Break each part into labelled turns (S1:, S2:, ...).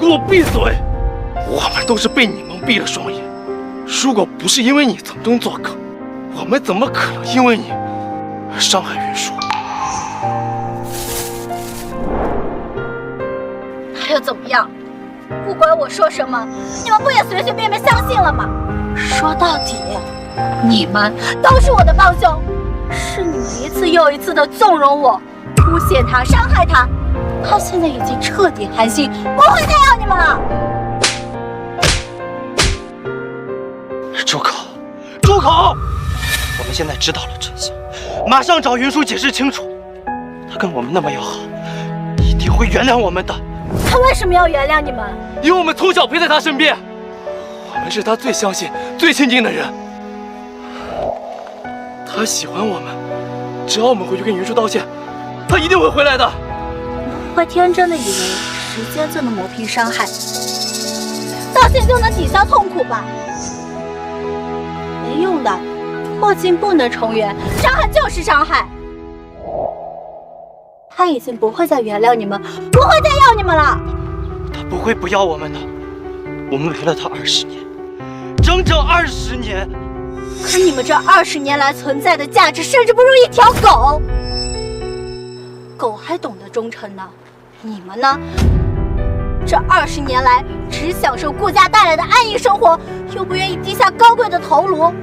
S1: 给我闭嘴！我们都是被你蒙蔽了双眼。如果不是因为你从中作梗，我们怎么可能因为你而伤害云舒？
S2: 那又怎么样？不管我说什么，你们不也随随便便相信了吗？说到底，你们都是我的帮凶，是你们一次又一次的纵容我，诬陷他，伤害他。他现在已经彻底寒心，不会再要你们了。
S1: 住口！住口！我们现在知道了真相，马上找云舒解释清楚。他跟我们那么要好，一定会原谅我们的。
S2: 他为什么要原谅你们？
S1: 因为我们从小陪在他身边，我们是他最相信、最亲近的人。他喜欢我们，只要我们回去跟云舒道歉，他一定会回来的。
S2: 不会天真的以为时间就能磨平伤害，道歉就能抵消痛苦吧？没用的，破镜不能重圆，伤害就是伤害。他已经不会再原谅你们，不会再要你们了。
S1: 他不会不要我们的，我们陪了他20年，整整20年。
S2: 可你们这20年来存在的价值，甚至不如一条狗。狗还懂得忠诚呢，你们呢？这20年来只享受顾家带来的安逸生活，又不愿意低下高贵的头颅，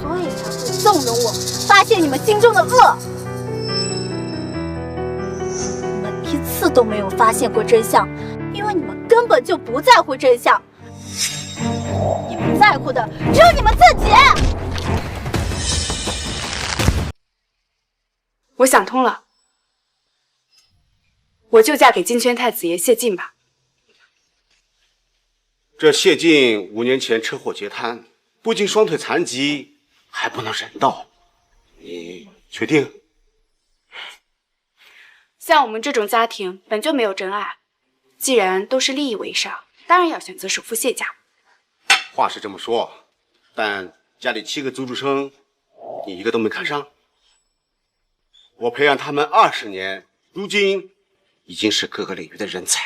S2: 所以才会纵容我发现你们心中的恶。你们一次都没有发现过真相，因为你们根本就不在乎真相。你们在乎的只有你们自己。
S3: 我想通了，我就嫁给金圈太子爷谢晋吧。
S4: 这谢晋5年前车祸截瘫，不仅双腿残疾，还不能人道，你确定？
S3: 像我们这种家庭本就没有真爱，既然都是利益为上，当然要选择首富谢家。
S4: 话是这么说，但家里7个租住生，你一个都没看上。我培养他们20年，如今已经是各个领域的人才。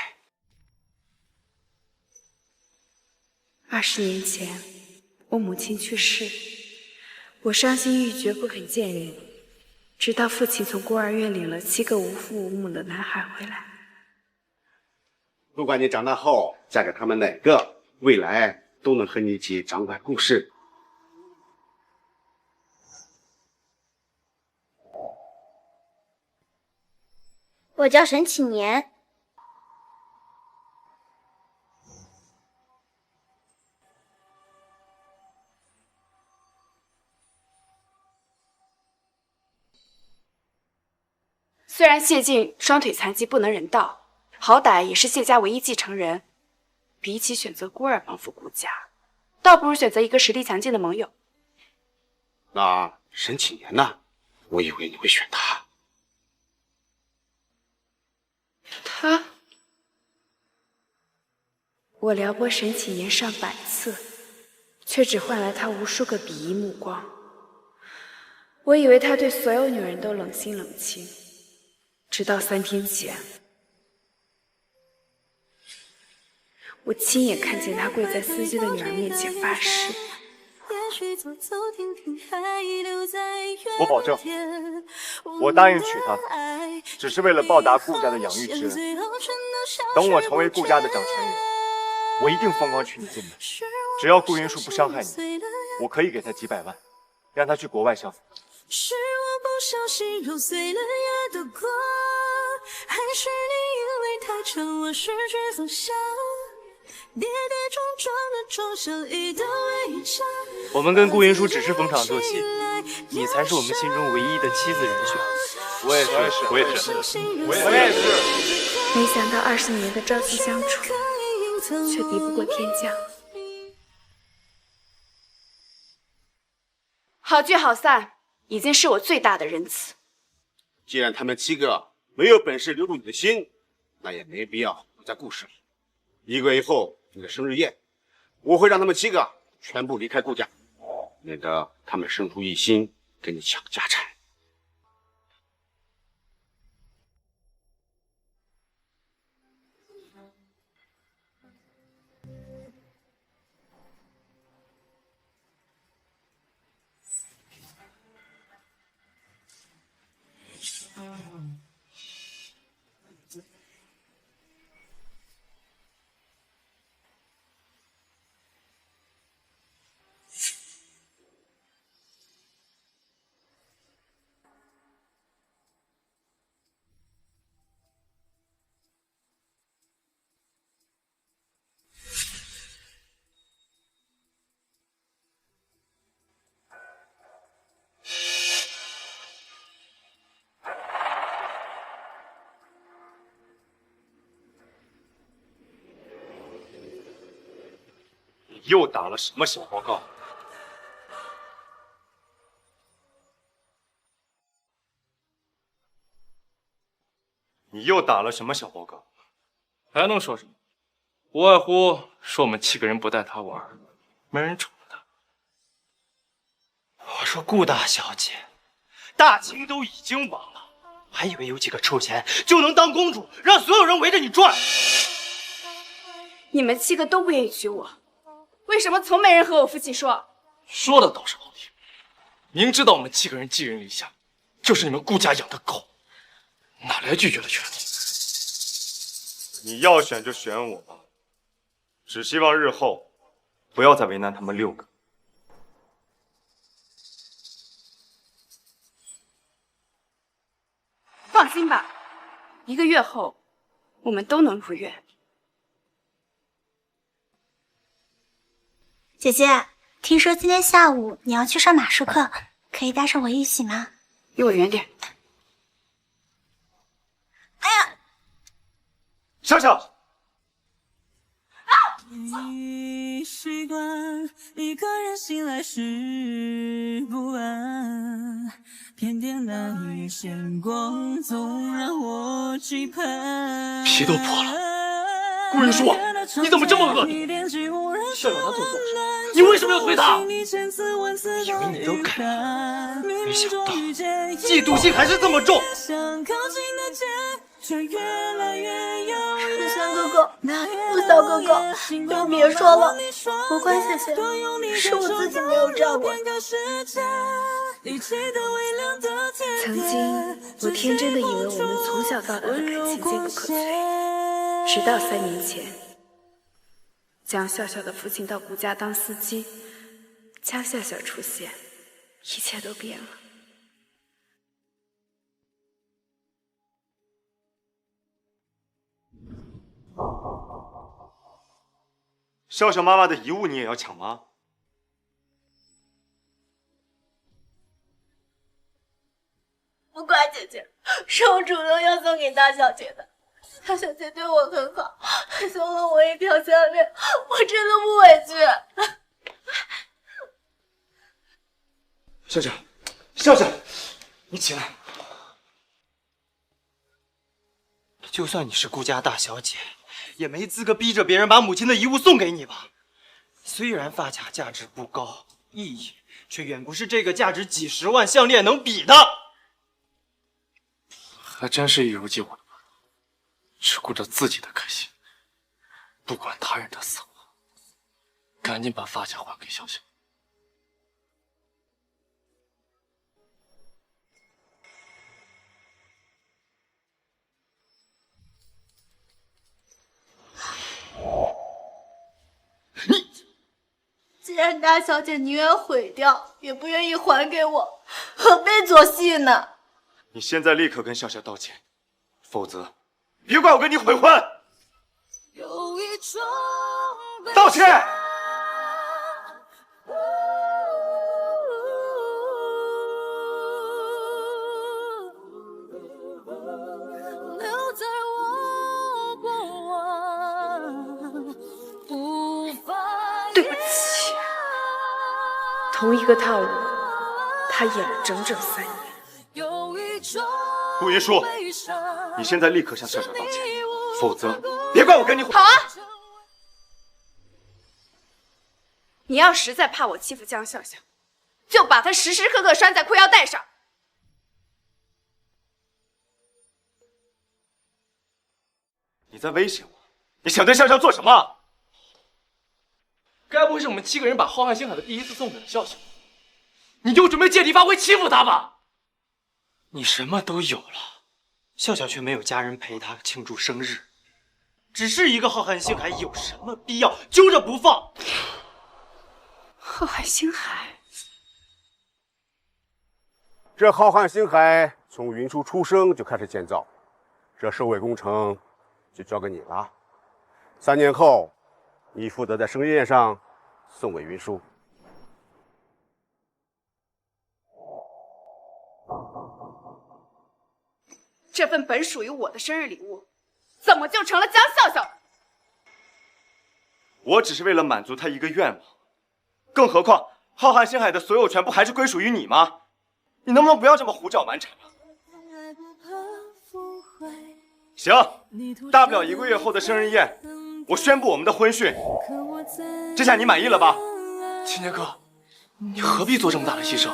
S3: 20年前，我母亲去世，我伤心欲绝，不肯见人，直到父亲从孤儿院领了7个无父无母的男孩回来。
S4: 不管你长大后嫁给他们哪个，未来都能和你一起掌管故事。
S2: 我叫沈启年。
S3: 虽然谢晋双腿残疾不能人道，好歹也是谢家唯一继承人。比起选择孤儿帮扶顾家，倒不如选择一个实力强劲的盟友。
S4: 那沈启年呢？我以为你会选他。
S3: 他，我撩拨沈启年上百次，却只换来他无数个鄙夷目光。我以为他对所有女人都冷心冷情，直到3天前，我亲眼看见他跪在司机的女儿面前发誓。
S5: 我保证，我答应娶她，只是为了报答顾家的养育之恩。等我成为顾家的掌权人，我一定风光娶你进门。只要顾云舒不伤害你，我可以给她几百万，让她去国外享福。是我不小心揉碎了夜的光，还是你因为太沉我失去方向，跌跌撞撞的撞向一道围墙。
S1: 我们跟顾云舒只是逢场作戏，你才是我们心中唯一的妻子人选。
S5: 我也是，我也是，我也是。
S3: 没想到20年的朝夕相处，却敌不过天降。好聚好散，已经是我最大的仁慈。
S4: 既然他们7个没有本事留住你的心，那也没必要留在故事里。1个月以后，你的生日宴，我会让他们7个全部离开顾家，免得他们生出异心跟你抢家产。
S5: 又打了什么小报告？你又打了什么小报告？
S1: 还能说什么？无外乎说我们7个人不带他玩，没人宠他。我说顾大小姐，大清都已经亡了，还以为有几个臭钱就能当公主，让所有人围着你转。
S3: 你们7个都不愿意娶我，为什么从没人和我父亲说？
S1: 说的倒是好听，明知道我们7个人寄人篱下，就是你们顾家养的狗，哪来拒绝的权利？
S5: 你要选就选我吧，只希望日后不要再为难他们6个。
S3: 放心吧，1个月后我们都能如愿。
S2: 姐姐，听说今天下午你要去上马术课，可以带上我一起吗？
S3: 离我远点！
S2: 哎呀，
S5: 笑笑，
S6: 已习惯一个人醒来时不安，偏偏那一线光总让我期盼。
S1: 皮都破了，顾云舒，你怎么这么恶毒？笑笑他做错了什么？你为什么要推他？以为你都改了，没想到嫉妒心还是这么重。
S2: 十三哥哥，陆小哥哥，你就别说了，不怪谢谢，是我自己没有站稳。
S3: 曾经我天真的以为我们从小到大的感情坚不可摧，直到3年前，将笑笑的父亲到顾家当司机，江笑笑出现，一切都变了。
S5: 笑笑妈妈的遗物你也要抢吗？
S2: 不怪姐姐，是我主动要送给大小姐的。大小姐对我很好，还送了我一条项链，我真的不委屈。
S5: 笑笑，笑笑，你起来。
S1: 就算你是顾家大小姐，也没资格逼着别人把母亲的遗物送给你吧？虽然发卡价值不高，意义却远不是这个价值几十万项链能比的。还真是一如既往的温柔，只顾着自己的开心，不管他人的死活。赶紧把发卡还给笑笑。
S2: 既然大小姐宁愿毁掉，也不愿意还给我，何必作戏呢？
S5: 你现在立刻跟笑笑道歉，否则别怪我跟你悔婚。道歉！
S3: 对不起，同一个套路，他演了整整3年。
S5: 顾云舒，你现在立刻向笑笑道歉，否则别怪我跟你
S3: 好啊！你要实在怕我欺负江笑笑，就把她时时刻刻拴在裤腰带上。
S5: 你在威胁我？你想对笑笑做什么？
S1: 该不会是我们7个人把浩瀚星海的第一次送给了笑笑，你就准备借题发挥欺负他吧？你什么都有了，笑笑却没有家人陪他庆祝生日，只是一个浩瀚星海，有什么必要揪着不放？
S3: 浩瀚星海，
S4: 这浩瀚星海从云舒出生就开始建造，这收尾工程就交给你了。3年后，你负责在生日宴上送给云舒。
S3: 这份本属于我的生日礼物，怎么就成了江笑笑的？
S5: 我只是为了满足他一个愿望。更何况，浩瀚星海的所有权不还是归属于你吗？你能不能不要这么胡搅蛮缠啊？行，大不了1个月后的生日宴，我宣布我们的婚讯。这下你满意了吧？
S1: 青年哥，你何必做这么大的牺牲？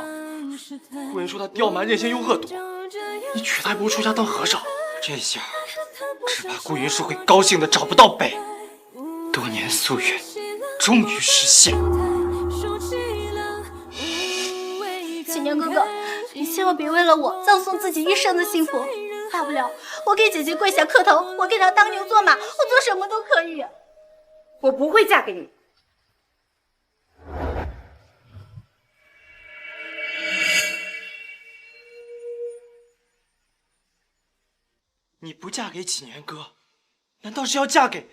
S1: 顾云舒他刁蛮任性又恶毒，你娶她还不如出家当和尚。这下只怕顾云舒会高兴的找不到北。多年夙愿终于实现。
S2: 青年哥哥，你千万别为了我葬送自己一生的幸福。大不了我给姐姐跪下磕头，我给她当牛做马，我做什么都可以。
S3: 我不会嫁给你。
S1: 你不嫁给启年哥，难道是要嫁给……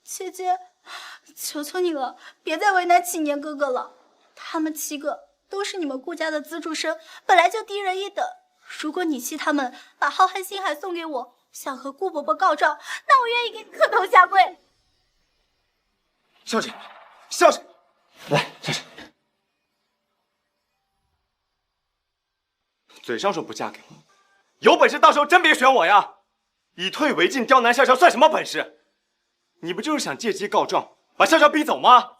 S2: 姐姐，求求你了，别再为难启年哥哥了。他们7个都是你们顾家的资助生，本来就低人一等。如果你气他们把浩瀚星海送给我，想和顾伯伯告状，那我愿意给你磕头下跪。
S5: 笑着，笑着，
S1: 来，笑着。
S5: 嘴上说不嫁给我，有本事到时候真别选我呀！以退为进，刁难笑笑算什么本事？你不就是想借机告状，把笑笑逼走吗？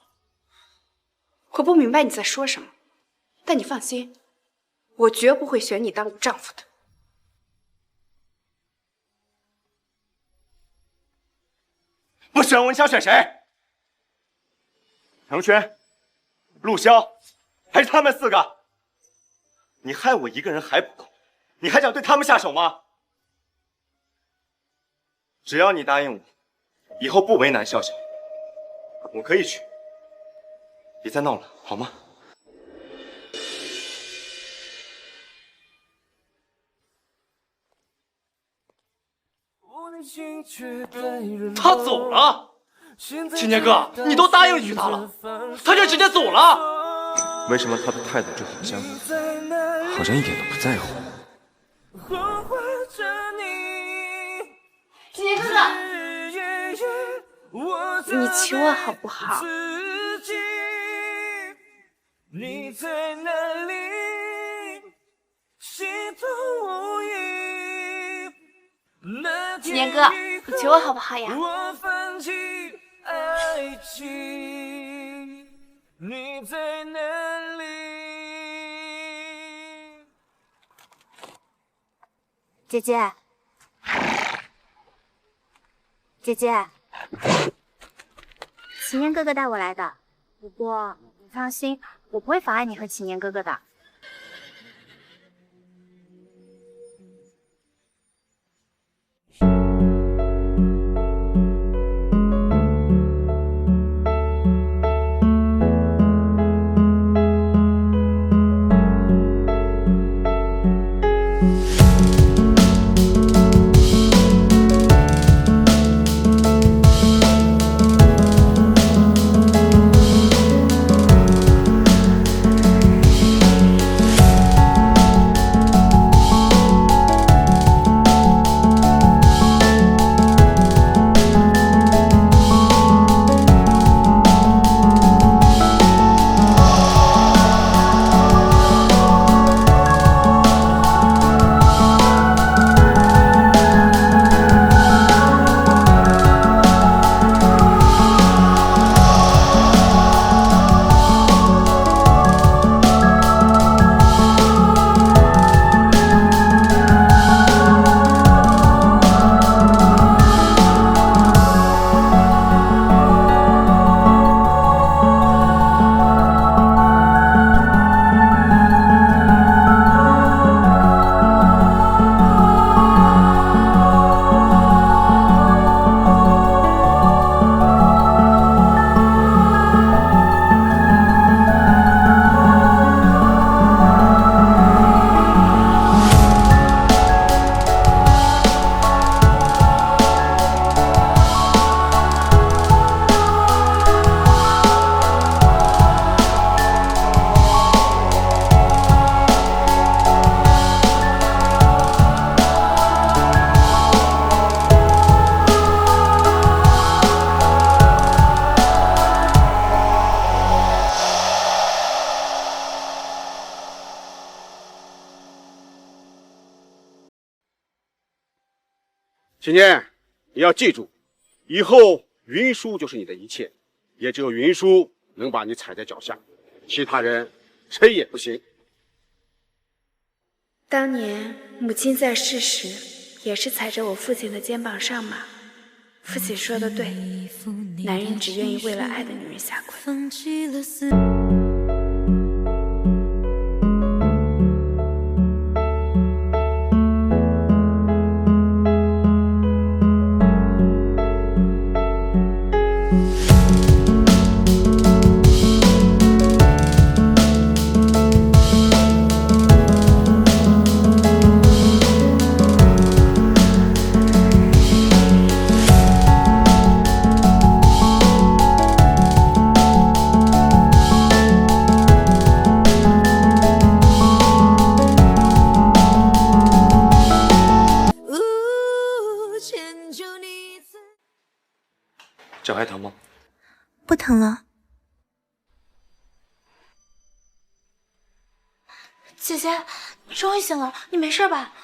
S3: 我不明白你在说什么，但你放心，我绝不会选你当我丈夫的。
S5: 不选我，你想选谁？杨轩、陆潇，还是他们4个？你害我一个人还不够，你还想对他们下手吗？只要你答应我，以后不为难笑笑，我可以去。别再闹了，好吗？
S1: 他走了，青年哥，你都答应娶她了，他就直接走了。
S5: 为什么他的态度就好像一点都不在乎？
S2: 启年哥哥，
S3: 你请我好不好？
S6: 你在哪里？心痛无语。
S3: 启年哥，你请我好不好呀？
S6: 我放弃爱情，你在哪里？
S2: 姐姐，姐姐，启年哥哥带我来的。不过你放心，我不会妨碍你和启年哥哥的。
S4: 青年，你要记住，以后云舒就是你的一切，也只有云舒能把你踩在脚下，其他人谁也不行。
S3: 当年母亲在世时，也是踩着我父亲的肩膀上马。父亲说的对，男人只愿意为了爱的女人下跪。
S5: 脚还疼吗？
S2: 不疼了。姐姐，终于醒了，你没事吧？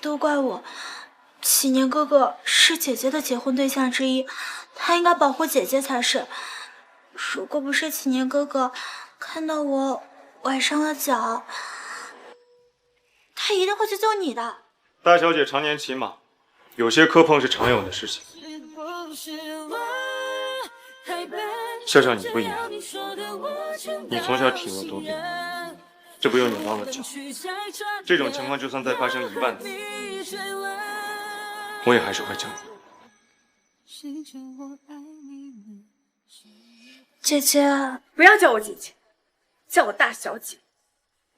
S2: 都怪我，启年哥哥是姐姐的结婚对象之一，他应该保护姐姐才是。如果不是启年哥哥看到我崴伤了脚，他一定会去救你的。
S5: 大小姐常年骑马，有些磕碰是常有的事情。笑笑，你不一样，你从小体弱多病，这不用你帮了脚。这种情况就算再发生1万次，我也还是会救你。
S2: 姐姐，
S3: 不要叫我姐姐，叫我大小姐。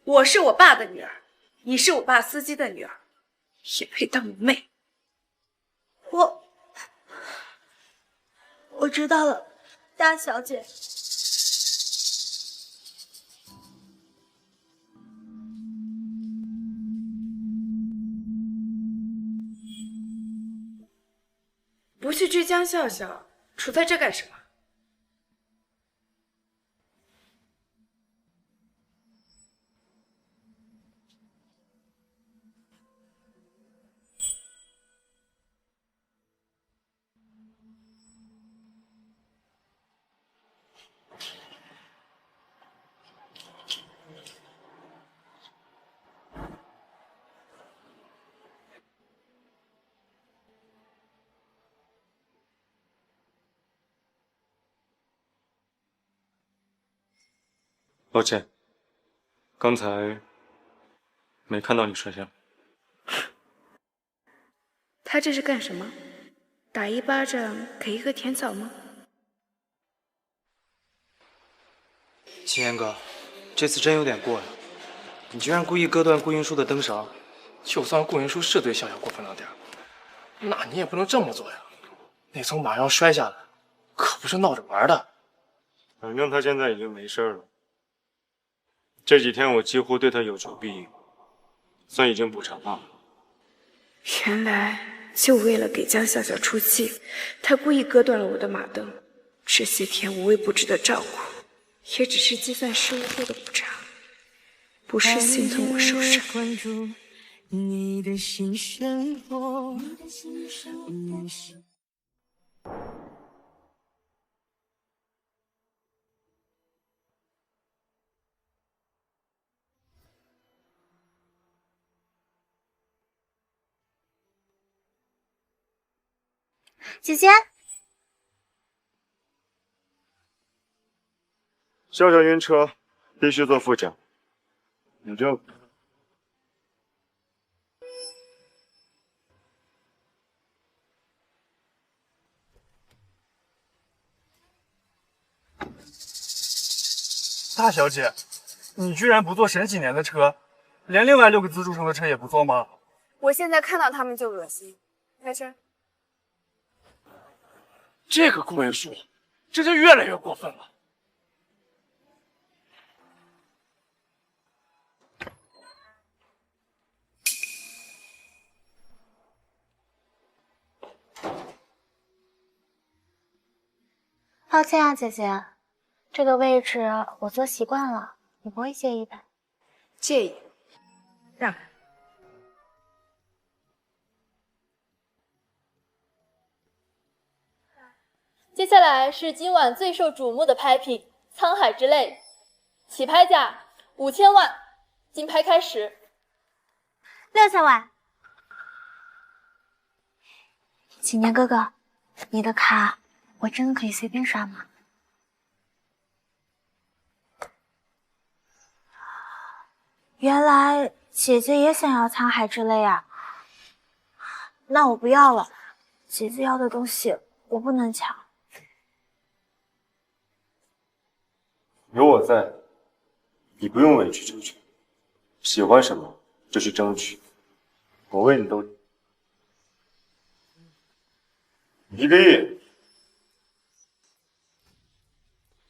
S3: 我是我爸的女儿，你是我爸司机的女儿，也配当我妹。
S2: 我知道了，大小姐。
S3: 不去追江笑笑，杵在这干什么？
S5: 抱歉，刚才没看到你摔下。
S3: 他这是干什么？打1巴掌给1个甜枣吗？
S1: 秦岩哥，这次真有点过了，你居然故意割断顾云舒的灯绳。
S7: 就算顾云舒是对笑笑过分了点，那你也不能这么做呀！那从马上摔下来，可不是闹着玩的。
S5: 反正他现在已经没事了。这几天我几乎对他有求必应，算已经补偿了。
S3: 原来就为了给江笑笑出气，他故意割断了我的马灯。这些天无微不至的照顾，也只是计算失误后的补偿，不是心疼我受伤。
S6: 你的心生活。
S2: 姐姐，
S5: 笑笑晕车，必须坐副驾。你就
S7: 大小姐，你居然不坐沈几年的车，连另外6个资助生的车也不坐吗？
S3: 我现在看到他们就恶心。开车。
S7: 这个顾云舒，这就越来越过分了。
S2: 抱歉啊，姐姐，这个位置我坐习惯了，你不会介意吧？
S3: 介意。让开。
S8: 接下来是今晚最受瞩目的拍品《沧海之泪》，起拍价5000万，竞拍开始。
S2: 6000万。青年哥哥，你的卡我真的可以随便刷吗？原来姐姐也想要沧海之泪啊！那我不要了，姐姐要的东西我不能抢。
S5: 有我在，你不用委曲求全，喜欢什么就去争取，我为你都。1个亿。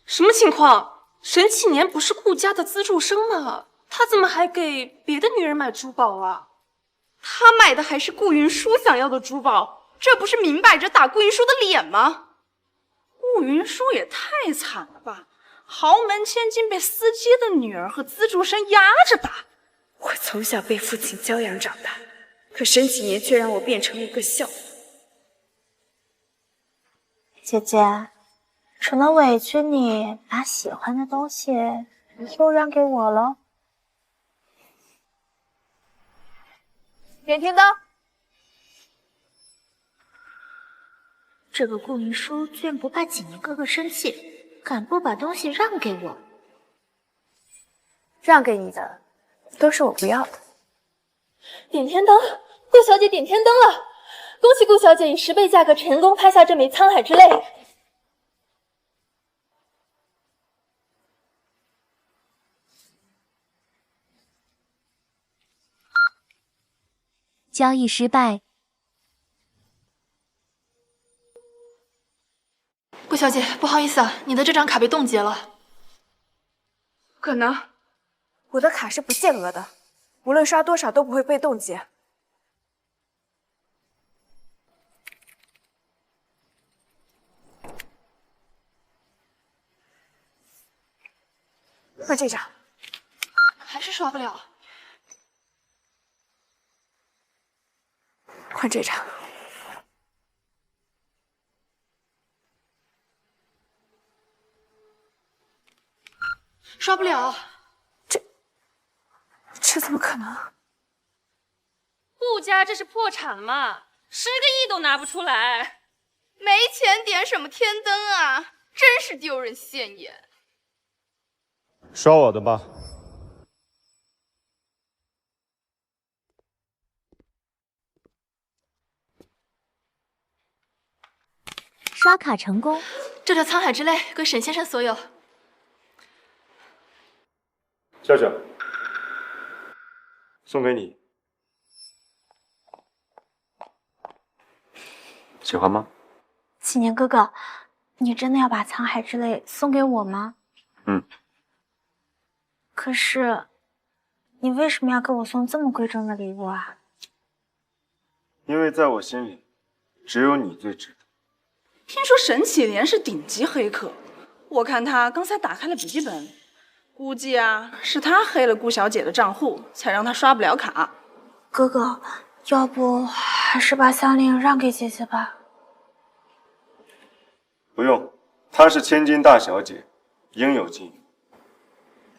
S9: 什么情况？沈启年不是顾家的资助生吗？他怎么还给别的女人买珠宝啊？他买的还是顾云舒想要的珠宝，这不是明摆着打顾云舒的脸吗？顾云舒也太惨了吧！豪门千金被私接的女儿和资助生压着打。
S3: 我从小被父亲教养长大，可沈启年却让我变成了一个笑话。
S2: 姐姐，除了委屈你把喜欢的东西又让给我了。点停灯。这个顾云舒居然不怕锦年哥哥生气，敢不把东西让给我？让给你的都是我不要的。
S8: 点天灯，顾小姐点天灯了！恭喜顾小姐以10倍价格成功拍下这枚沧海之泪。
S2: 交易失败。
S8: 顾小姐，不好意思啊，你的这张卡被冻结了。
S3: 不可能，我的卡是不限额的，无论刷多少都不会被冻结。换这张。
S8: 还是刷不了。
S3: 换这张。
S8: 刷不了。
S3: 这怎么可能？
S9: 顾家这是破产吗？10个亿都拿不出来，没钱点什么天灯啊？真是丢人现眼。
S5: 刷我的吧。
S2: 刷卡成功，
S8: 这条沧海之泪归沈先生所有。
S5: 笑笑，送给你，喜欢吗？
S2: 启年哥哥，你真的要把沧海之泪送给我吗？
S5: 嗯。
S2: 可是，你为什么要给我送这么贵重的礼物啊？
S5: 因为在我心里，只有你最值得。
S9: 听说沈启莲是顶级黑客，我看他刚才打开了笔记本，估计啊是他黑了顾小姐的账户，才让她刷不了卡。
S2: 哥哥，要不还是把项链让给姐姐吧。
S5: 不用，她是千金大小姐，应有尽有，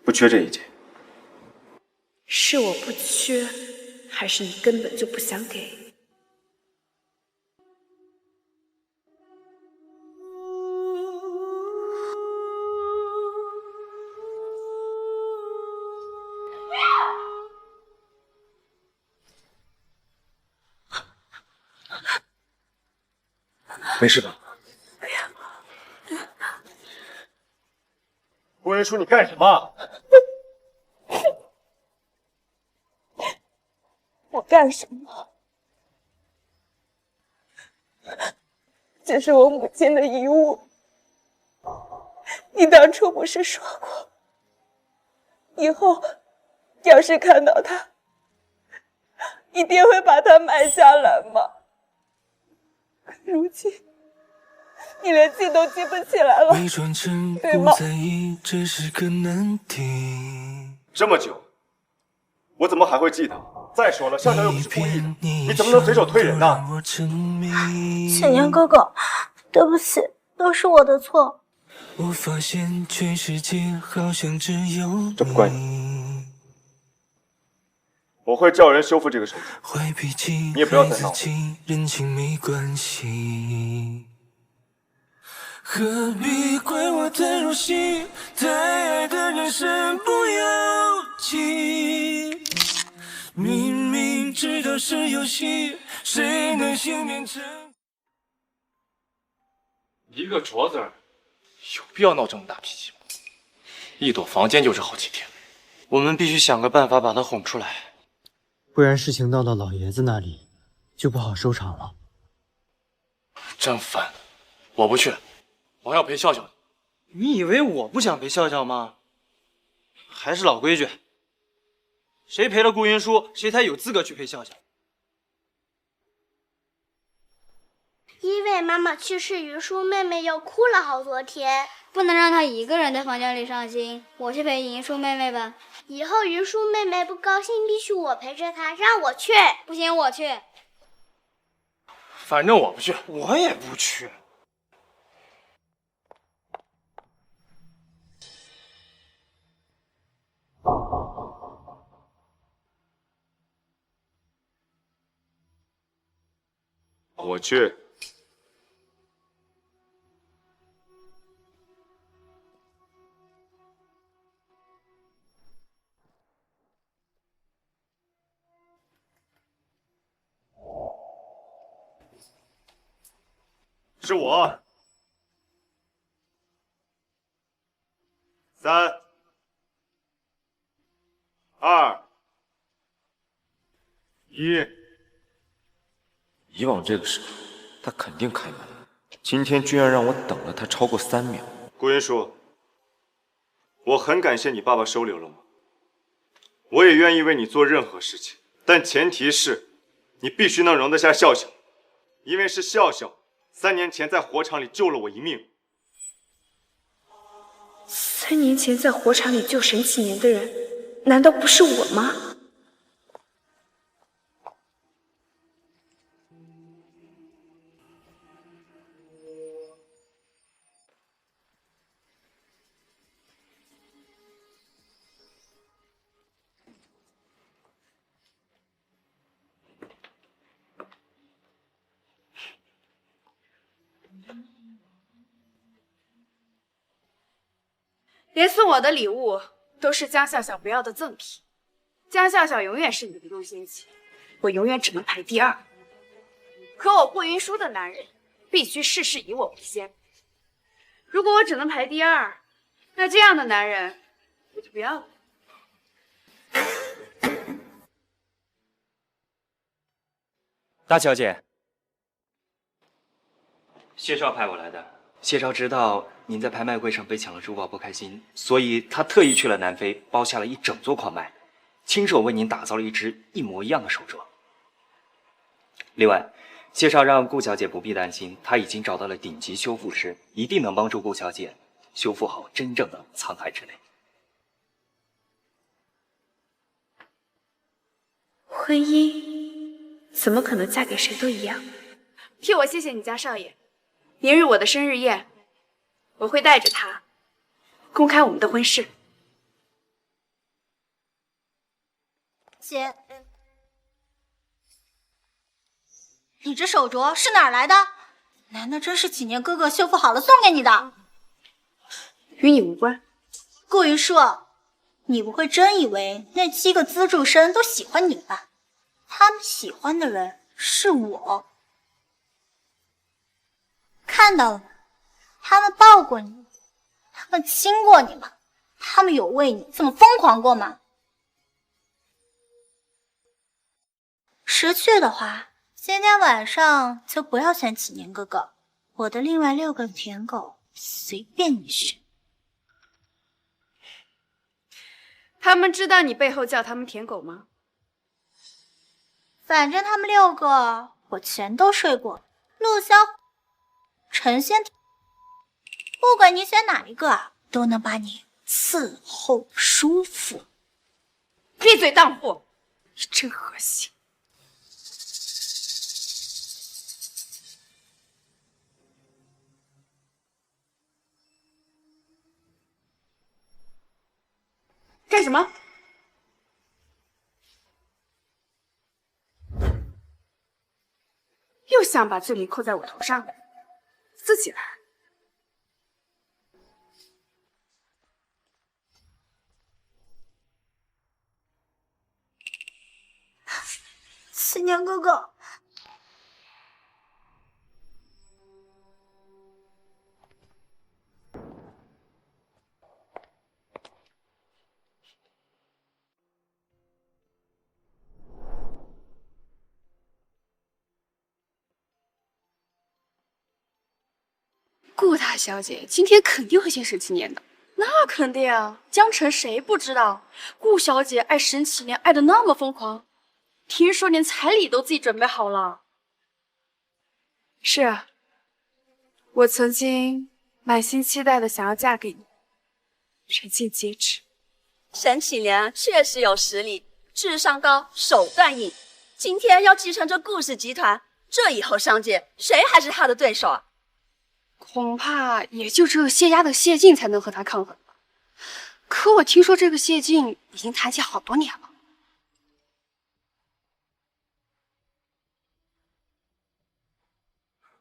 S5: 不缺这一件。
S3: 是我不缺，还是你根本就不想给？
S5: 没事吧？顾云舒，你干什么？
S3: 我干什么？这是我母亲的遗物。你当初不是说过，以后要是看到它，一定会把它买下来吗？如今你连记都记不起来了，对吗？
S5: 这么久，我怎么还会记得？再说了，笑笑又不是故意的，你怎么能随手推人呢？
S2: 启年哥哥，对不起，都是我的错。
S6: 我发现全世界好像只有
S5: 这不怪你，我会叫人修复这个手机，你也不要再闹了。
S6: 人情没关系，何必怪我太入戏？太爱的人身不由己。明明知道是游戏，谁能幸免成？
S7: 一个镯子儿，有必要闹这么大脾气吗？一躲房间就是好几天。
S1: 我们必须想个办法把他哄出来，
S10: 不然事情闹到老爷子那里，就不好收场了。
S7: 真烦，我不去，我要陪笑笑。
S1: 你以为我不想陪笑笑吗？还是老规矩，谁陪了顾云舒，谁才有资格去陪笑笑。
S11: 因为妈妈去世，云舒妹妹又哭了好多天，
S12: 不能让她一个人在房间里伤心。我去陪云舒妹妹吧。
S11: 以后云舒妹妹不高兴，必须我陪着她，让我去。
S12: 不行，我去。
S7: 反正我不去，
S1: 我也不去。
S5: 我去。是我。3、2、1。
S13: 以往这个时候，他肯定开门，今天居然让我等了他超过3秒。
S5: 顾云舒，我很感谢你爸爸收留了我，我也愿意为你做任何事情，但前提是你必须能容得下笑笑，因为是笑笑3年前在火场里救了我一命。
S3: 3年前在火场里救沈启年的人，难道不是我吗？
S9: 连送我的礼物都是江笑笑不要的赠品，江笑笑永远是你的优先级，我永远只能排第2。可我顾云舒的男人必须事事以我为先，如果我只能排第2，那这样的男人我就不要了。
S14: 大小姐，谢少派我来的。谢少知道您在拍卖会上被抢了珠宝不开心，所以他特意去了南非，包下了一整座矿脉，亲手为您打造了一只一模一样的手镯。另外，谢少让顾小姐不必担心，他已经找到了顶级修复师，一定能帮助顾小姐修复好真正的沧海之泪。
S3: 婚姻怎么可能嫁给谁都一样？
S9: 替我谢谢你家少爷。明日我的生日宴，我会带着他公开我们的婚事。
S2: 姐，你这手镯是哪儿来的？难道真是启年哥哥修复好了送给你的？
S9: 与你无关。
S2: 顾云舒，你不会真以为那7个资助生都喜欢你吧？他们喜欢的人是我。看到了吗？他们抱过你，他们亲过你吗？他们有为你这么疯狂过吗？识趣的话，今天晚上就不要选启年哥哥，我的另外6个舔狗随便你选。
S9: 他们知道你背后叫他们舔狗吗？
S2: 反正他们6个我全都睡过，陆潇、陈仙，不管你选哪一个啊，都能把你伺候舒服。
S9: 闭嘴，荡妇！
S3: 你真恶心。干什么？又想把罪名扣在我头上，自己来。
S11: 思念哥哥，
S9: 顾大小姐今天肯定会见沈启年的。
S15: 那肯定啊，江城谁不知道？顾小姐爱沈启年爱的那么疯狂，听说连彩礼都自己准备好了。
S3: 是啊，我曾经满心期待的想要嫁给你，人尽皆知。
S16: 沈启年确实有实力，智商高，手段硬。今天要继承这顾氏集团，这以后商界谁还是他的对手啊？
S9: 恐怕也就只有谢家的谢晋才能和他抗衡吧。可我听说这个谢晋已经谈起好多年了。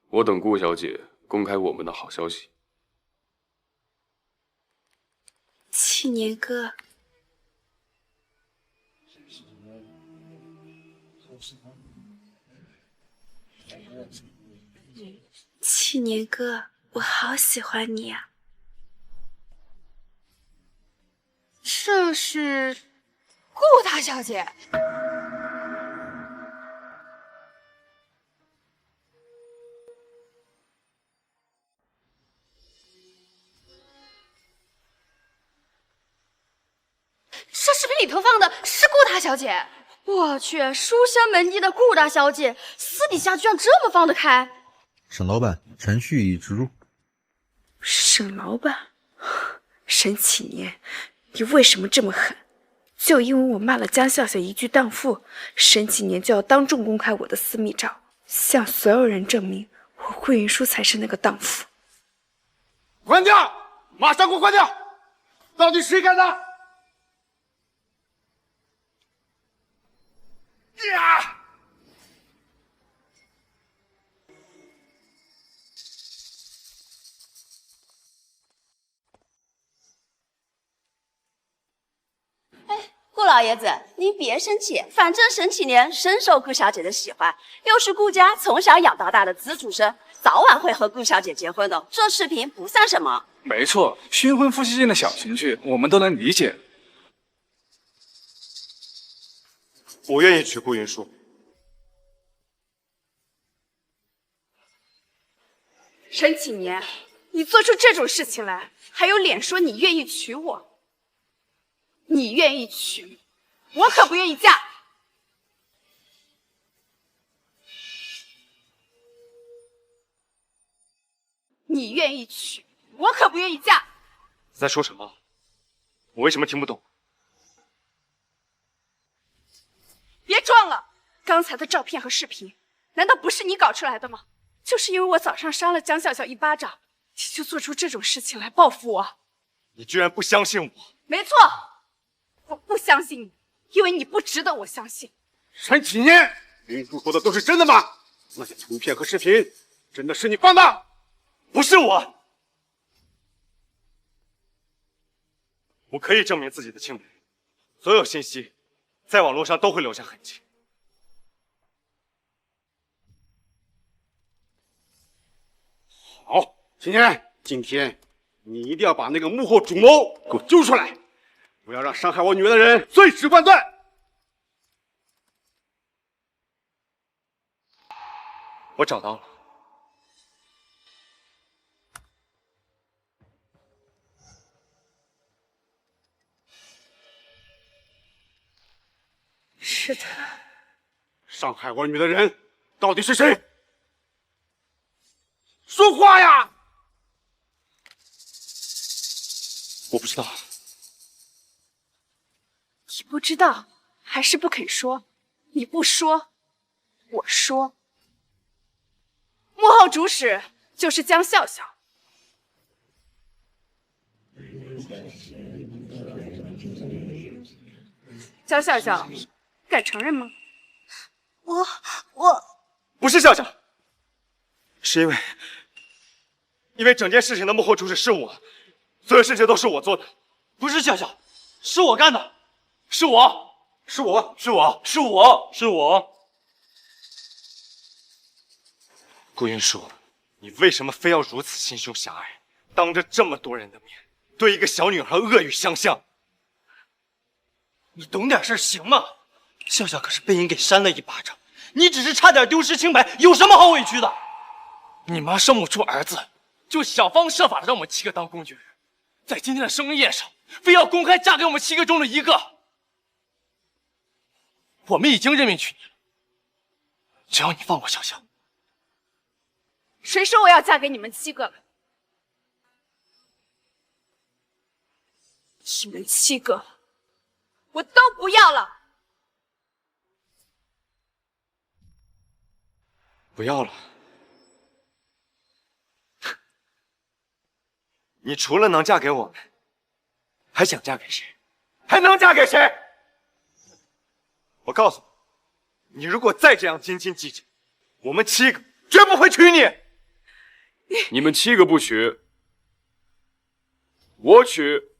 S17: 我等顾小姐公开我们的好消息。
S3: 启年哥，启年哥，我好喜欢你啊！
S9: 这是顾大小姐。这视频里头放的是顾大小姐。
S15: 我去，书香门第的顾大小姐，私底下居然这么放得开。
S18: 沈老板，程序已植入。
S3: 沈老板，沈启年，你为什么这么狠？就因为我骂了江笑笑一句荡妇，沈启年就要当众公开我的私密照，向所有人证明我顾云舒才是那个荡妇。
S4: 关掉！马上给我关掉！到底谁干的？呀！
S16: 顾老爷子，您别生气，反正沈启年深受顾小姐的喜欢，又是顾家从小养到大的子主生，早晚会和顾小姐结婚的。这视频不算什么。
S19: 没错，新婚夫妻间的小情趣，我们都能理解。
S5: 我愿意娶顾云舒。
S3: 沈启年，你做出这种事情来，还有脸说你愿意娶我？你愿意娶，我可不愿意嫁。你愿意娶，我可不愿意嫁。
S5: 你在说什么？我为什么听不懂？
S3: 别装了！刚才的照片和视频，难道不是你搞出来的吗？就是因为我早上扇了江笑笑一巴掌，你就做出这种事情来报复我？
S5: 你居然不相信我？
S3: 没错，我不相信你，因为你不值得我相信。
S4: 沈启年，云舒说的都是真的吗？那些图片和视频真的是你放的？
S5: 不是我。我可以证明自己的清白，所有信息在网络上都会留下痕迹。
S4: 好，启年，今天你一定要把那个幕后主谋给我揪出来，不要让伤害我女儿的人罪耻万断。
S5: 我找到了。
S3: 是他。
S4: 伤害我女的人到底是谁？说话呀！
S5: 我不知道。
S3: 你不知道，还是不肯说？你不说，我说。幕后主使就是江笑笑。江笑笑，敢承认吗？
S2: 我
S5: 不是笑笑，是因为整件事情的幕后主使是我，所有事情都是我做的。
S1: 不是笑笑，是我干的，是我。
S5: 顾云舒，你为什么非要如此心胸狭隘，当着这么多人的面，对一个小女孩恶语相向？
S1: 你懂点事行吗？笑笑可是被人给扇了一巴掌，你只是差点丢失清白，有什么好委屈的？你妈生不出儿子，就想方设法的让我们7个当工具人，在今天的生日宴上，非要公开嫁给我们7个中的1个。我们已经任命娶你了，只要你放过笑笑。
S3: 谁说我要嫁给你们7个了？你们7个，我都不要了。
S5: 不要了。你除了能嫁给我们，还想嫁给谁？还能嫁给谁？我告诉你，你如果再这样斤斤计较，我们7个绝不会娶你。
S17: 你们7个不娶，我娶。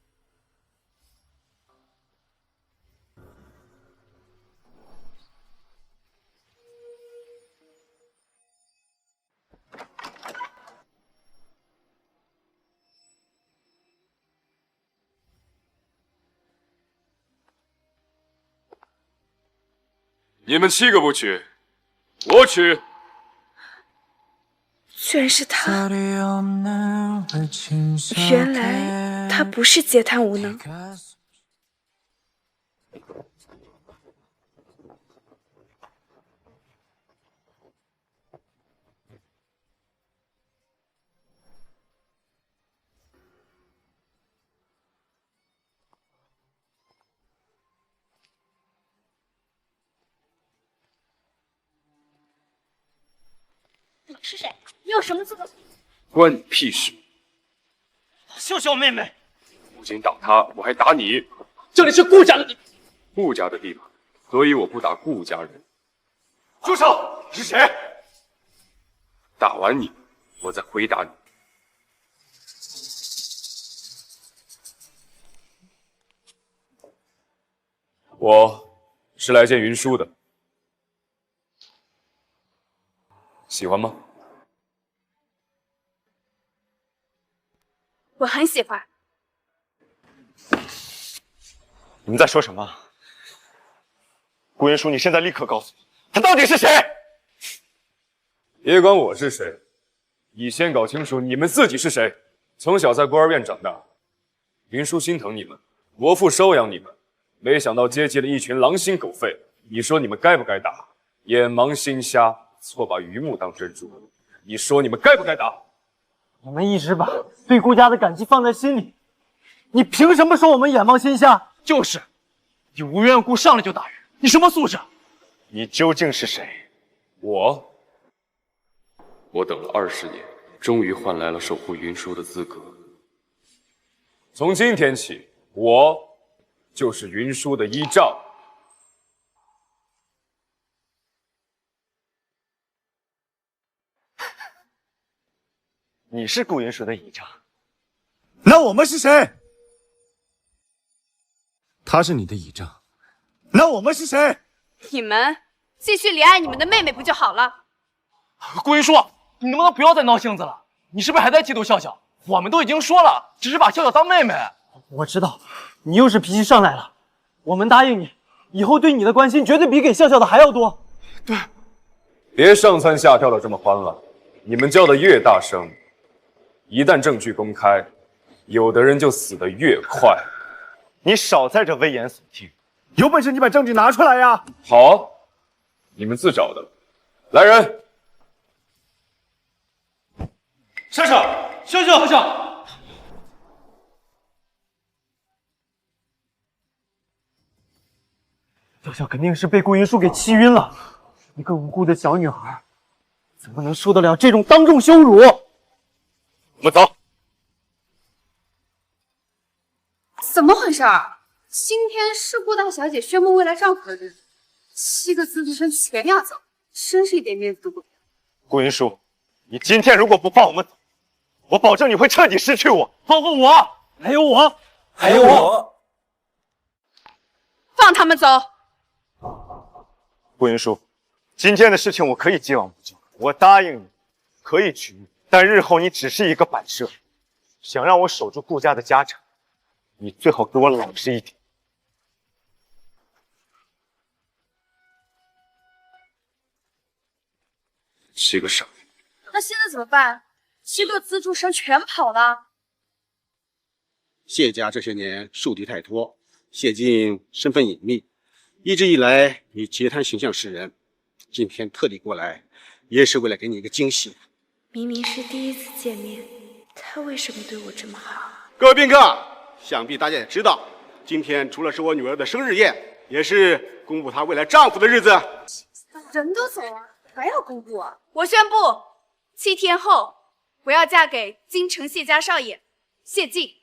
S17: 你们7个不娶，我娶。
S3: 居然是他！原来他不是截瘫无能。
S2: 你是谁？你有什么资格？
S17: 关你屁事！
S1: 笑笑妹妹，
S17: 不仅打他，我还打你。
S1: 这里是顾家的地盘，
S17: 顾家的地盘，所以我不打顾家人。
S5: 住手！是谁？
S17: 打完你，我再回答你。我是来见云舒的，喜欢吗？
S3: 我很喜欢。
S5: 你们在说什么？顾云舒，你现在立刻告诉我，他到底是谁？
S17: 别管我是谁，你先搞清楚你们自己是谁。从小在孤儿院长大，云舒心疼你们，伯父收养你们，没想到接济了一群狼心狗肺。你说你们该不该打？眼盲心瞎，错把榆木当珍珠。你说你们该不该打？
S10: 我们一直把对顾家的感激放在心里，你凭什么说我们眼盲心瞎？
S1: 就是，你无缘无故上来就打人，你什么素质？
S5: 你究竟是谁？
S17: 我等了20年，终于换来了守护云舒的资格。从今天起，我就是云舒的依仗。
S5: 你是顾云舒的倚仗，那我们是谁？
S13: 他是你的倚仗，
S5: 那我们是谁？
S3: 你们继续怜爱你们的妹妹不就好了？
S1: 顾云舒，你能不能不要再闹性子了？你是不是还在嫉妒笑笑？我们都已经说了，只是把笑笑当妹妹。
S10: 我知道，你又是脾气上来了。我们答应你，以后对你的关心绝对比给笑笑的还要多。
S1: 对，
S17: 别上蹿下跳的这么欢了，你们叫的越大声，一旦证据公开，有的人就死得越快。
S5: 你少在这危言耸听，有本事你把证据拿出来呀！
S17: 好，你们自找的。来人，
S1: 莎莎，笑笑，
S10: 笑笑肯定是被顾云舒给气晕了。一个无辜的小女孩，怎么能受得了这种当众羞辱？
S17: 我们走。
S3: 怎么回事？今天是顾大小姐宣布未来丈夫的日子，7个资助生全要走，真是一点面子都不给。
S5: 顾云舒，你今天如果不放我们走，我保证你会彻底失去我，
S10: 包括我，还有我，
S5: 还有我。
S3: 放他们走！
S5: 顾云舒，今天的事情我可以既往不咎，我答应你，可以娶你，但日后你只是一个摆设。想让我守住顾家的家产，你最好给我老实一点。
S17: 7个傻子。
S15: 那现在怎么办？7个资助生全跑了。
S4: 谢家这些年树敌太多，谢晋身份隐秘，一直以来以截瘫形象示人。今天特地过来，也是为了给你一个惊喜。
S3: 明明是第一次见面，他为什么对我这么好？
S4: 各位宾客，想必大家也知道，今天除了是我女儿的生日宴，也是公布她未来丈夫的日子。
S15: 人都走了，还要公布啊？
S3: 我宣布，7天后我要嫁给京城谢家少爷谢晋。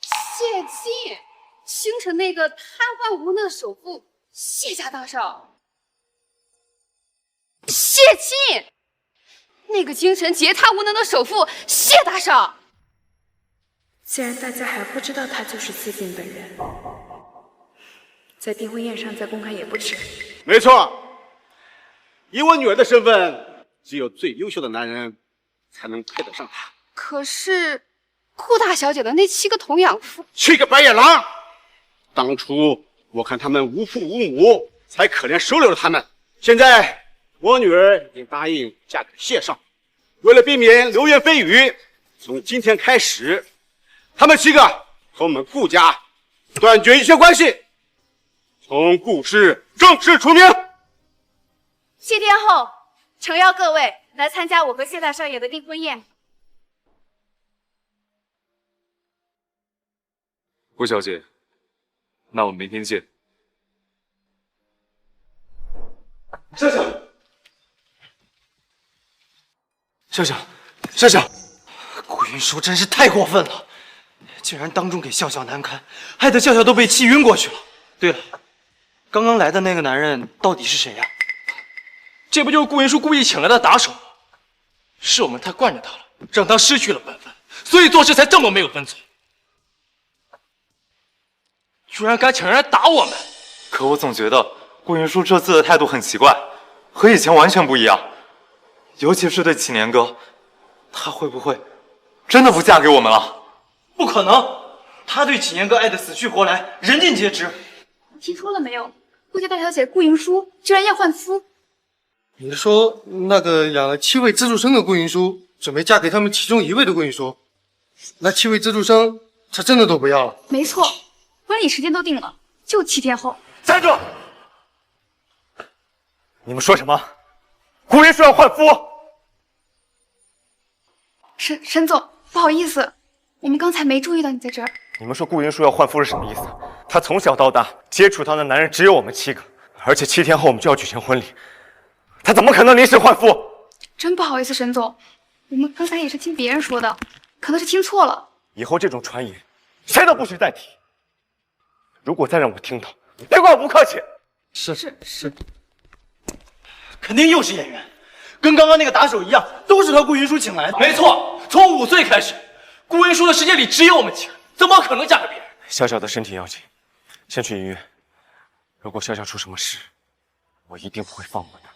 S3: 谢晋，京城那个瘫痪无能的首富谢家大少。谢晋，那个京城截瘫无能的首富谢大少。既然大家还不知道他就是谢晋本人，在订婚宴上再公开也不迟。
S4: 没错，以我女儿的身份，只有最优秀的男人才能配得上她。
S3: 可是顾大小姐的那7个童养父
S4: 7个白眼狼，当初我看他们无父无母，才可怜收留了他们。现在我女儿已经答应嫁给谢少，为了避免流言蜚语，从今天开始，他们7个和我们顾家断绝一切关系，从顾氏正式除名。
S3: 7天后，诚邀各位来参加我和谢大少爷的订婚宴。
S17: 顾小姐，那我们明天见。
S7: 笑笑，笑笑，笑笑，
S1: 顾云舒真是太过分了，竟然当众给笑笑难堪，害得笑笑都被气晕过去了。对了，刚刚来的那个男人到底是谁呀？
S7: 这不就是顾云舒故意请来的打手吗？是我们太惯着他了，让他失去了本分，所以做事才这么没有分寸。居然敢请人来打我们！
S5: 可我总觉得顾云舒这次的态度很奇怪，和以前完全不一样。尤其是对启年哥，他会不会真的不嫁给我们了？
S1: 不可能，他对启年哥爱得死去活来，人尽皆知。
S15: 听说了没有？顾家大小姐顾云舒居然要换夫。
S20: 你是说那个养了7位资助生的顾云舒，准备嫁给他们其中1位的顾云舒？那7位资助生，他真的都不要了？
S15: 没错，婚礼时间都定了，就7天后。
S5: 站住！你们说什么？顾云舒要换夫？
S15: 沈总，不好意思，我们刚才没注意到你在这儿。
S5: 你们说顾云舒要换夫是什么意思？她从小到大接触到的男人只有我们7个，而且7天后我们就要举行婚礼，她怎么可能临时换夫？
S15: 真不好意思，沈总，我们刚才也是听别人说的，可能是听错了。
S5: 以后这种传言，谁都不许再提。如果再让我听到，别怪我不客气。
S1: 是，肯定又是演员，跟刚刚那个打手一样，都是和顾云舒请来的。
S7: 没错，从5岁开始，顾云舒的世界里只有我们7个，怎么可能嫁给别人？
S5: 笑笑的身体要紧，先去医院。如果笑笑出什么事，我一定不会放过她。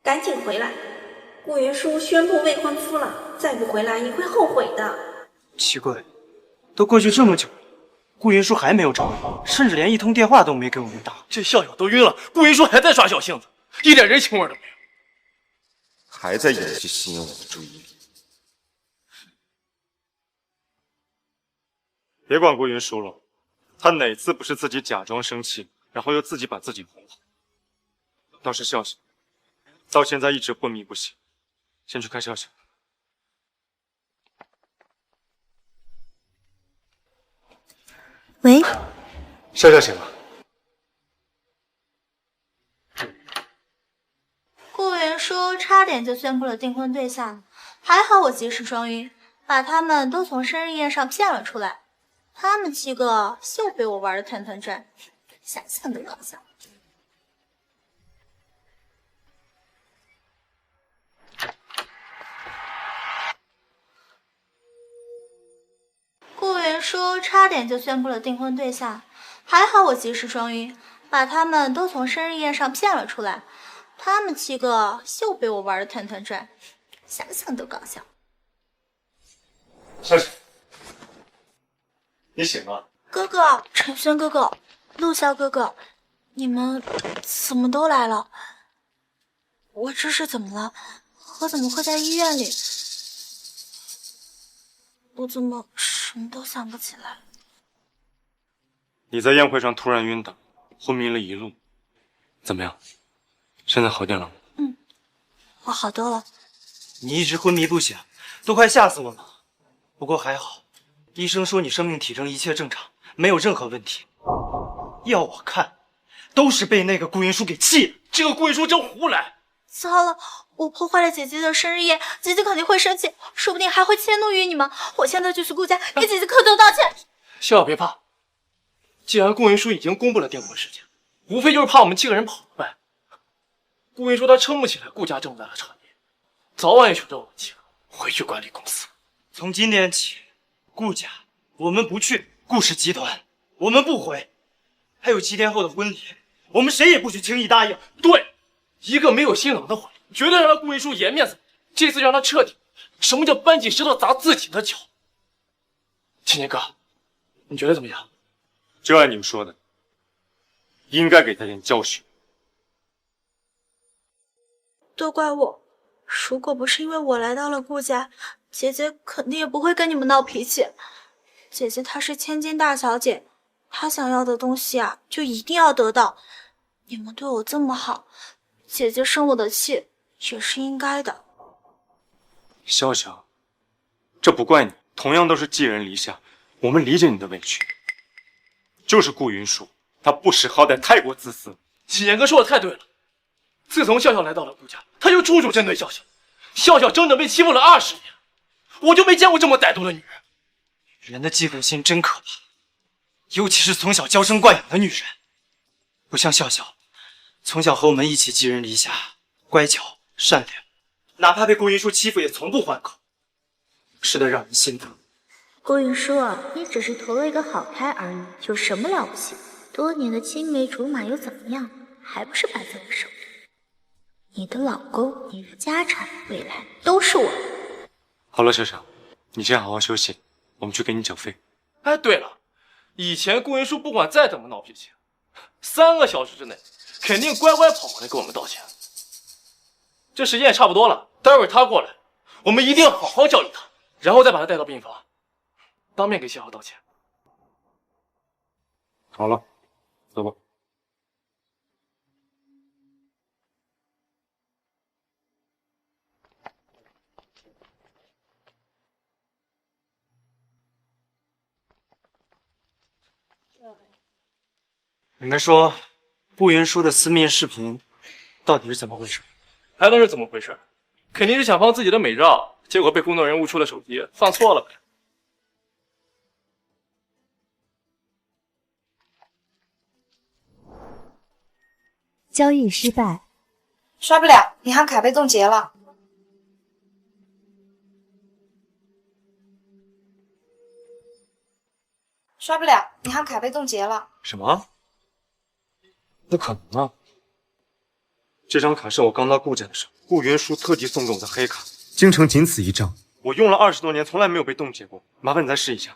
S21: 赶紧回来！顾云舒宣布未婚夫了，再不回来你会后悔的。
S1: 奇怪，都过去这么久了，顾云舒还没有找我，甚至连一通电话都没给我们打。
S7: 这笑笑都晕了，顾云舒还在耍小性子，一点人情味都没有，
S13: 还在演戏吸引我的注意力。
S5: 别管顾云舒了，她哪次不是自己假装生气，然后又自己把自己哄好。倒是笑笑，到现在一直昏迷不醒。先去看笑笑。
S8: 喂，
S5: 笑笑醒了。
S8: 顾云舒差点就宣布了订婚对象，还好我及时双晕，把他们都从生日宴上骗了出来。他们7个又被我玩得团团转，想想都搞笑。顾云舒差点就宣布了订婚对象，还好我及时双晕，把他们都从生日宴上骗了出来。他们7个又被我玩得团团转，想想都搞笑。
S5: 笑笑，你醒了？
S8: 哥哥，陈轩哥哥，陆潇哥哥，你们怎么都来了？我这是怎么了？我怎么会在医院里？我怎么什么都想不起来？
S5: 你在宴会上突然晕倒，昏迷了一路，怎么样？现在好点了吗？
S8: 我好多了。
S1: 你一直昏迷不醒，都快吓死我了。不过还好，医生说你生命体征一切正常，没有任何问题。要我看，都是被那个顾云舒给气了。这个顾云舒真胡来！
S8: 糟了，我破坏了姐姐的生日宴，姐姐肯定会生气，说不定还会迁怒于你们。我现在就去顾家给姐姐磕头道歉。
S7: 笑笑别怕，既然顾云舒已经公布了订婚时间，无非就是怕我们7个人跑了呗。顾云舒他撑不起来顾家这么大的产业，早晚也求着我们7个回去管理公司。
S1: 从今天起，顾家我们不去，顾氏集团我们不回，还有7天后的婚礼，我们谁也不许轻易答应。
S7: 对，一个没有新郎的婚礼，绝对让顾云舒颜面死。这次让他彻底，什么叫搬起石头砸自己的脚？青年哥，你觉得怎么样？
S5: 就按你们说的，应该给他点教训。
S8: 都怪我，如果不是因为我来到了顾家，姐姐肯定也不会跟你们闹脾气。姐姐她是千金大小姐，她想要的东西啊，就一定要得到。你们对我这么好，姐姐生我的气也是应该的。
S5: 笑笑，这不怪你，同样都是寄人篱下，我们理解你的委屈。就是顾云舒，他不识好歹，太过自私。
S7: 启言哥说的太对了，自从笑笑来到了顾家，他就处处针对笑笑，笑笑整整被欺负了20年，我就没见过这么歹毒的女人。
S1: 人的嫉妒心真可怕，尤其是从小娇生惯养的女人，不像笑笑，从小和我们一起寄人篱下，乖巧善良，哪怕被顾云舒欺负也从不还口，是的让人心疼。
S8: 顾云舒啊，你只是投了一个好胎而已，有什么了不起？多年的青梅竹马又怎么样？还不是摆在我手里。你的老公，你的家产，未来都是我的。
S5: 好了，笑笑，你先好好休息，我们去给你缴费。
S7: 哎，对了，以前顾云舒不管再怎么闹脾气，3个小时之内肯定乖乖跑过来给我们道歉。这时间也差不多了，待会儿他过来，我们一定好好教育他，然后再把他带到病房，当面给笑笑道歉。
S5: 好了，走吧。
S1: 你们说，顾云舒的私密视频到底是怎么回事？
S7: 还能是怎么回事？肯定是想放自己的美照，结果被工作人员误出了手机，放错了呗。
S22: 交易失败，
S23: 刷不了，银行卡被冻结了。刷不了，银行卡被冻结了。
S5: 什么？不可能啊！这张卡是我刚到顾家的时候，顾云舒特地送给我的黑卡，京城仅此一张，我用了20多年，从来没有被冻结过。麻烦你再试一下。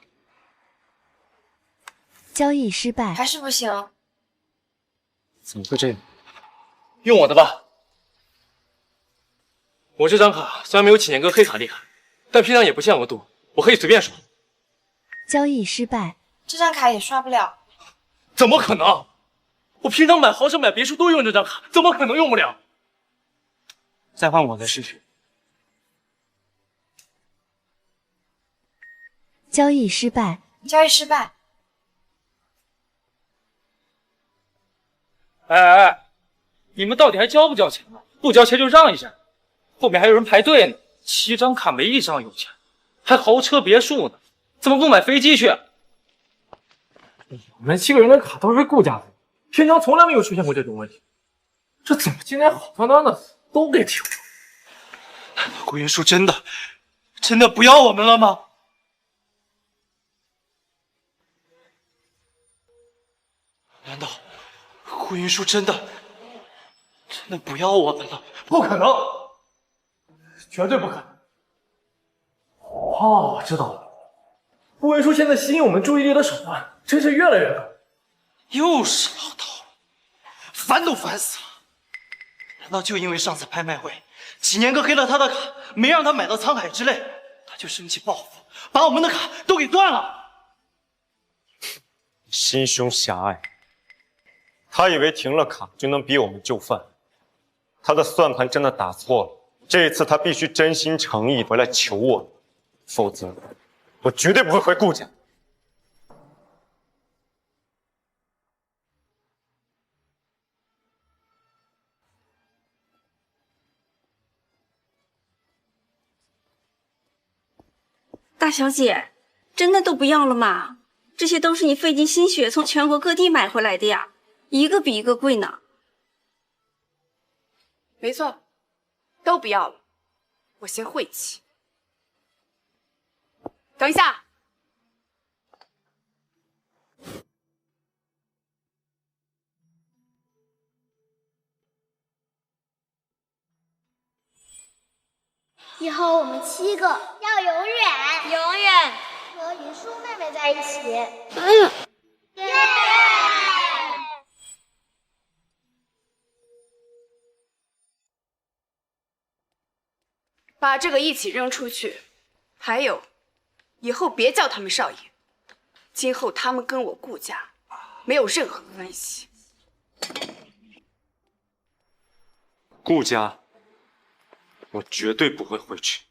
S22: 交易失败，
S23: 还是不行。
S5: 怎么会这样？
S7: 用我的吧。我这张卡虽然没有启年哥黑卡厉害，但平常也不限额度，我可以随便刷。
S22: 交易失败，
S23: 这张卡也刷不了。
S7: 怎么可能？我平常买豪车买别墅都用这张卡，怎么可能用不了？
S10: 再换我再试试。
S22: 交易失败。
S23: 交易失败。
S7: 哎，你们到底还交不交钱了？不交钱就让一下，后面还有人排队呢。7张卡没一张有钱，还豪车别墅呢，怎么不买飞机去？我们7个人的卡都是顾家的，平常从来没有出现过这种问题，这怎么今天好端端的都给停了？
S1: 顾云舒真的不要我们了吗？难道顾云舒真的不要我们了？
S7: 不可能，绝对不可能！哦，我知道了，顾云舒现在吸引我们注意力的手段真是越来越高。
S1: 又是老套路，烦都烦死了！难道就因为上次拍卖会，启年哥黑了他的卡，没让他买到沧海之泪，他就生气报复，把我们的卡都给断了？
S5: 心胸狭隘。他以为停了卡就能逼我们就范，他的算盘真的打错了。这一次他必须真心诚意回来求我，否则我绝对不会回顾家。
S21: 大小姐，真的都不要了吗？这些都是你费尽心血从全国各地买回来的呀，一个比一个贵呢。
S9: 没错，都不要了，我嫌晦气。等一下，
S11: 以后我们7个要永远和云舒妹妹在一起。耶！
S9: 把这个一起扔出去。还有，以后别叫他们少爷，今后他们跟我顾家没有任何关系。
S5: 顾家，我绝对不会回去。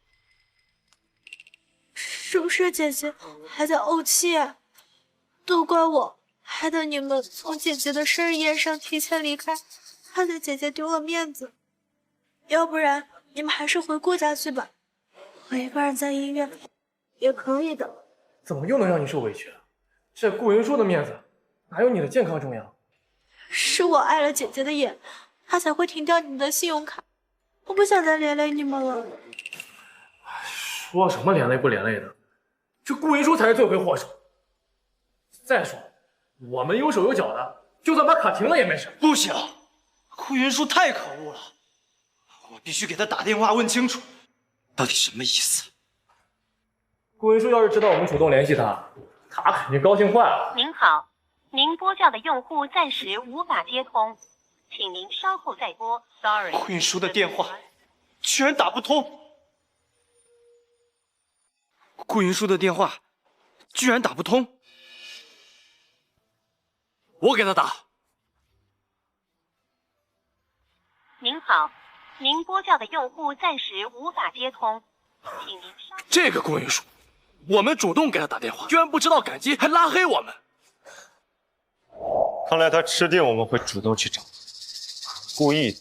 S8: 是不是姐姐还在怄气啊？都怪我，害得你们从姐姐的生日宴上提前离开，害得姐姐丢了面子。要不然你们还是回顾家去吧，我一个人在医院也可以的。
S7: 怎么又能让你受委屈了？这顾云舒的面子哪有你的健康重要？
S8: 是我碍了姐姐的眼，她才会停掉你们的信用卡。我不想再连累你们了。
S7: 说什么连累不连累的？这顾云舒才是罪魁祸首。再说，我们有手有脚的，就算把卡停了也没事。
S1: 不行，顾云舒太可恶了，我必须给他打电话问清楚，到底什么意思。
S7: 顾云舒要是知道我们主动联系他，他肯定高兴坏了。
S6: 您好，您拨叫的用户暂时无法接通，请您稍后再拨。Sorry。
S1: 顾云舒的电话居然打不通，顾云舒的电话居然打不通，我给他打。
S6: 您好，您拨叫的用户暂时无法接通，请您稍。
S1: 这个顾云舒，我们主动给他打电话，居然不知道感激，还拉黑我们。
S5: 看来他吃定我们会主动去找，故意的。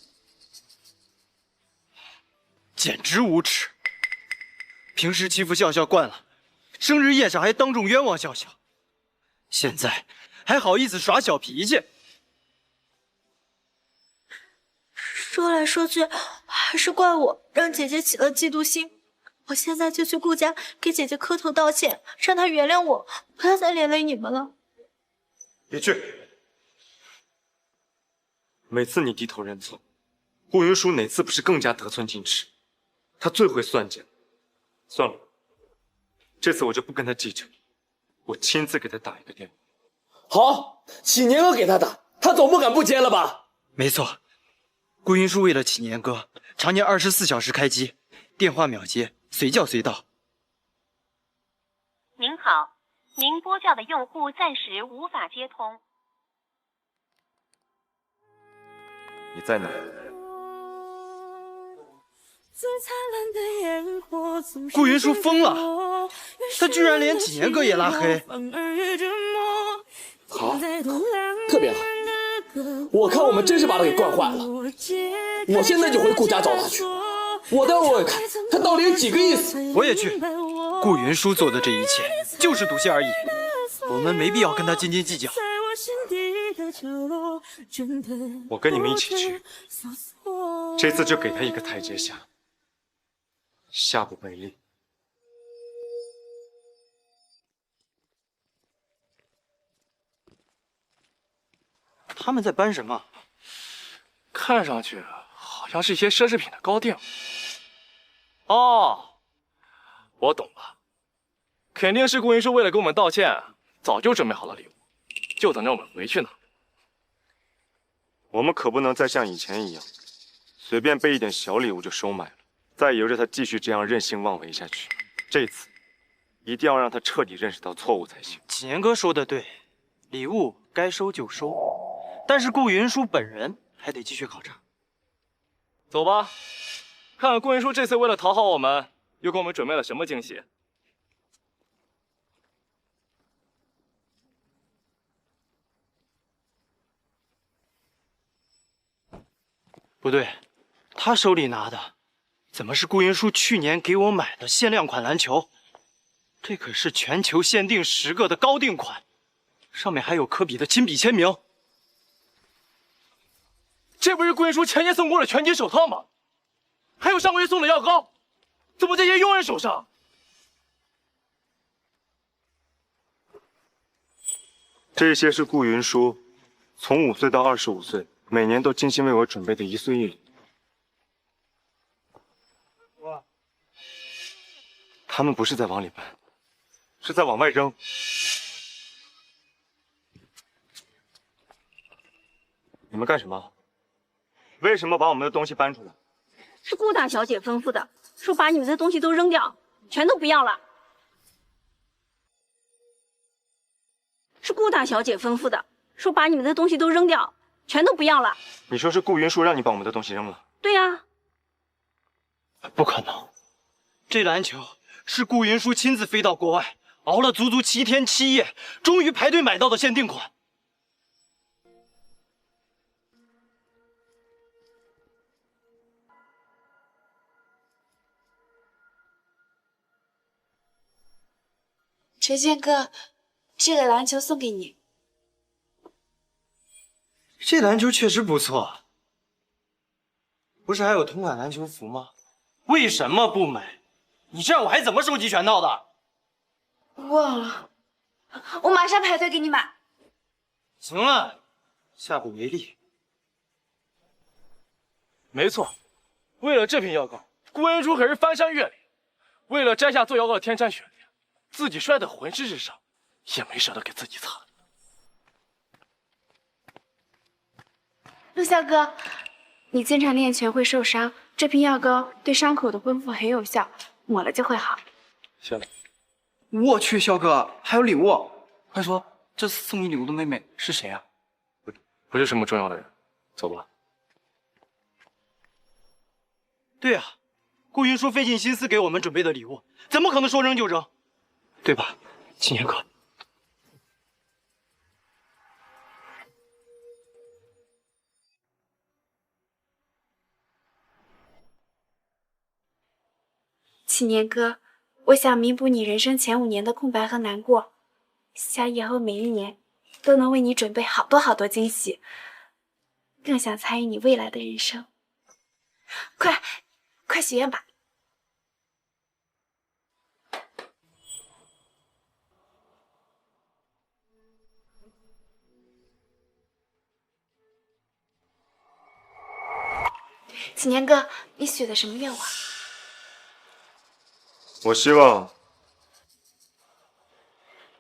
S1: 简直无耻！平时欺负笑笑惯了，生日宴上还当众冤枉笑笑，现在还好意思耍小脾气。
S8: 说来说去，还是怪我让姐姐起了嫉妒心。我现在就去顾家给姐姐磕头道歉，让她原谅我，不要再连累你们了。
S5: 别去！每次你低头认错，顾云舒哪次不是更加得寸进尺？他最会算计了。算了，这次我就不跟他计较，我亲自给他打一个电话。
S12: 好，启年哥给他打，他总不敢不接了吧？
S1: 没错，顾云舒为了启年哥，常年24小时开机，电话秒接，随叫随到。
S6: 您好，您拨叫的用户暂时无法接通。
S13: 你在哪？
S1: 顾云舒疯了，他居然连几年哥也拉黑。
S12: 好，特别好。我看我们真是把他给惯坏了。我现在就回顾家找他去。我待会儿我也看他到底有几个意思。
S1: 我也去。顾云舒做的这一切就是赌气而已，我们没必要跟他斤斤计较。
S5: 我跟你们一起去，这次就给他一个台阶下，下不为例。
S1: 他们在搬什么？
S7: 看上去好像是一些奢侈品的高定。哦，我懂了，肯定是顾云舒为了给我们道歉，早就准备好了礼物，就等着我们回去呢。
S5: 我们可不能再像以前一样，随便备一点小礼物就收买了，再由着他继续这样任性妄为下去。这次一定要让他彻底认识到错误才行。
S1: 启年哥说的对，礼物该收就收，但是顾云舒本人还得继续考察。
S7: 走吧，看看顾云舒这次为了讨好我们，又给我们准备了什么惊喜。
S1: 不对，他手里拿的怎么是顾云舒去年给我买的限量款篮球？这可是全球限定10个的高定款，上面还有科比的亲笔签名。
S7: 这不是顾云舒前年送过的拳击手套吗？还有上个月送的药膏，怎么在些佣人手上？
S5: 这些是顾云舒从5岁到25岁，每年都精心为我准备的1岁1礼。他们不是在往里搬，是在往外扔。你们干什么？为什么把我们的东西搬出来？
S21: 是顾大小姐吩咐的，说把你们的东西都扔掉，全都不要了。是顾大小姐吩咐的，说把你们的东西都扔掉，全都不要了。
S5: 你说是顾云舒让你把我们的东西扔了？
S21: 对呀。
S1: 不可能，这篮球是顾云舒亲自飞到国外，熬了足足7天7夜，终于排队买到的限定款。
S3: 陈宪哥，这个篮球送给你。
S1: 这篮球确实不错，不是还有同款篮球服吗？为什么不买？你这样我还怎么收集全套的？
S3: 忘了，我马上排队给你买。
S1: 行了，下不为例。
S7: 没错，为了这瓶药膏，顾云舒可是翻山越岭，为了摘下做药膏的天山雪莲，自己摔得浑身是伤，也没舍得给自己擦。
S3: 陆啸哥，你经常练拳会受伤，这瓶药膏对伤口的恢复很有效，抹了就会好。
S7: 行。
S10: 我去，肖哥，还有礼物，快说，这次送你礼物的妹妹是谁啊？
S7: 不是什么重要的人，走吧。
S1: 对啊，顾云舒费尽心思给我们准备的礼物，怎么可能说扔就扔？对吧，青年哥？
S3: 启年哥，我想弥补你人生前5年的空白和难过，想以后每一年都能为你准备好多好多惊喜，更想参与你未来的人生。快许愿吧！启年哥，你许的什么愿望？
S5: 我希望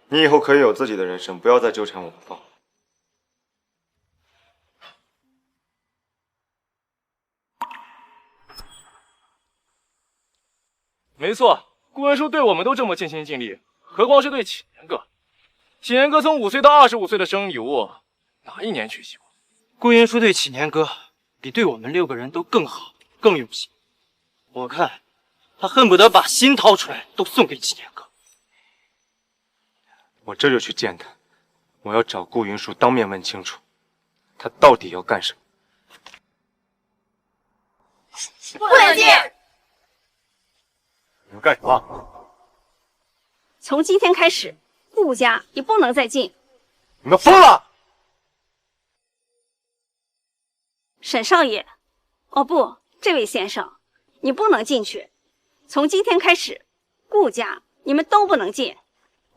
S5: 你以后可以有自己的人生，不要再纠缠我不放。
S7: 没错，顾云舒对我们都这么尽心尽力，何况是对启年哥？启年哥从5岁到25岁的生日礼物，哪一年缺席过？
S1: 顾云舒对启年哥比对我们6个人都更好、更用心。我看他恨不得把心掏出来都送给纪念哥。
S13: 我这就去见他，我要找顾云舒当面问清楚，他到底要干什么。
S21: 不能进！
S5: 你们干什么？
S21: 从今天开始，顾家也不能再进。
S5: 你们疯了！
S21: 沈少爷，哦不，这位先生，你不能进去。从今天开始，顾家你们都不能进。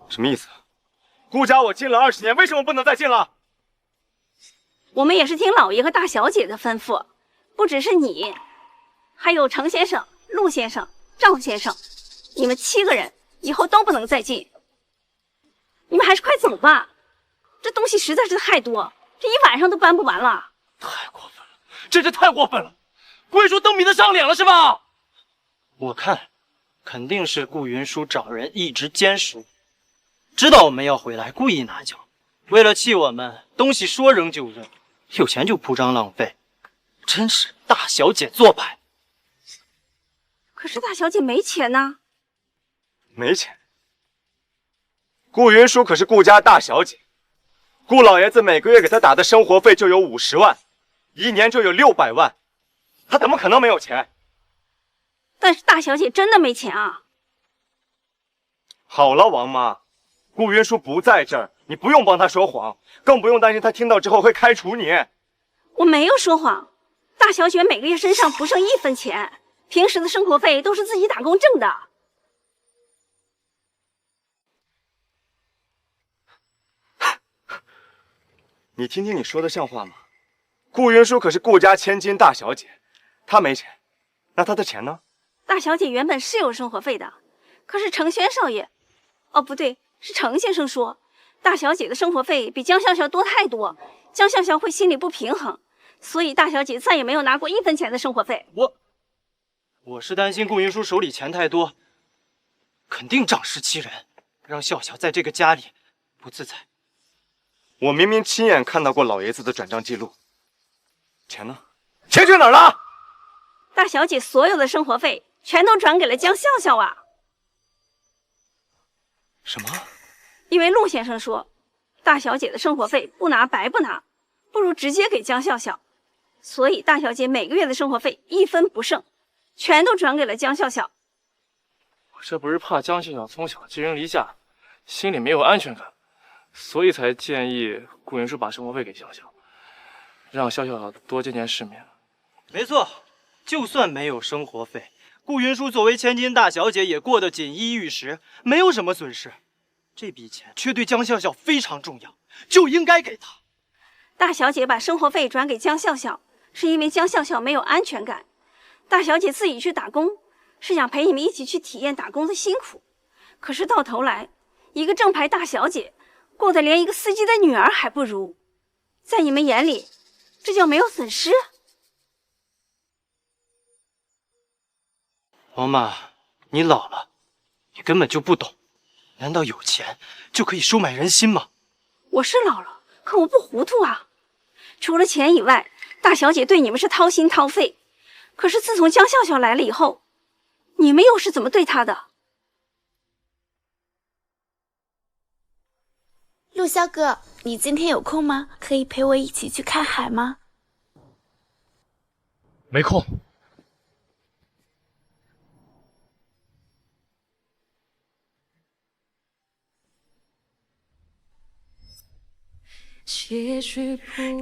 S5: 什么意思？顾家我进了20年，为什么不能再进了？
S21: 我们也是听老爷和大小姐的吩咐，不只是你，还有程先生、陆先生、赵先生，你们7个人以后都不能再进。你们还是快走吧，这东西实在是太多，这一晚上都搬不完了。
S1: 真是太过分了！顾云舒登比得上脸了是吧？我看，肯定是顾云舒找人一直监视，知道我们要回来，故意拿奖，为了气我们，东西说扔就扔，有钱就铺张浪费，真是大小姐做派。
S21: 可是大小姐没钱呢。
S5: 没钱？顾云舒可是顾家大小姐，顾老爷子每个月给她打的生活费就有50万。1年就有600万，他怎么可能没有钱？
S21: 但是大小姐真的没钱啊！
S5: 好了，王妈，顾云舒不在这儿，你不用帮他说谎，更不用担心他听到之后会开除你。
S21: 我没有说谎，大小姐每个月身上不剩1分钱，平时的生活费都是自己打工挣的。
S5: 你听听你说的像话吗？顾云舒可是顾家千金大小姐，她没钱，那她的钱呢？
S21: 大小姐原本是有生活费的，可是程轩少爷，哦不对，是程先生说，大小姐的生活费比江笑笑多太多，江笑笑会心里不平衡，所以大小姐再也没有拿过1分钱的生活费。
S1: 我是担心顾云舒手里钱太多，肯定仗势欺人，让笑笑在这个家里不自在。
S5: 我明明亲眼看到过老爷子的转账记录。钱呢？钱去哪儿了？
S21: 大小姐所有的生活费全都转给了江笑笑啊！
S5: 什么？
S21: 因为陆先生说，大小姐的生活费不拿白不拿，不如直接给江笑笑，所以大小姐每个月的生活费1分不剩，全都转给了江笑笑。
S7: 我这不是怕江笑笑从小寄人篱下，心里没有安全感，所以才建议顾云舒把生活费给笑笑。让笑笑多见见世面。
S1: 没错，就算没有生活费，顾云舒作为千金大小姐也过得锦衣玉食，没有什么损失。这笔钱却对江笑笑非常重要，就应该给她。
S21: 大小姐把生活费转给江笑笑，是因为江笑笑没有安全感。大小姐自己去打工，是想陪你们一起去体验打工的辛苦。可是到头来，一个正牌大小姐过得连一个司机的女儿还不如，在你们眼里，这叫没有损失？
S1: 王妈，你老了，你根本就不懂。难道有钱就可以收买人心吗？
S21: 我是老了，可我不糊涂啊。除了钱以外，大小姐对你们是掏心掏肺。可是自从江笑笑来了以后，你们又是怎么对她的？
S3: 陆萧哥，你今天有空吗？可以陪我一起去看海吗？
S7: 没空。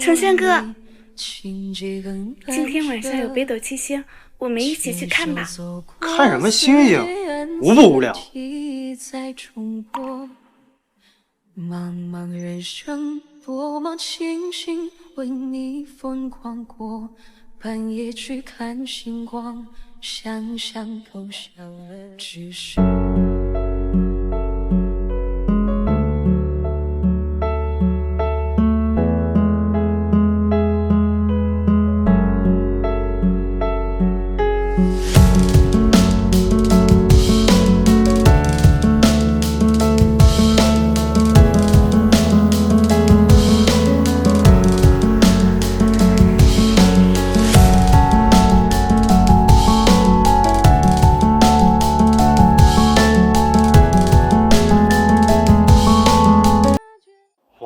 S3: 程轩哥，今天晚上有北斗七星，我们一起去看吧。
S1: 看什么星星？无不无聊。
S14: 茫茫人生，多么庆幸为你疯狂过，半夜去看星光，想想都笑了，只是。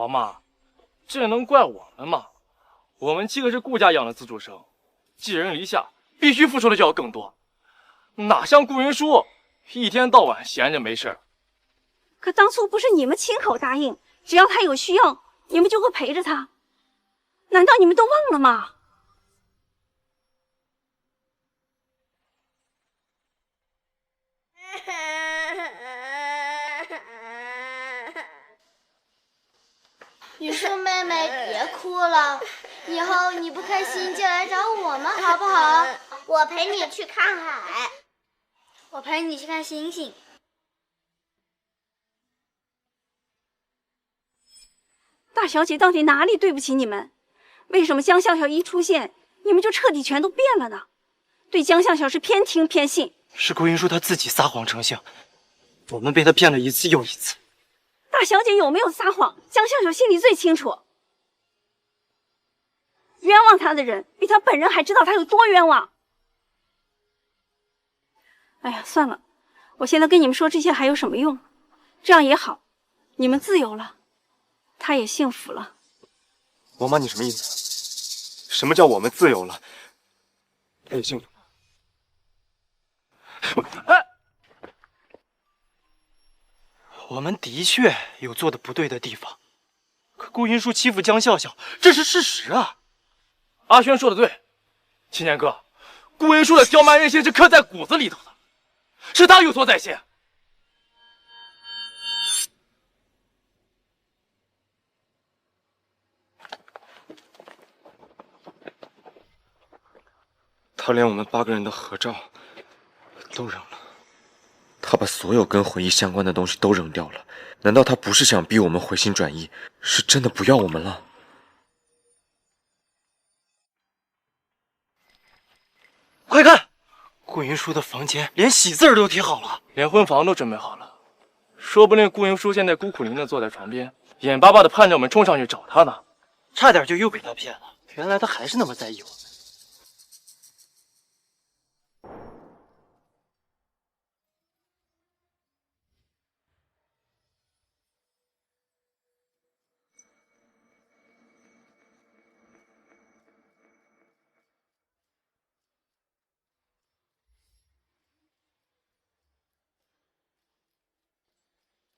S7: 王妈，这能怪我们吗？我们7个是顾家养的资助生，寄人篱下，必须付出的就要更多。哪像顾云舒，一天到晚闲着没事儿。
S21: 可当初不是你们亲口答应，只要他有需要，你们就会陪着他？难道你们都忘了吗？
S11: 云舒妹妹，别哭了，以后你不开心就来找我们好不好？我陪你去看海，我陪你去看星星。
S21: 大小姐到底哪里对不起你们？为什么江笑笑一出现，你们就彻底全都变了呢？对江笑笑是偏听偏信。
S1: 是顾云舒她自己撒谎成性，我们被她骗了一次又一次。
S21: 大小姐有没有撒谎，江笑笑心里最清楚。冤枉她的人，比她本人还知道她有多冤枉。哎呀，算了，我现在跟你们说这些还有什么用？这样也好，你们自由了，她也幸福了。
S5: 王妈，你什么意思？什么叫我们自由了？她也幸福。
S1: 哎，我们的确有做的不对的地方，可顾云舒欺负江笑笑，这是事实啊。
S7: 阿轩说的对，青年哥，顾云舒的刁蛮任性是刻在骨子里头的，是他有错在先。
S13: 他连我们8个人的合照都扔了，他把所有跟回忆相关的东西都扔掉了。难道他不是想逼我们回心转意，是真的不要我们了？
S1: 快看，顾云舒的房间连喜字都贴好了，
S7: 连婚房都准备好了，说不定顾云舒现在孤苦伶仃坐在床边，眼巴巴的盼着我们冲上去找他呢。
S1: 差点就又被他骗了，原来他还是那么在意我们。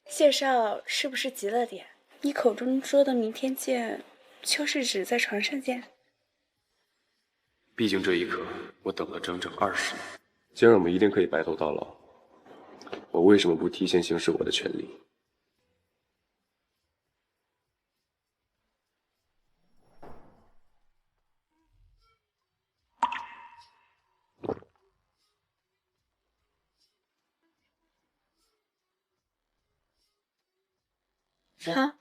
S3: 谢少是不是急了点？你口中说的明天见，就是指在床上见？
S17: 毕竟这一刻，我等了整整20年。既然我们一定可以白头到老，我为什么不提前行使我的权利？
S3: 啊！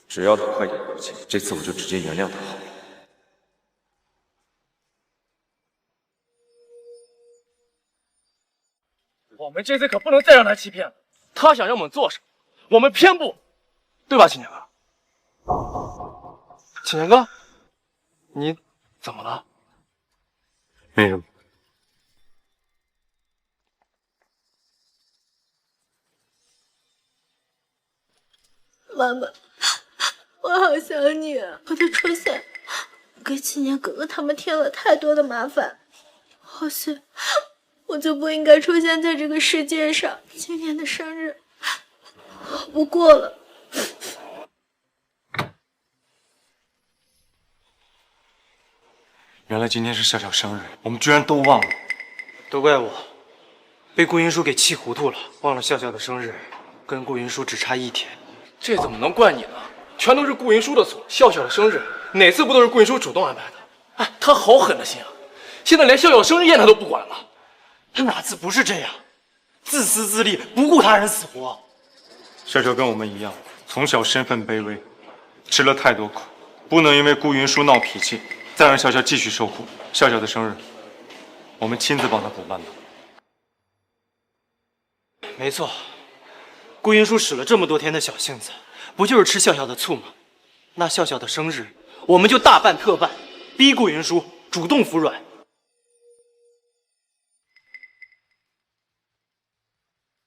S13: 只要他快点道歉，这次我就直接原谅他好了。
S7: 我们这次可不能再让他欺骗了。他想让我们做什么，我们偏不，对吧，青年哥？青年哥，你怎么了？
S5: 没什么。
S8: 妈妈，我好想你啊！我的出现给青年哥哥他们添了太多的麻烦，或许我就不应该出现在这个世界上。今年的生日我不过了。
S5: 原来今天是笑笑生日，我们居然都忘了，
S1: 都怪我，被顾云舒给气糊涂了，忘了笑笑的生日跟顾云舒只差1天。
S7: 这怎么能怪你呢？全都是顾云舒的错。笑笑的生日哪次不都是顾云舒主动安排的？哎，他好狠的心啊！现在连笑笑生日宴他都不管了。
S1: 他哪次不是这样？自私自利，不顾他人死活。
S5: 笑笑跟我们一样，从小身份卑微，吃了太多苦，不能因为顾云舒闹脾气，再让笑笑继续受苦。笑笑的生日，我们亲自帮他补办的。
S1: 没错。顾云舒使了这么多天的小性子，不就是吃笑笑的醋吗？那笑笑的生日，我们就大办特办，逼顾云舒主动服软。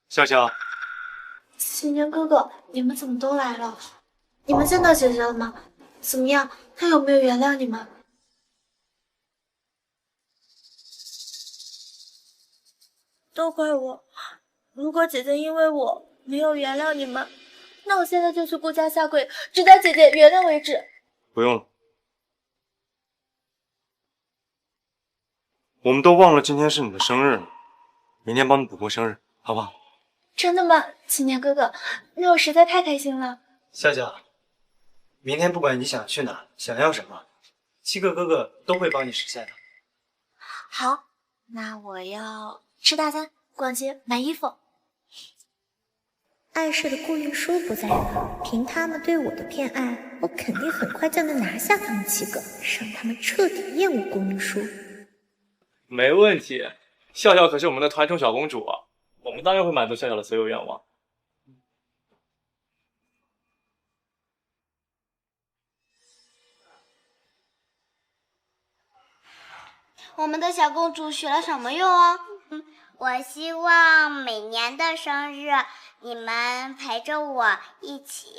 S5: 笑笑，
S8: 新年哥哥，你们怎么都来了？你们见到姐姐了吗？怎么样？她有没有原谅你们？都怪我，如果姐姐因为我没有原谅你们，那我现在就去顾家下跪，直到姐姐原谅为止。
S5: 不用了，我们都忘了今天是你的生日了，明天帮你补过生日，好不好？
S8: 真的吗，新年哥哥？那我实在太开心了。
S10: 笑笑，明天不管你想去哪，想要什么，7个哥哥都会帮你实现的。
S8: 好，那我要吃大餐、逛街、买衣服。
S16: 碍事的顾运输不在了，凭他们对我的偏爱，我肯定很快就能拿下他们7个，让他们彻底厌恶顾运输。
S7: 没问题，笑笑可是我们的团宠小公主啊，我们当然会满足笑笑的所有愿望。
S11: 我们的小公主许了什么愿啊？我希望每年的生日你们陪着我一起。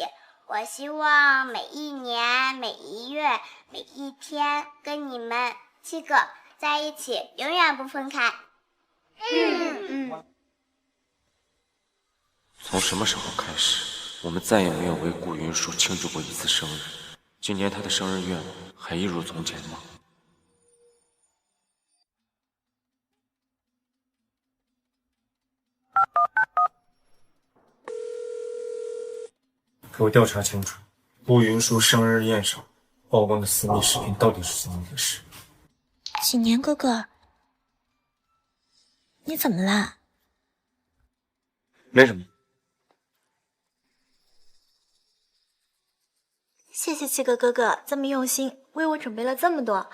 S11: 我希望每一年、每一月、每一天跟你们7个在一起，永远不分开。
S13: 从什么时候开始，我们再也没有为顾云舒庆祝过一次生日？今年她的生日愿望还一如从前吗？
S5: 给我调查清楚，顾云舒生日宴上曝光的私密视频到底是怎么回事？
S16: 新年哥哥，你怎么了？
S5: 没什么。
S8: 谢谢7个哥哥这么用心，为我准备了这么多。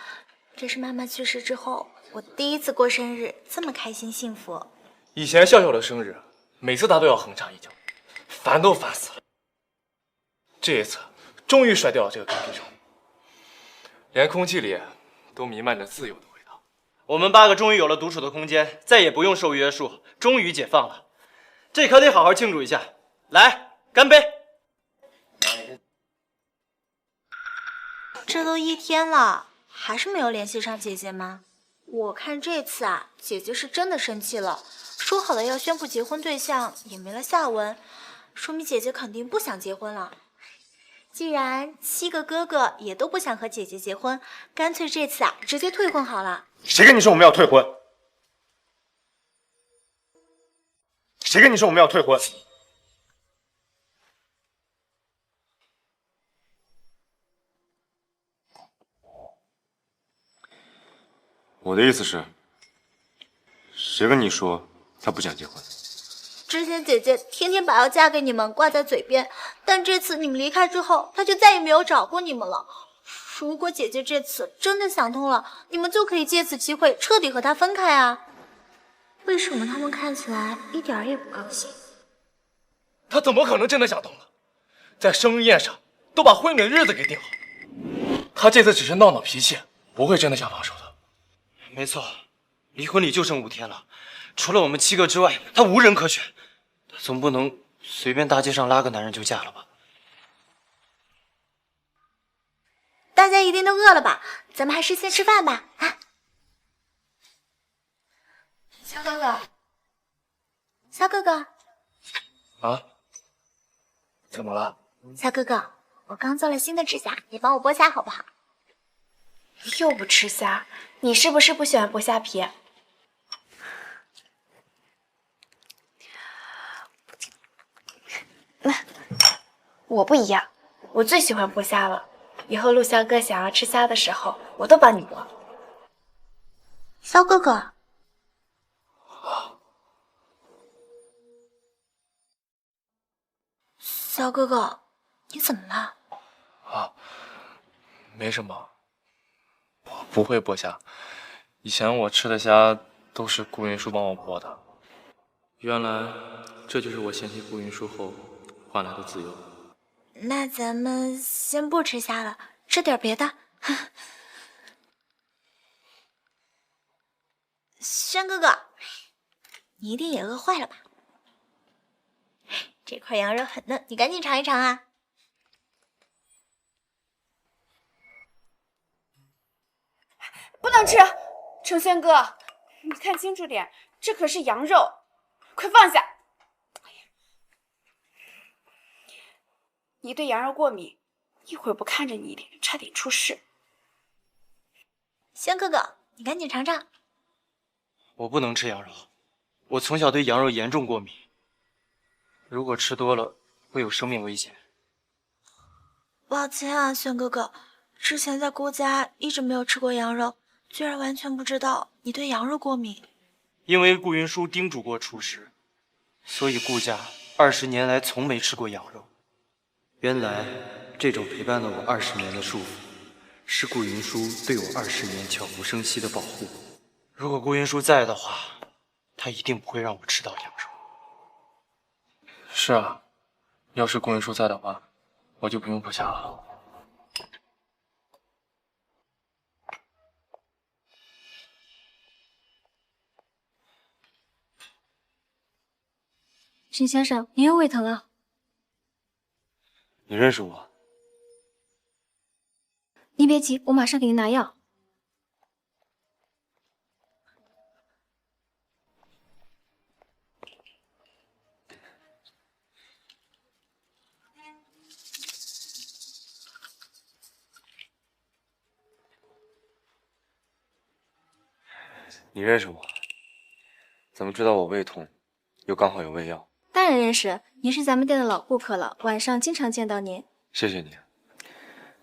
S8: 这是妈妈去世之后，我第一次过生日，这么开心幸福。
S7: 以前笑笑的生日，每次她都要哼唱一曲，烦都烦死了。这一次终于甩掉了这个跟屁虫，连空气里都弥漫着自由的味道。
S1: 我们8个终于有了独处的空间，再也不用受约束，终于解放了。这可得好好庆祝一下，来，干杯！
S8: 这都1天了，还是没有联系上姐姐吗？我看这次啊，姐姐是真的生气了，说好了要宣布结婚对象，也没了下文，说明姐姐肯定不想结婚了。既然7个哥哥也都不想和姐姐结婚，干脆这次啊直接退婚好了。
S5: 谁跟你说我们要退婚？谁跟你说我们要退婚？我的意思是，谁跟你说他不想结婚？
S8: 之前姐姐天天把要嫁给你们挂在嘴边，但这次你们离开之后，她就再也没有找过你们了。如果姐姐这次真的想通了，你们就可以借此机会彻底和她分开啊。为什么他们看起来一点也不高兴？
S7: 她怎么可能真的想通了？在生日宴上都把婚礼的日子给定好，她这次只是闹闹脾气，不会真的想放手的。
S1: 没错，离婚礼就剩5天了，除了我们7个之外，她无人可选。她总不能随便大街上拉个男人就嫁了吧？
S8: 大家一定都饿了吧？咱们还是先吃饭吧。啊，小哥哥，小哥哥，
S7: 啊？怎么了？
S8: 小哥哥，我刚做了新的指甲，你帮我剥虾好不好？
S9: 又不吃虾，你是不是不喜欢剥虾皮？我不一样，我最喜欢剥虾了。以后陆湘哥想要吃虾的时候，我都帮你剥。
S8: 肖哥哥，肖哥哥，你怎么了？
S7: 啊，没什么，我不会剥虾。以前我吃的虾都是顾云舒帮我剥的。原来这就是我嫌弃顾云舒后换来的自由。
S8: 那咱们先不吃虾了，吃点别的。轩哥哥，你一定也饿坏了吧？
S16: 这块羊肉很嫩，你赶紧尝一尝啊！
S3: 不能吃，成轩哥，你看清楚点，这可是羊肉，快放下！你对羊肉过敏，一会儿不看着你一脸，差点出事。
S16: 轩哥哥，你赶紧尝尝。
S1: 我不能吃羊肉，我从小对羊肉严重过敏，如果吃多了会有生命危险。
S8: 抱歉啊，轩哥哥，之前在顾家一直没有吃过羊肉，居然完全不知道你对羊肉过敏。
S1: 因为顾云舒叮嘱过厨师，所以顾家20年来从没吃过羊肉。原来这种陪伴了我20年的束缚，是顾云舒对我20年悄无声息的保护。如果顾云舒在的话，他一定不会让我吃到羊肉。
S7: 是啊，要是顾云舒在的话，我就不用补下了。
S14: 沈先生，您又胃疼了？
S13: 你认识我？
S14: 您别急，我马上给您拿药。
S13: 你认识我？怎么知道我胃痛，又刚好有胃药？
S14: 当然认识，您是咱们店的老顾客了，晚上经常见到您。
S13: 谢谢你，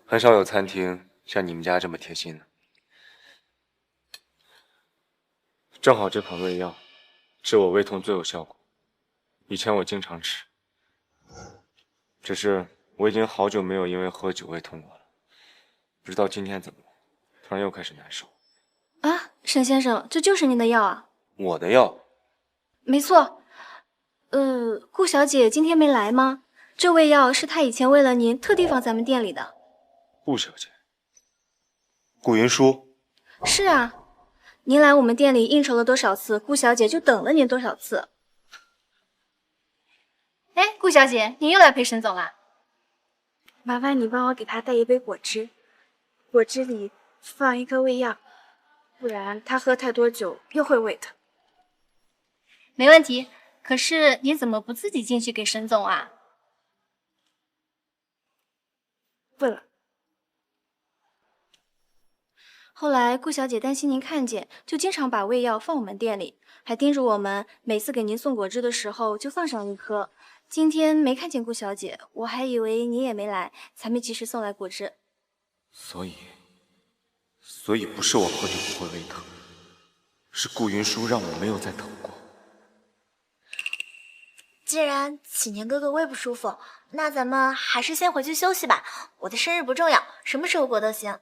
S13: 很少有餐厅像你们家这么贴心的。正好这款胃药治我胃痛最有效果，以前我经常吃，只是我已经好久没有因为喝酒胃痛过了，不知道今天怎么了，突然又开始难受。
S14: 啊，沈先生，这就是您的药啊？
S13: 我的药？
S14: 没错。顾小姐今天没来吗？这胃药是她以前为了您特地放咱们店里的。
S13: 顾小姐？顾云舒？
S14: 是啊，您来我们店里应酬了多少次，顾小姐就等了您多少次。哎，顾小姐，您又来陪沈总啦？
S3: 麻烦你帮我给他带一杯果汁，果汁里放一颗胃药，不然他喝太多酒又会胃疼。
S14: 没问题。可是你怎么不自己进去给沈总啊？
S3: 不了。
S14: 后来顾小姐担心您看见，就经常把胃药放我们店里，还叮嘱我们每次给您送果汁的时候就放上一颗。今天没看见顾小姐，我还以为您也没来，才没及时送来果汁。
S13: 所以不是我喝酒不会胃疼，是顾云舒让我没有再疼过。
S16: 既然启年哥哥胃不舒服，那咱们还是先回去休息吧。我的生日不重要，什么时候过都行。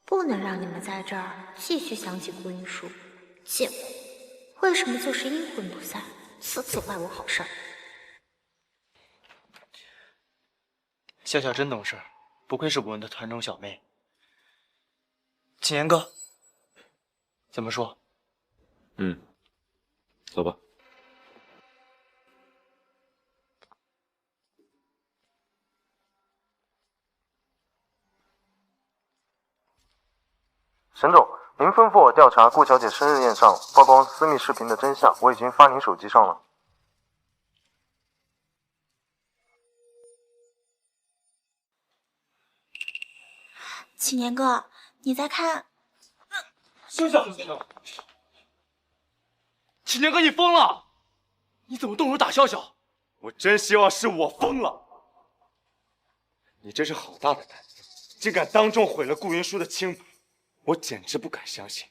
S16: 不能让你们在这儿继续想起顾云舒，贱货！为什么就是阴魂不散，次次坏我好事儿？
S1: 笑笑真懂事，不愧是我们的团中小妹。启年哥，怎么说？
S13: 走吧。
S10: 沈总，您吩咐我调查顾小姐生日宴上曝光私密视频的真相，我已经发您手机上了。
S8: 启年哥，你在看？
S7: 笑笑，启年哥，你疯了！你怎么动手打笑笑？
S13: 我真希望是我疯了。你这是好大的胆子，竟敢当众毁了顾云舒的清白！我简直不敢相信，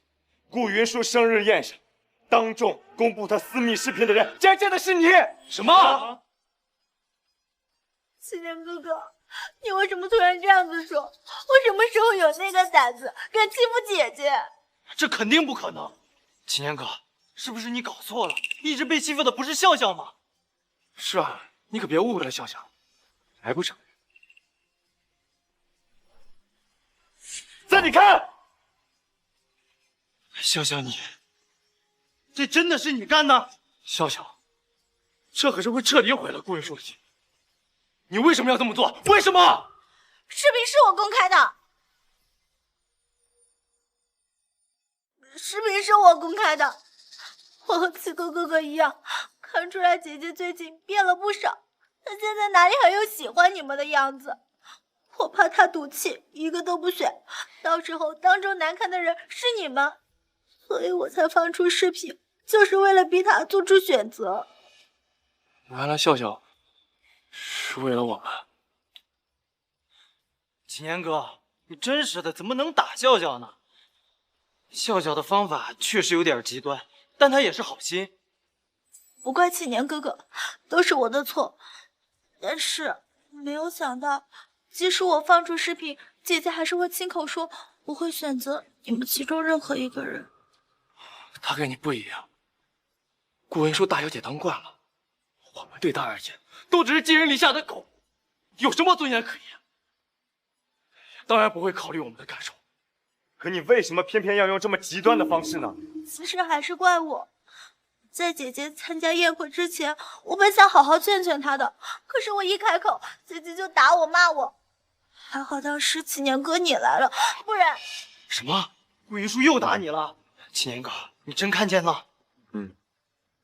S13: 顾云舒生日宴上当众公布她私密视频的人，竟然见的是你！
S7: 什么？
S8: 启年哥哥，你为什么突然这样子说？我什么时候有那个胆子敢欺负姐姐？
S1: 这肯定不可能。启年哥，是不是你搞错了？一直被欺负的不是笑笑吗？
S7: 是啊，你可别误会了笑笑。
S13: 还不承认？
S7: 自己看。
S1: 笑笑你，这真的是你干的？
S7: 笑笑，这可是会彻底毁了顾云舒的心。你为什么要这么做？为什么？
S8: 视频是我公开的，视频是我公开的。我和七哥哥哥一样，看出来姐姐最近变了不少。她现在哪里还有喜欢你们的样子？我怕她赌气，一个都不选，到时候当众难看的人是你们，所以我才放出视频，就是为了逼她做出选择。
S7: 原来笑笑是为了我们。
S10: 秦岩哥，你真是的，怎么能打笑笑呢？笑笑的方法确实有点极端，但他也是好心。
S8: 不怪启年哥哥，都是我的错。但是没有想到，即使我放出视频，姐姐还是会亲口说我会选择你们其中任何一个人。
S7: 他跟你不一样，顾云舒大小姐当惯了，我们对她而言都只是寄人篱下的狗，有什么尊严可言？当然不会考虑我们的感受。
S5: 可你为什么偏偏要用这么极端的方式呢？
S8: 其实还是怪我，在姐姐参加宴会之前，我本想好好劝劝她的，可是我一开口，姐姐就打我骂我。还好当时启年哥你来了，不然……
S10: 什么？顾云舒又打你了？启年哥，你真看见了？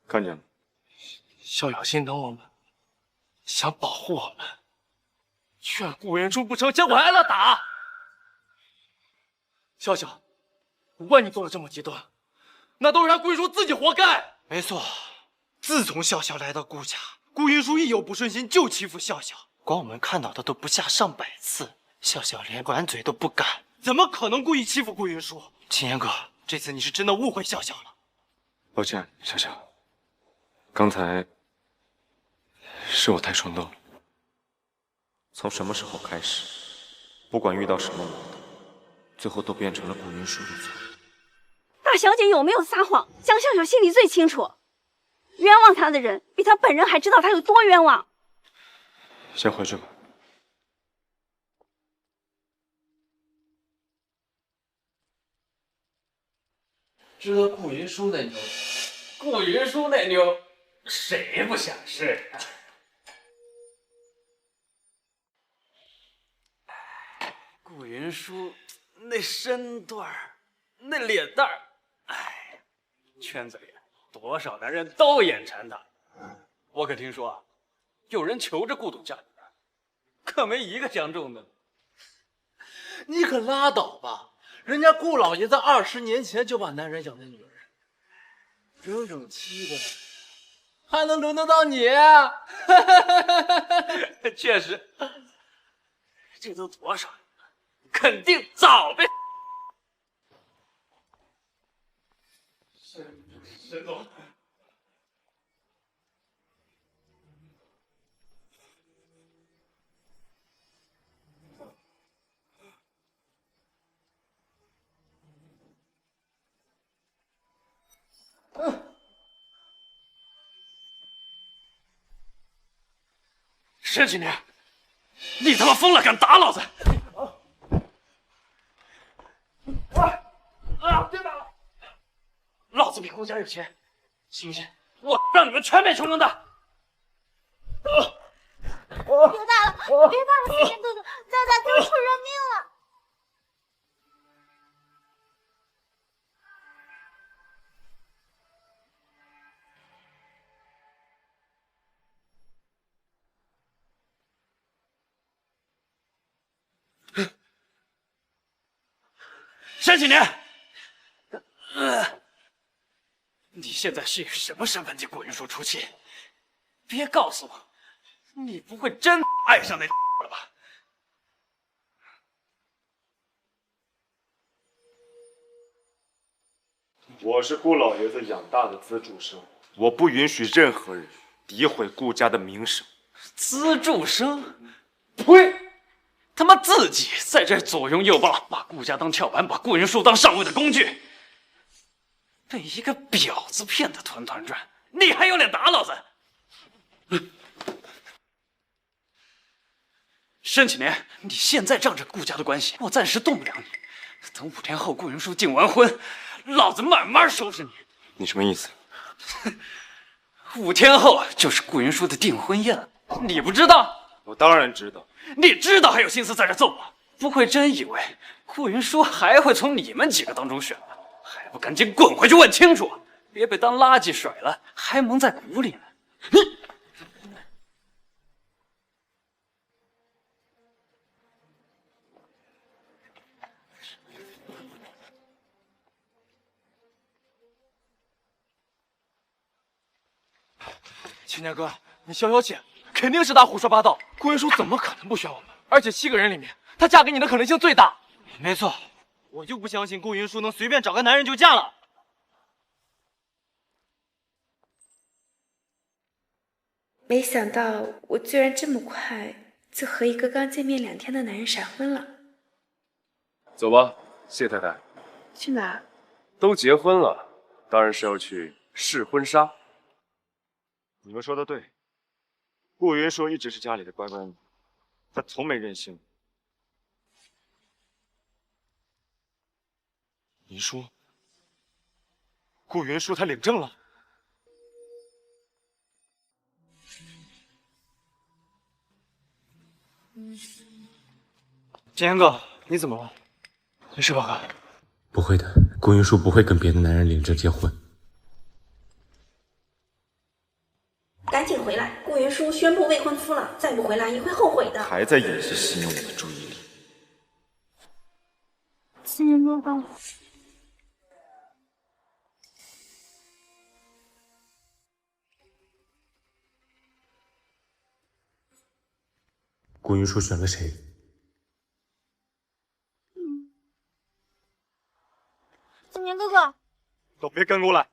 S13: 看见了。
S7: 笑笑心疼我们，想保护我们，劝顾云舒不成，结果挨了打。笑笑，不怪你做的这么极端，那都是让顾云舒自己活该。
S10: 没错，自从笑笑来到顾家，顾云舒一有不顺心就欺负笑笑，光我们看到的都不下上百次，笑笑连管嘴都不敢，怎么可能故意欺负顾云舒？秦岩哥，这次你是真的误会笑笑了。
S13: 抱歉，笑笑，刚才是我太冲动了。从什么时候开始，不管遇到什么矛盾，最后都变成了顾云舒的错。
S21: 大小姐有没有撒谎，江笑笑心里最清楚。冤枉她的人，比她本人还知道她有多冤枉。
S13: 先回去吧。
S2: 知道顾云舒那妞，顾云舒那妞，谁不想是？顾云舒那身段儿，那脸蛋儿，哎，圈子里多少男人都眼馋她。我可听说啊，有人求着顾董嫁女儿，可没一个相中的。
S1: 你可拉倒吧！人家顾老爷子20年前就把男人养在女人，整整7个，还能轮得到你？
S2: 确实，这都多少年了，肯定早被。沈总，沈启年，你他妈疯了，敢打老子！别打了！老子比顾家有钱，信不信我让你们全变穷光蛋？
S8: 别打了，别打了，启年哥哥，再打就出人命了。
S2: 沈启年，你现在是以什么身份替顾云舒出气？别告诉我，你不会真爱上那了吧？
S5: 我是顾老爷子养大的资助生，我不允许任何人诋毁顾家的名声。
S2: 资助生？呸！他妈自己在这左拥右抱，把顾家当跳板，把顾云舒当上位的工具，被一个婊子骗得团团转，你还有脸打老子？沈启年，你现在仗着顾家的关系，我暂时动不了你。等5天后顾云舒订完婚，老子慢慢收拾你。
S13: 你什么意思？
S2: 5天后就是顾云舒的订婚宴，你不知道？
S17: 我当然知道。
S2: 你知道还有心思在这揍我？不会真以为顾云舒还会从你们几个当中选吧？还不赶紧滚回去问清楚，别被当垃圾甩了，还蒙在鼓里呢！你。
S7: 青年哥，你消消气，肯定是他胡说八道。顾云舒怎么可能不选我们？而且7个人里面，她嫁给你的可能性最大。
S1: 没错，我就不相信顾云舒能随便找个男人就嫁了。
S3: 没想到我居然这么快就和一个刚见面2天的男人闪婚了。
S17: 走吧，谢太太。
S3: 去哪儿？
S17: 都结婚了，当然是要去试婚纱。
S5: 你们说的对，顾云舒一直是家里的乖乖女，她从没任性。你说，顾云舒她领证了？
S1: 金岩哥，你怎么了？没事吧，哥？
S13: 不会的，顾云舒不会跟别的男人领证结婚。
S21: 赶紧回来！顾云舒宣布未婚夫了，再不回来也会后悔的。
S5: 还在演戏吸引我的注意力。
S21: 青年哥哥，
S13: 顾云舒选了谁？
S8: 青年哥哥，
S5: 都别跟过来！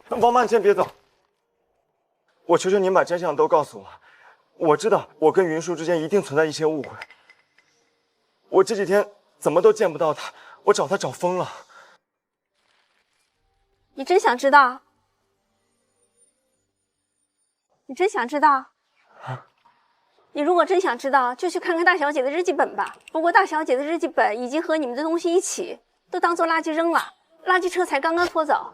S5: 王漫先别走，我求求您把真相都告诉我。我知道我跟云舒之间一定存在一些误会。我这几天怎么都见不到他，我找他找疯了。
S21: 你真想知道？你真想知道？你如果真想知道，就去看看大小姐的日记本吧。不过大小姐的日记本已经和你们的东西一起都当做垃圾扔了，垃圾车才刚刚拖走。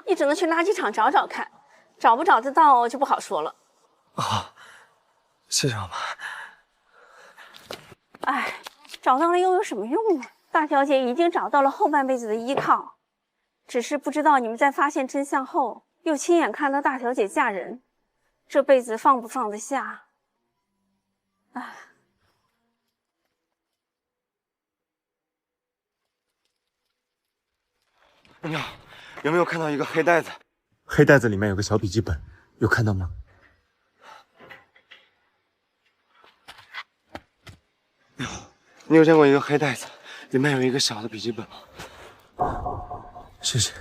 S21: 你只能去垃圾场找找看，找不找得到就不好说了。
S5: 啊，谢谢老妈。
S21: 哎，找到了又有什么用呢？大小姐已经找到了后半辈子的依靠，只是不知道你们在发现真相后，又亲眼看到大小姐嫁人，这辈子放不放得下？哎。
S5: 你好，有没有看到一个黑袋子？
S13: 黑袋子里面有个小笔记本，有看到吗？
S5: 你有见过一个黑袋子，里面有一个小的笔记本吗？
S13: 谢谢。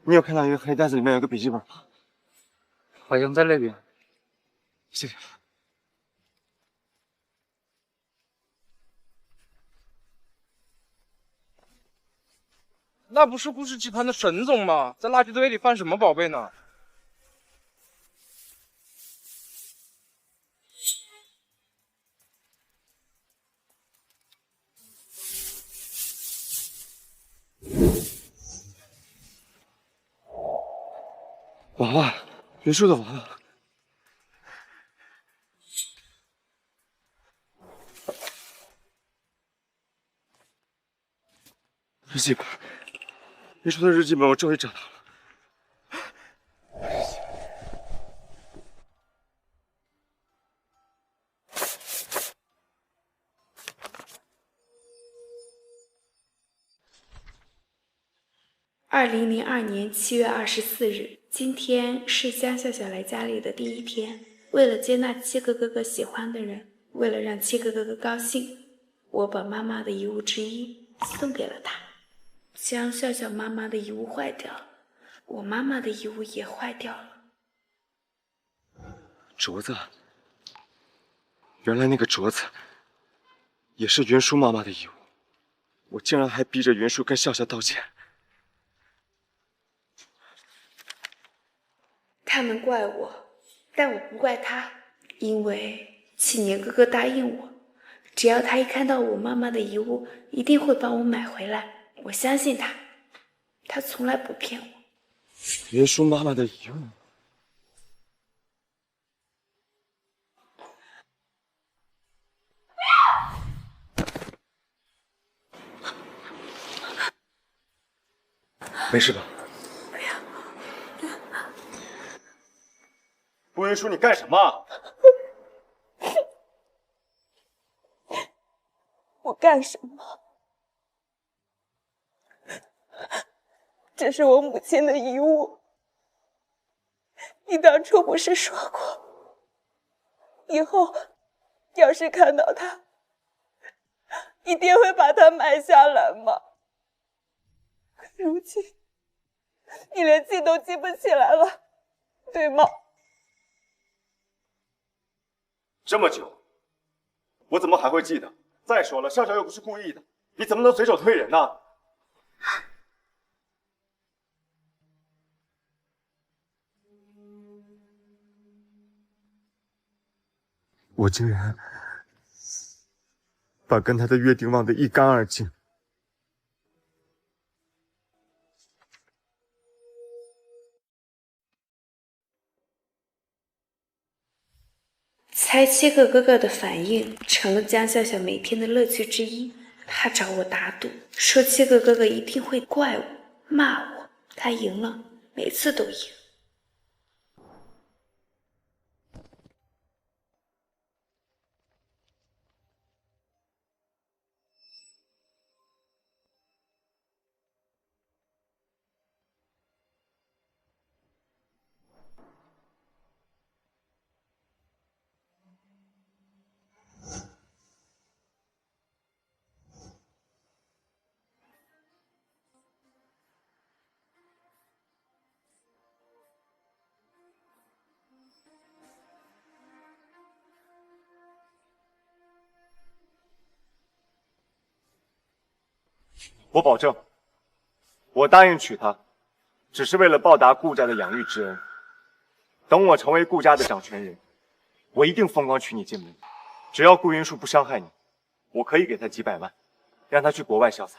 S5: 你有看到一个黑袋子里面有个笔记本吗？
S2: 好像在那边。
S5: 谢谢。
S4: 那不是顾氏集团的沈总吗？在垃圾堆里翻什么宝贝呢？
S5: 娃娃，云舒的娃娃。日记本，云舒的日记本，我终于找到了。
S3: 2002年7月24日，今天是江笑笑来家里的第1天。为了接纳7个哥哥喜欢的人，为了让7个哥哥高兴，我把妈妈的遗物之一送给了他。江笑笑妈妈的遗物坏掉了，我妈妈的遗物也坏掉了。
S5: 镯子，原来那个镯子也是云舒妈妈的遗物，我竟然还逼着云舒跟笑笑道歉。
S3: 他们怪我，但我不怪他，因为启年哥哥答应我，只要他一看到我妈妈的遗物，一定会帮我买回来。我相信他，他从来不骗我。
S13: 别说妈妈的遗物。没事吧？
S5: 顾云舒，你干什么？
S18: 我干什么？这是我母亲的遗物。你当初不是说过，以后要是看到它，一定会把它埋下来吗？如今你连记都记不起来了，对吗？
S5: 这么久，我怎么还会记得？再说了，笑笑又不是故意的，你怎么能随手推人呢？
S13: 我竟然把跟他的约定忘得一干二净。
S3: 猜七个哥哥的反应成了江笑笑每天的乐趣之一。他找我打赌，说七个哥哥一定会怪我、骂我，他赢了，每次都赢。
S5: 我保证，我答应娶她，只是为了报答顾家的养育之恩。等我成为顾家的掌权人，我一定风光娶你进门。只要顾云舒不伤害你，我可以给她几百万，让她去国外潇洒。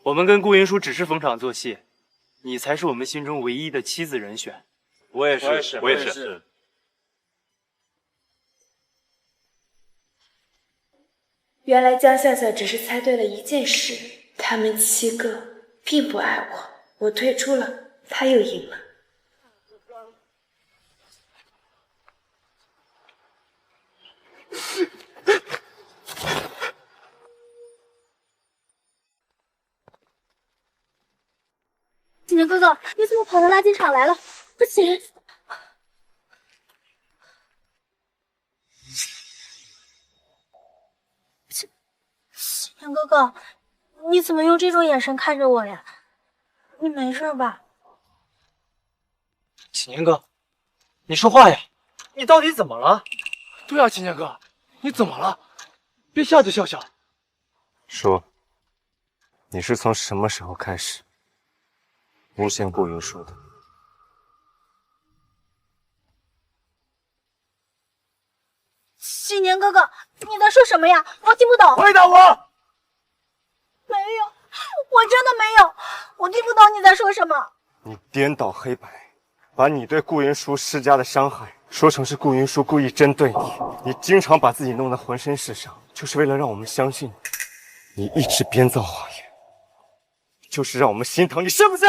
S1: 我们跟顾云舒只是逢场作戏，你才是我们心中唯一的妻子人选。
S2: 我也是，
S1: 我也是。
S3: 原来江笑笑只是猜对了一件事，他们七个并不爱我，我退出了，他又赢了。
S11: 启年哥哥，你怎么跑到垃圾场来了？不行！
S8: 启年哥哥，你怎么用这种眼神看着我呀？你没事吧？
S1: 启年哥，你说话呀！你到底怎么了？
S7: 对啊，启年哥，你怎么了？别吓着笑笑。
S5: 说，你是从什么时候开始诬陷顾云舒的？
S8: 启年哥哥，你在说什么呀？我听不懂。
S5: 回答我！
S8: 没有，我真的没有，我听不懂你在说什么。
S5: 你颠倒黑白，把你对顾云舒施加的伤害说成是顾云舒故意针对你。你经常把自己弄得浑身是伤，就是为了让我们相信你。你一直编造谎言，就是让我们心疼你，是不是？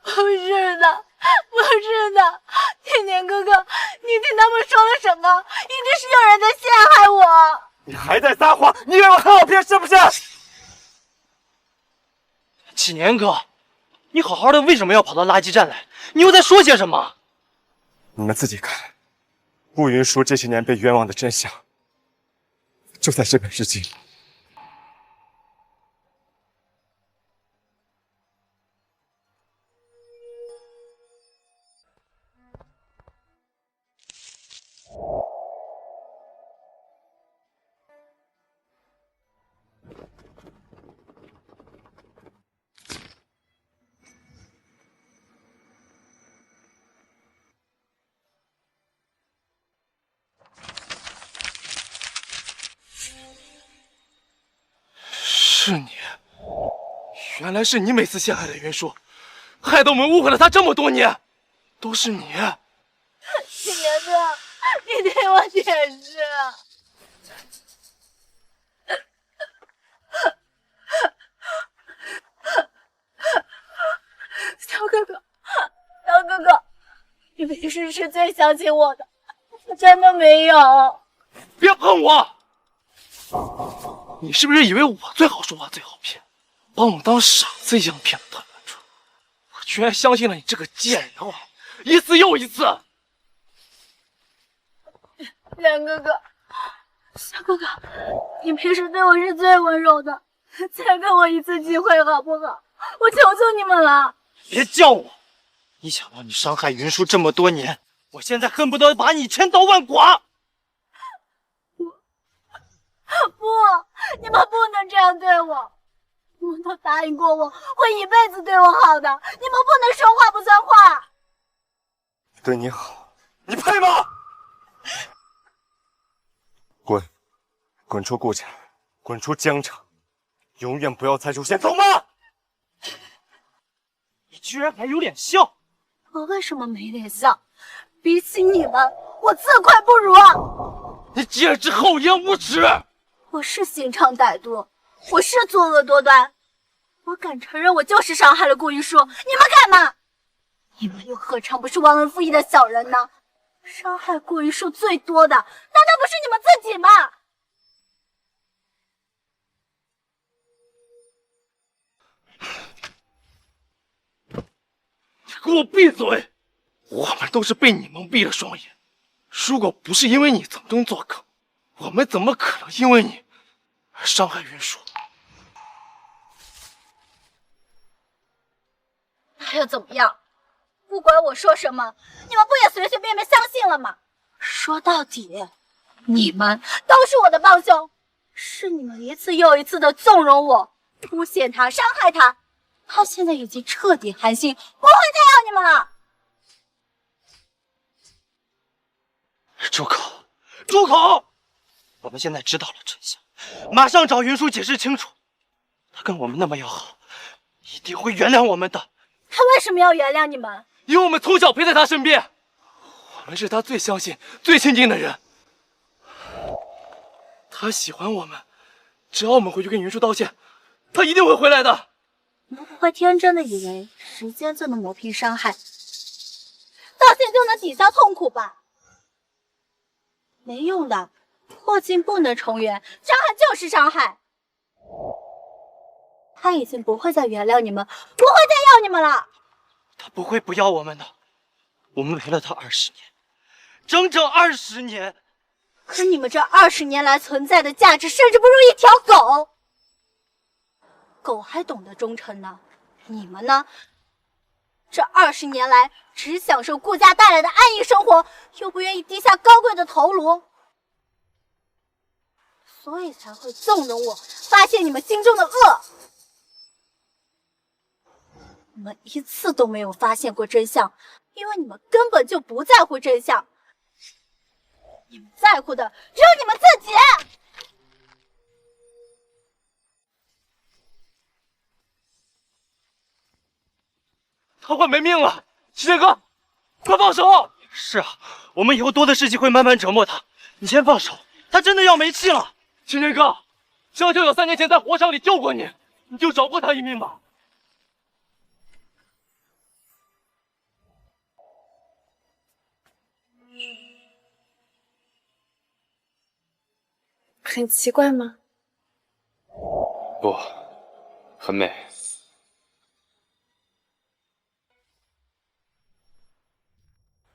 S8: 不是的，不是的，天天哥哥，你听他们说了什么？一定是有人在陷害我。
S5: 你还在撒谎，你以为我很好骗是不是？
S1: 启年哥，你好好的为什么要跑到垃圾站来？你又在说些什么？
S5: 你们自己看，顾云舒这些年被冤枉的真相，就在这本日记里。
S7: 是你，原来是你每次陷害了云舒，害得我们误会了他这么多年，都是你。
S8: 青年哥，你听我解释。小哥哥，小哥哥，你平时是最相信我的，我真的没有。
S7: 别碰我！你是不是以为我最好说话最好骗，把我们当傻子一样骗了团团转？我居然相信了你这个贱人啊！一次又一次。
S8: 梁哥哥，小哥哥，你平时对我是最温柔的，再给我一次机会好不好？我求求你们了！
S10: 别叫我！你想到你伤害云舒这么多年，我现在恨不得把你千刀万剐！
S8: 不，你们不能这样对我！你们都答应过我，会一辈子对我好的，你们不能说话不算话！
S5: 对你好，
S7: 你配吗？
S5: 滚！滚出顾家，滚出疆场，永远不要再出现！走吗？
S10: 你居然还有脸笑！
S8: 我为什么没脸笑？比起你们，我自愧不如。
S7: 你简直厚颜无耻！
S8: 我是心肠歹毒，我是作恶多端，我敢承认我就是伤害了顾云舒，你们敢吗？你们又何尝不是忘恩负义的小人呢？伤害顾云舒最多的，难道不是你们自己吗？
S7: 你给我闭嘴！我们都是被你蒙蔽了双眼。如果不是因为你从中作梗，我们怎么可能因为你而伤害云舒？
S8: 那又怎么样？不管我说什么，你们不也随随便便相信了吗？说到底，你们都是我的帮凶，是你们一次又一次的纵容我，诬陷他，伤害他，他现在已经彻底寒心，不会再要你们了。
S10: 住口！住口！我们现在知道了真相，马上找云舒解释清楚。他跟我们那么要好，一定会原谅我们的。
S8: 他为什么要原谅你们？
S7: 因为我们从小陪在他身边，我们是他最相信、最亲近的人。他喜欢我们，只要我们回去跟云舒道歉，他一定会回来的。
S8: 你们不会天真的以为时间就能磨平伤害，道歉就能抵消痛苦吧？没用的，破镜不能重圆，伤害就是伤害。他已经不会再原谅你们，不会再要你们了。
S10: 他不会不要我们的，我们陪了他20年，整整20年。
S8: 可你们这20年来存在的价值，甚至不如一条狗。狗还懂得忠诚呢，你们呢？这20年来，只享受顾家带来的安逸生活，又不愿意低下高贵的头颅，所以才会纵容我，发现你们心中的恶。你们一次都没有发现过真相，因为你们根本就不在乎真相。你们在乎的只有你们自己。
S7: 他快没命了，齐天哥，快放手！
S10: 是啊，我们以后多的是机会慢慢折磨他。你先放手，他真的要没气了。
S7: 齐天哥，香秀有3年前在火场里救过你，你就饶过他一命吧。
S3: 很奇怪吗？
S17: 不，很美。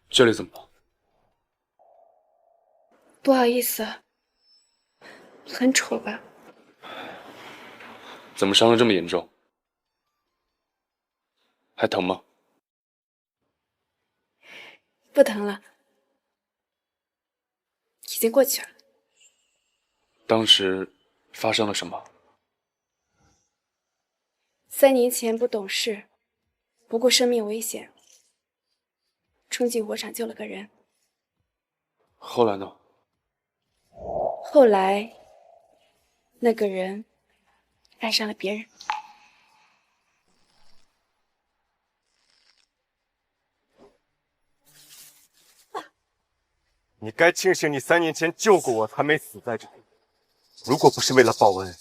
S17: 这里怎么了？
S3: 不好意思，很丑吧？
S17: 怎么伤得这么严重？还疼吗？
S3: 不疼了，已经过去了。
S17: 当时发生了什么
S3: 3年前不懂事，不顾生命危险，冲进火场救了个人。
S17: 后来呢？
S3: 后来，那个人爱上了别人。
S5: 你该庆幸你3年前救过我，才没死在这里。如果不是为了报恩，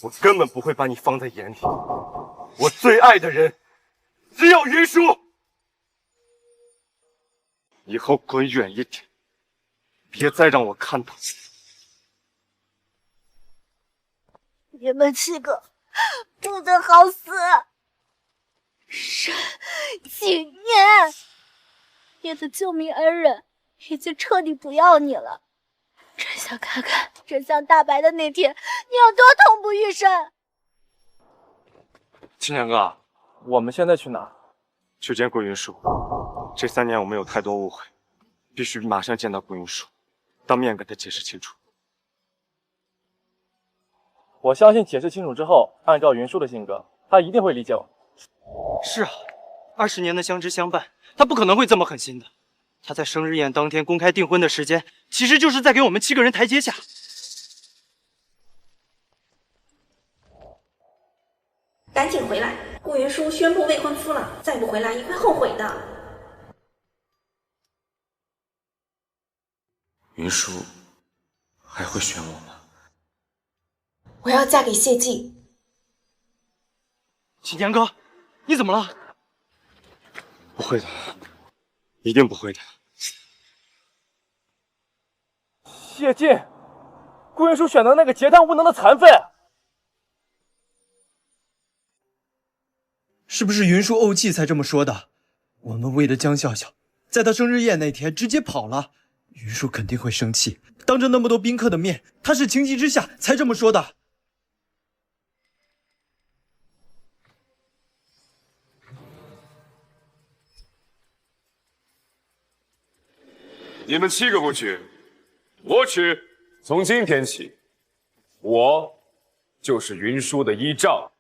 S5: 我根本不会把你放在眼里。我最爱的人只有云舒，以后滚远一点，别再让我看到。
S8: 你们7个不得好死！沈景念，你的救命恩人已经彻底不要你了。真想看看真相大白的那天，你有多痛不欲生！
S13: 青年哥，我们现在去哪？
S5: 去见顾云舒。这3年我们有太多误会，必须马上见到顾云舒，当面跟他解释清楚。
S7: 我相信解释清楚之后，按照云舒的性格，他一定会理解我。
S1: 是啊，20年的相知相伴，他不可能会这么狠心的。他在生日宴当天公开订婚的时间，其实就是在给我们7个人台阶下。
S9: 赶紧回来！顾云舒宣布未婚夫了，再不回来你会后悔的。
S13: 云舒还会选我吗？
S3: 我要嫁给谢晋。
S1: 青年哥，你怎么了？
S5: 不会的，一定不会的。
S7: 谢晋，顾云舒选择那个截瘫无能的残废。
S10: 是不是云舒怄气才这么说的？我们为了江笑笑，在他生日宴那天直接跑了，云舒肯定会生气，当着那么多宾客的面，他是情急之下才这么说的。
S17: 你们7个不娶，我娶。从今天起，我就是云舒的依仗。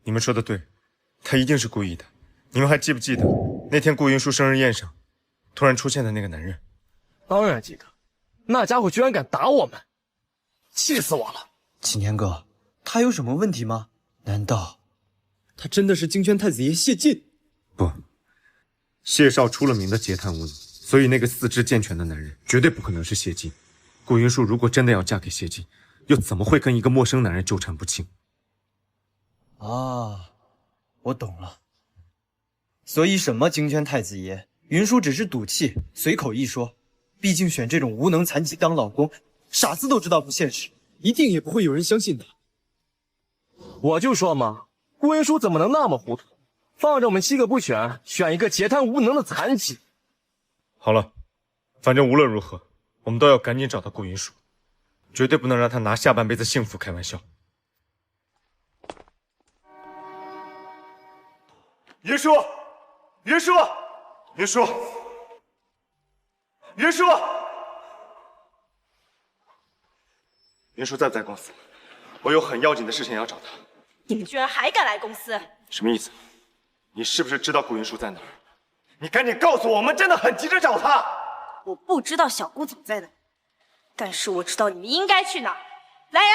S5: 你们说的对，他一定是故意的。你们还记不记得那天顾云舒生日宴上突然出现的那个男人？
S12: 当然记得，那家伙居然敢打我们，气死我了！
S10: 青年哥，他有什么问题吗？难道他真的是金圈太子爷谢晋？
S5: 不，谢少出了名的截瘫无能，所以那个四肢健全的男人绝对不可能是谢晋。顾云舒如果真的要嫁给谢晋，又怎么会跟一个陌生男人纠缠不清？
S10: 啊，我懂了。所以什么金圈太子爷，云舒只是赌气，随口一说。毕竟选这种无能残疾当老公，傻子都知道不现实，一定也不会有人相信的。
S12: 我就说嘛，顾云舒怎么能那么糊涂，放着我们7个不选，选一个截瘫无能的残疾？
S5: 好了，反正无论如何，我们都要赶紧找到顾云舒，绝对不能让他拿下半辈子幸福开玩笑。云舒，云舒，云舒，云舒，云舒在不在公司？我有很要紧的事情要找他。
S9: 你们居然还敢来公司？
S5: 什么意思？你是不是知道顾云舒在哪儿？你赶紧告诉我，我们真的很急着找他。
S9: 我不知道小姑总在哪，但是我知道你们应该去哪。来人！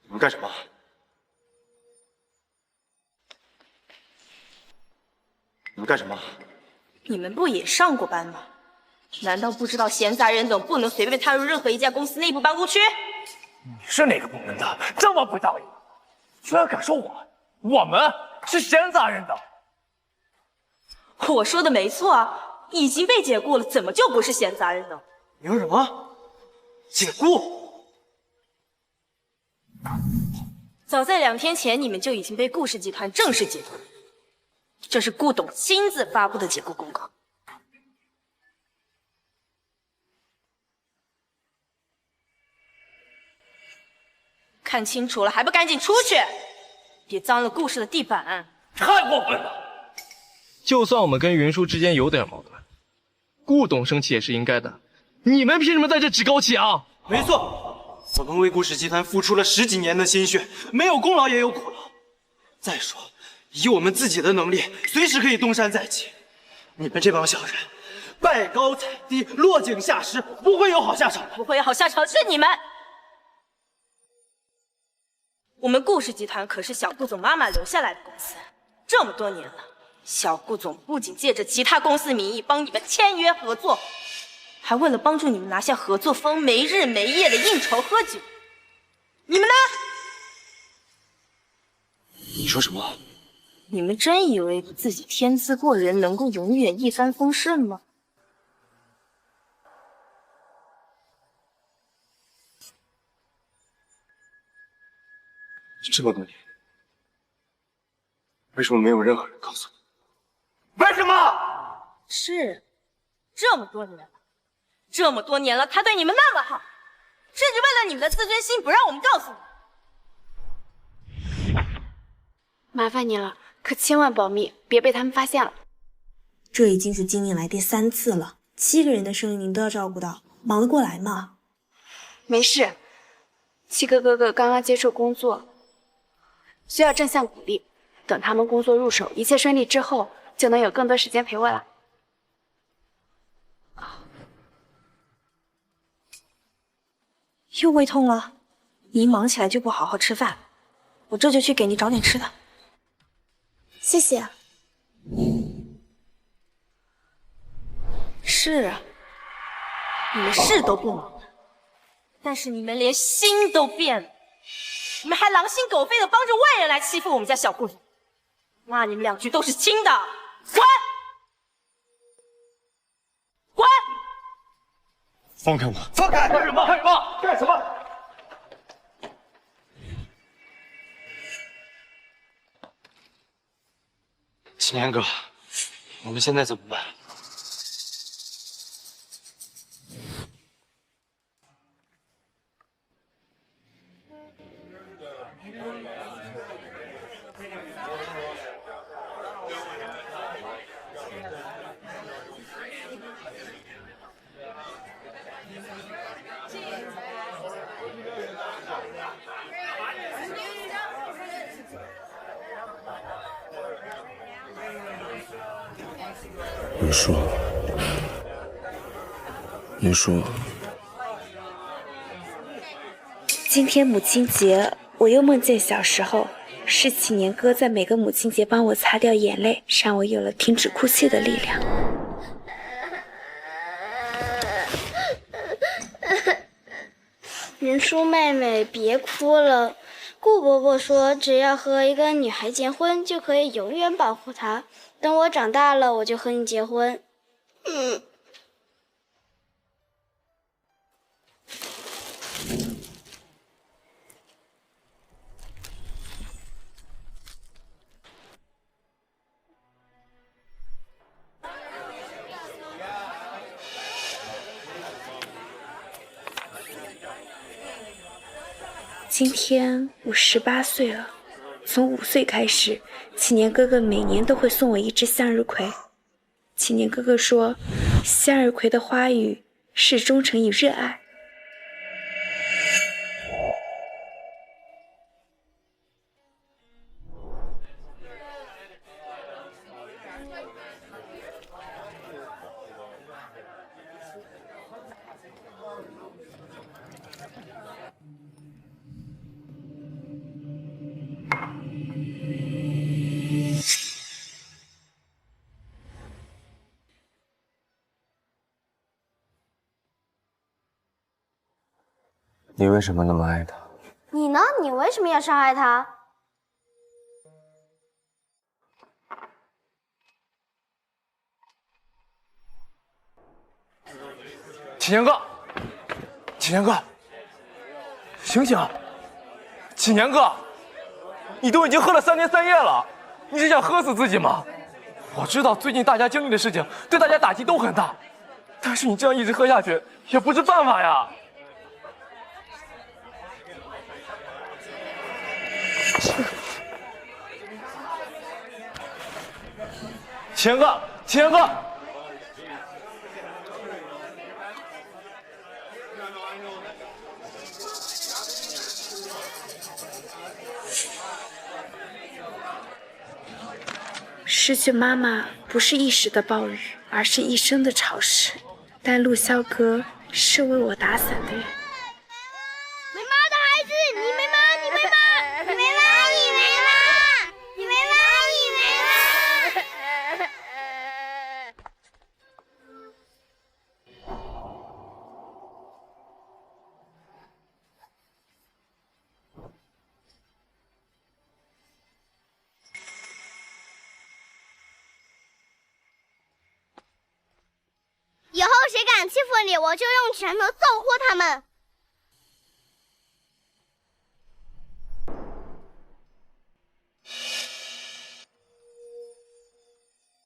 S5: 你们干什么？你们干什么？
S9: 你们不也上过班吗？难道不知道闲杂人等不能随便踏入任何一家公司内部办公区？
S12: 你是哪个部门的？这么不仗义，居然敢说我们是闲杂人等？
S9: 我说的没错啊，已经被解雇了，怎么就不是闲杂人等？
S1: 你说什么？解雇？
S9: 早在2天前，你们就已经被顾氏集团正式解雇，这是顾董亲自发布的解雇公告。看清楚了，还不赶紧出去！别脏了顾氏的地板！
S12: 太过分了！就算我们跟云舒之间有点矛盾，顾董生气也是应该的。你们凭什么在这趾高气昂？
S1: 没错，我们为顾氏集团付出了10几年的心血，没有功劳也有苦劳。
S10: 再说，以我们自己的能力，随时可以东山再起。你们这帮小人，拜高踩低，落井下石，不会有好下场的。
S15: 不会有好下场的是你们。我们顾氏集团可是小顾总妈妈留下来的公司，这么多年了，小顾总不仅借着其他公司名义帮你们签约合作，还为了帮助你们拿下合作方，没日没夜的应酬喝酒。你们呢？
S13: 你说什么？
S15: 你们真以为自己天资过人，能够永远一帆风顺吗？
S13: 这么多年，为什么没有任何人告诉你？
S10: 为什么？
S15: 是，这么多年了，这么多年了，他对你们那么好，甚至为了你们的自尊心，不让我们告诉你。
S3: 麻烦你了，可千万保密，别被他们发现了。
S8: 这已经是今年来第3次了，7个人的生意您都要照顾到，忙得过来吗？
S3: 没事，七哥哥哥刚刚接受工作，需要正向鼓励。等他们工作入手，一切顺利之后，就能有更多时间陪我了。
S8: 又胃痛了？你一忙起来就不好好吃饭，我这就去给你找点吃的。谢谢。
S15: 是啊，你们是都不忙了，但是你们连心都变了，你们还狼心狗肺的帮着外人来欺负我们家小顾总，骂你们2句都是轻的，滚！滚！
S13: 放开我！
S10: 放开！干什么？干什么？干什么？
S1: 青年哥，我们现在怎么办？
S13: 云舒，
S3: 今天母亲节，我又梦见小时候，是启年哥在每个母亲节帮我擦掉眼泪，让我有了停止哭泣的力量。
S11: 云舒妹妹，别哭了。顾伯伯说，只要和一个女孩结婚，就可以永远保护她。等我长大了，我就和你结婚。
S3: 今天我18岁了，从5岁开始，启年哥哥每年都会送我一只向日葵。启年哥哥说，向日葵的花语是忠诚与热爱。
S13: 你为什么那么爱他？
S11: 你呢？你为什么要伤害他？
S4: 启年哥，启年哥，醒醒！启年哥，你都已经喝了3天3夜了，你是想喝死自己吗？我知道最近大家经历的事情对大家打击都很大，但是你这样一直喝下去也不是办法呀。启年哥，启年哥！
S3: 失去妈妈不是一时的暴雨，而是一生的潮湿。但陆萧哥是为我打伞的人。
S11: 没妈的孩子，你没妈，你没妈，你没妈，你没妈，你没妈，你没妈。以后谁敢欺负你，我就用拳头揍活他们。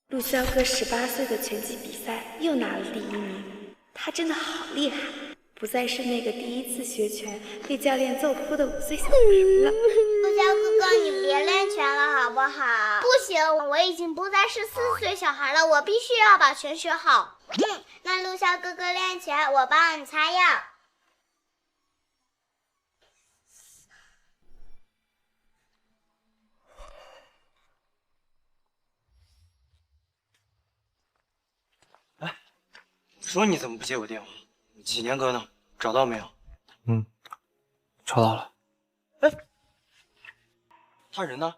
S3: 陆萧哥18岁的拳击比赛又拿了第1名，他真的好厉害，不再是那个第一次学拳被教练揍哭的5岁小男孩了。
S11: 陆萧哥哥，你别练拳了好不好？不行，我已经不再是4岁小孩了，我必须要把拳学好。那陆萧哥哥练拳，我帮你擦药。
S1: 说你怎么不接我电话？几年哥呢？找到没有？
S4: 找到了。
S1: 他人呢？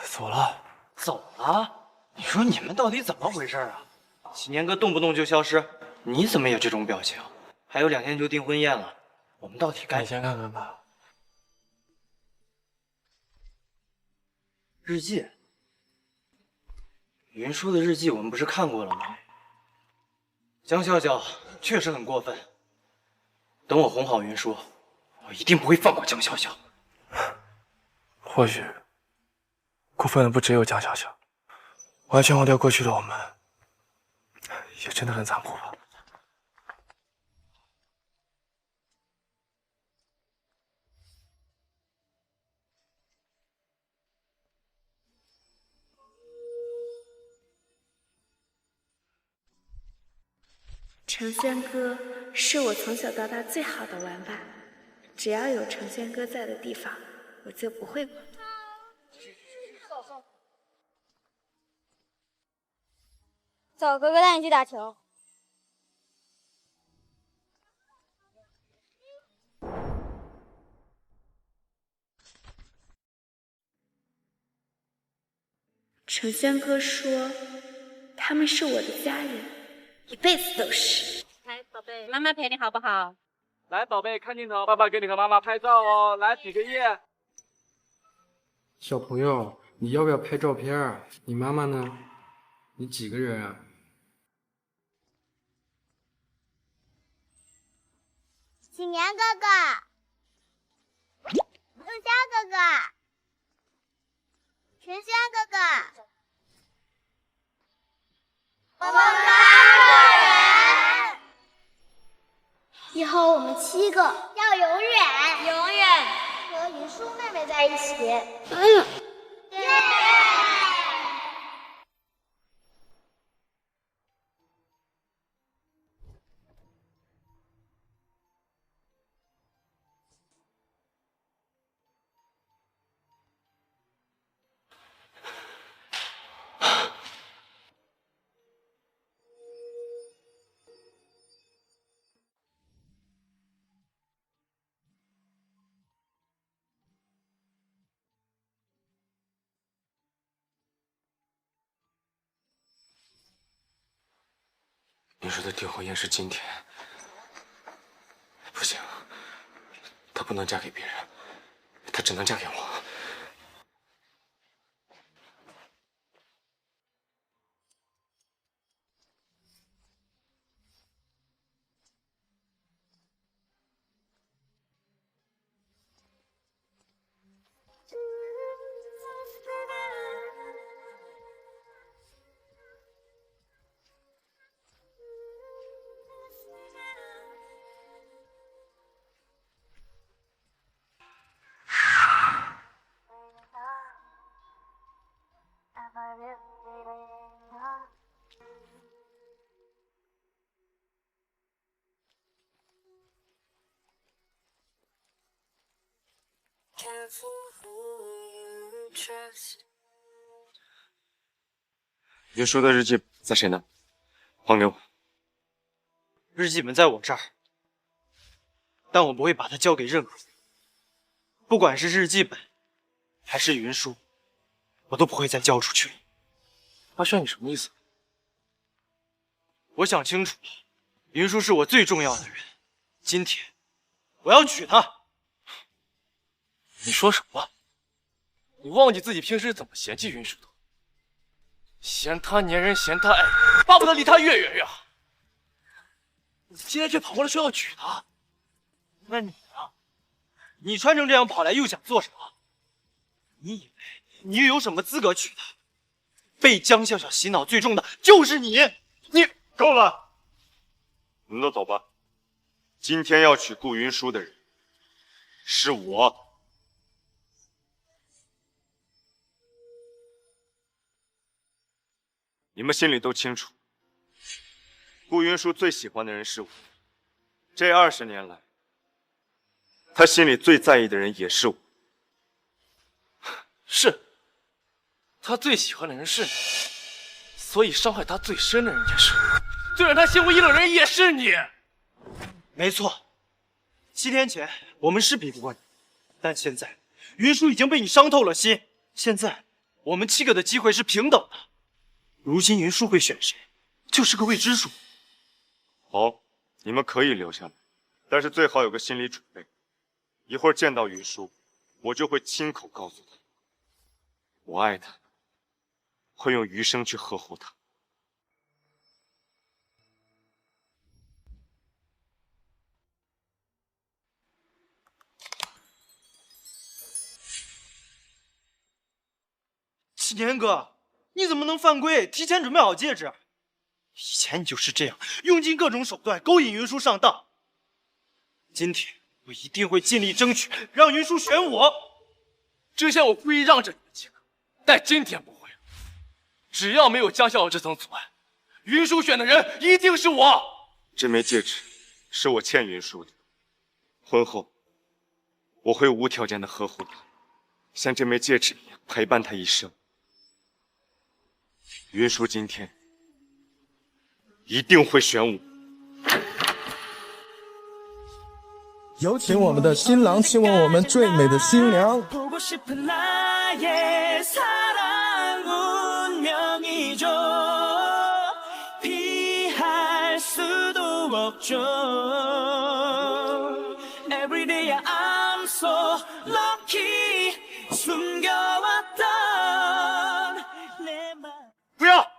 S4: 走了。
S1: 走了？你说你们到底怎么回事啊？几年哥动不动就消失，你怎么也这种表情？还有2天就订婚宴了，我们到底该……
S4: 你先看看吧。
S1: 日记。云舒的日记我们不是看过了吗？江笑笑确实很过分。等我哄好云舒，我一定不会放过江笑笑。
S4: 或许过分的不只有江笑笑，完全忘掉过去的我们，也真的很残酷吧。
S3: 程轩哥是我从小到大最好的玩伴，只要有程轩哥在的地方，我就不会孤独。
S11: 走，哥哥带你去打球。
S3: 程轩哥说，他们是我的家人，一辈子都是。
S19: 来，宝贝，妈妈陪你好不好？
S2: 来，宝贝，看镜头，爸爸给你和妈妈拍照哦。来，举个耶。
S20: 小朋友，你要不要拍照片啊？你妈妈呢？你几个人啊？
S11: 启年哥哥，陆萧哥哥，全轩哥哥，我们8个人，以后我们7个要永远和云舒妹妹在一起。
S13: 你说的订婚宴是今天，不行，她不能嫁给别人，她只能嫁给我。云舒的日记在谁那？还给我。
S10: 日记本在我这儿，但我不会把它交给任何人，不管是日记本还是云舒，我都不会再交出去了。
S7: 阿轩，你什么意思？
S10: 我想清楚了，云舒是我最重要的人，今天我要娶她。
S7: 你说什么？你忘记自己平时怎么嫌弃云舒的？嫌她粘人，嫌她矮，巴不得离她越远越好。你今天却跑过来说要娶她，
S10: 那你呢？你穿成这样跑来又想做什么？你以为你又有什么资格娶她？被江笑笑洗脑最重的就是你！你
S5: 够了，你们都走吧。今天要娶顾云舒的人是我。你们心里都清楚，顾云舒最喜欢的人是我。这20年来，他心里最在意的人也是我。
S7: 是，他最喜欢的人是你，所以伤害他最深的人也是你，最让他心灰意冷的人也是你。
S10: 没错，7天前我们是比不过你，但现在云舒已经被你伤透了心。现在我们7个的机会是平等的。如今云舒会选谁，就是个未知数。
S5: 好，你们可以留下来，但是最好有个心理准备。一会儿见到云舒，我就会亲口告诉他，我爱他，会用余生去呵护他。
S10: 启年哥，你怎么能犯规？提前准备好戒指。以前你就是这样，用尽各种手段勾引云舒上当。今天我一定会尽力争取，让云舒选我。
S7: 之前我故意让着你们几个，但今天不会了。只要没有江笑笑这层阻碍，云舒选的人一定是我。
S5: 这枚戒指是我欠云舒的，婚后我会无条件的呵护她，像这枚戒指一样陪伴她一生。云舒今天一定会选我。
S6: 有请我们的新郎亲吻我们最美的新娘。
S5: 不要！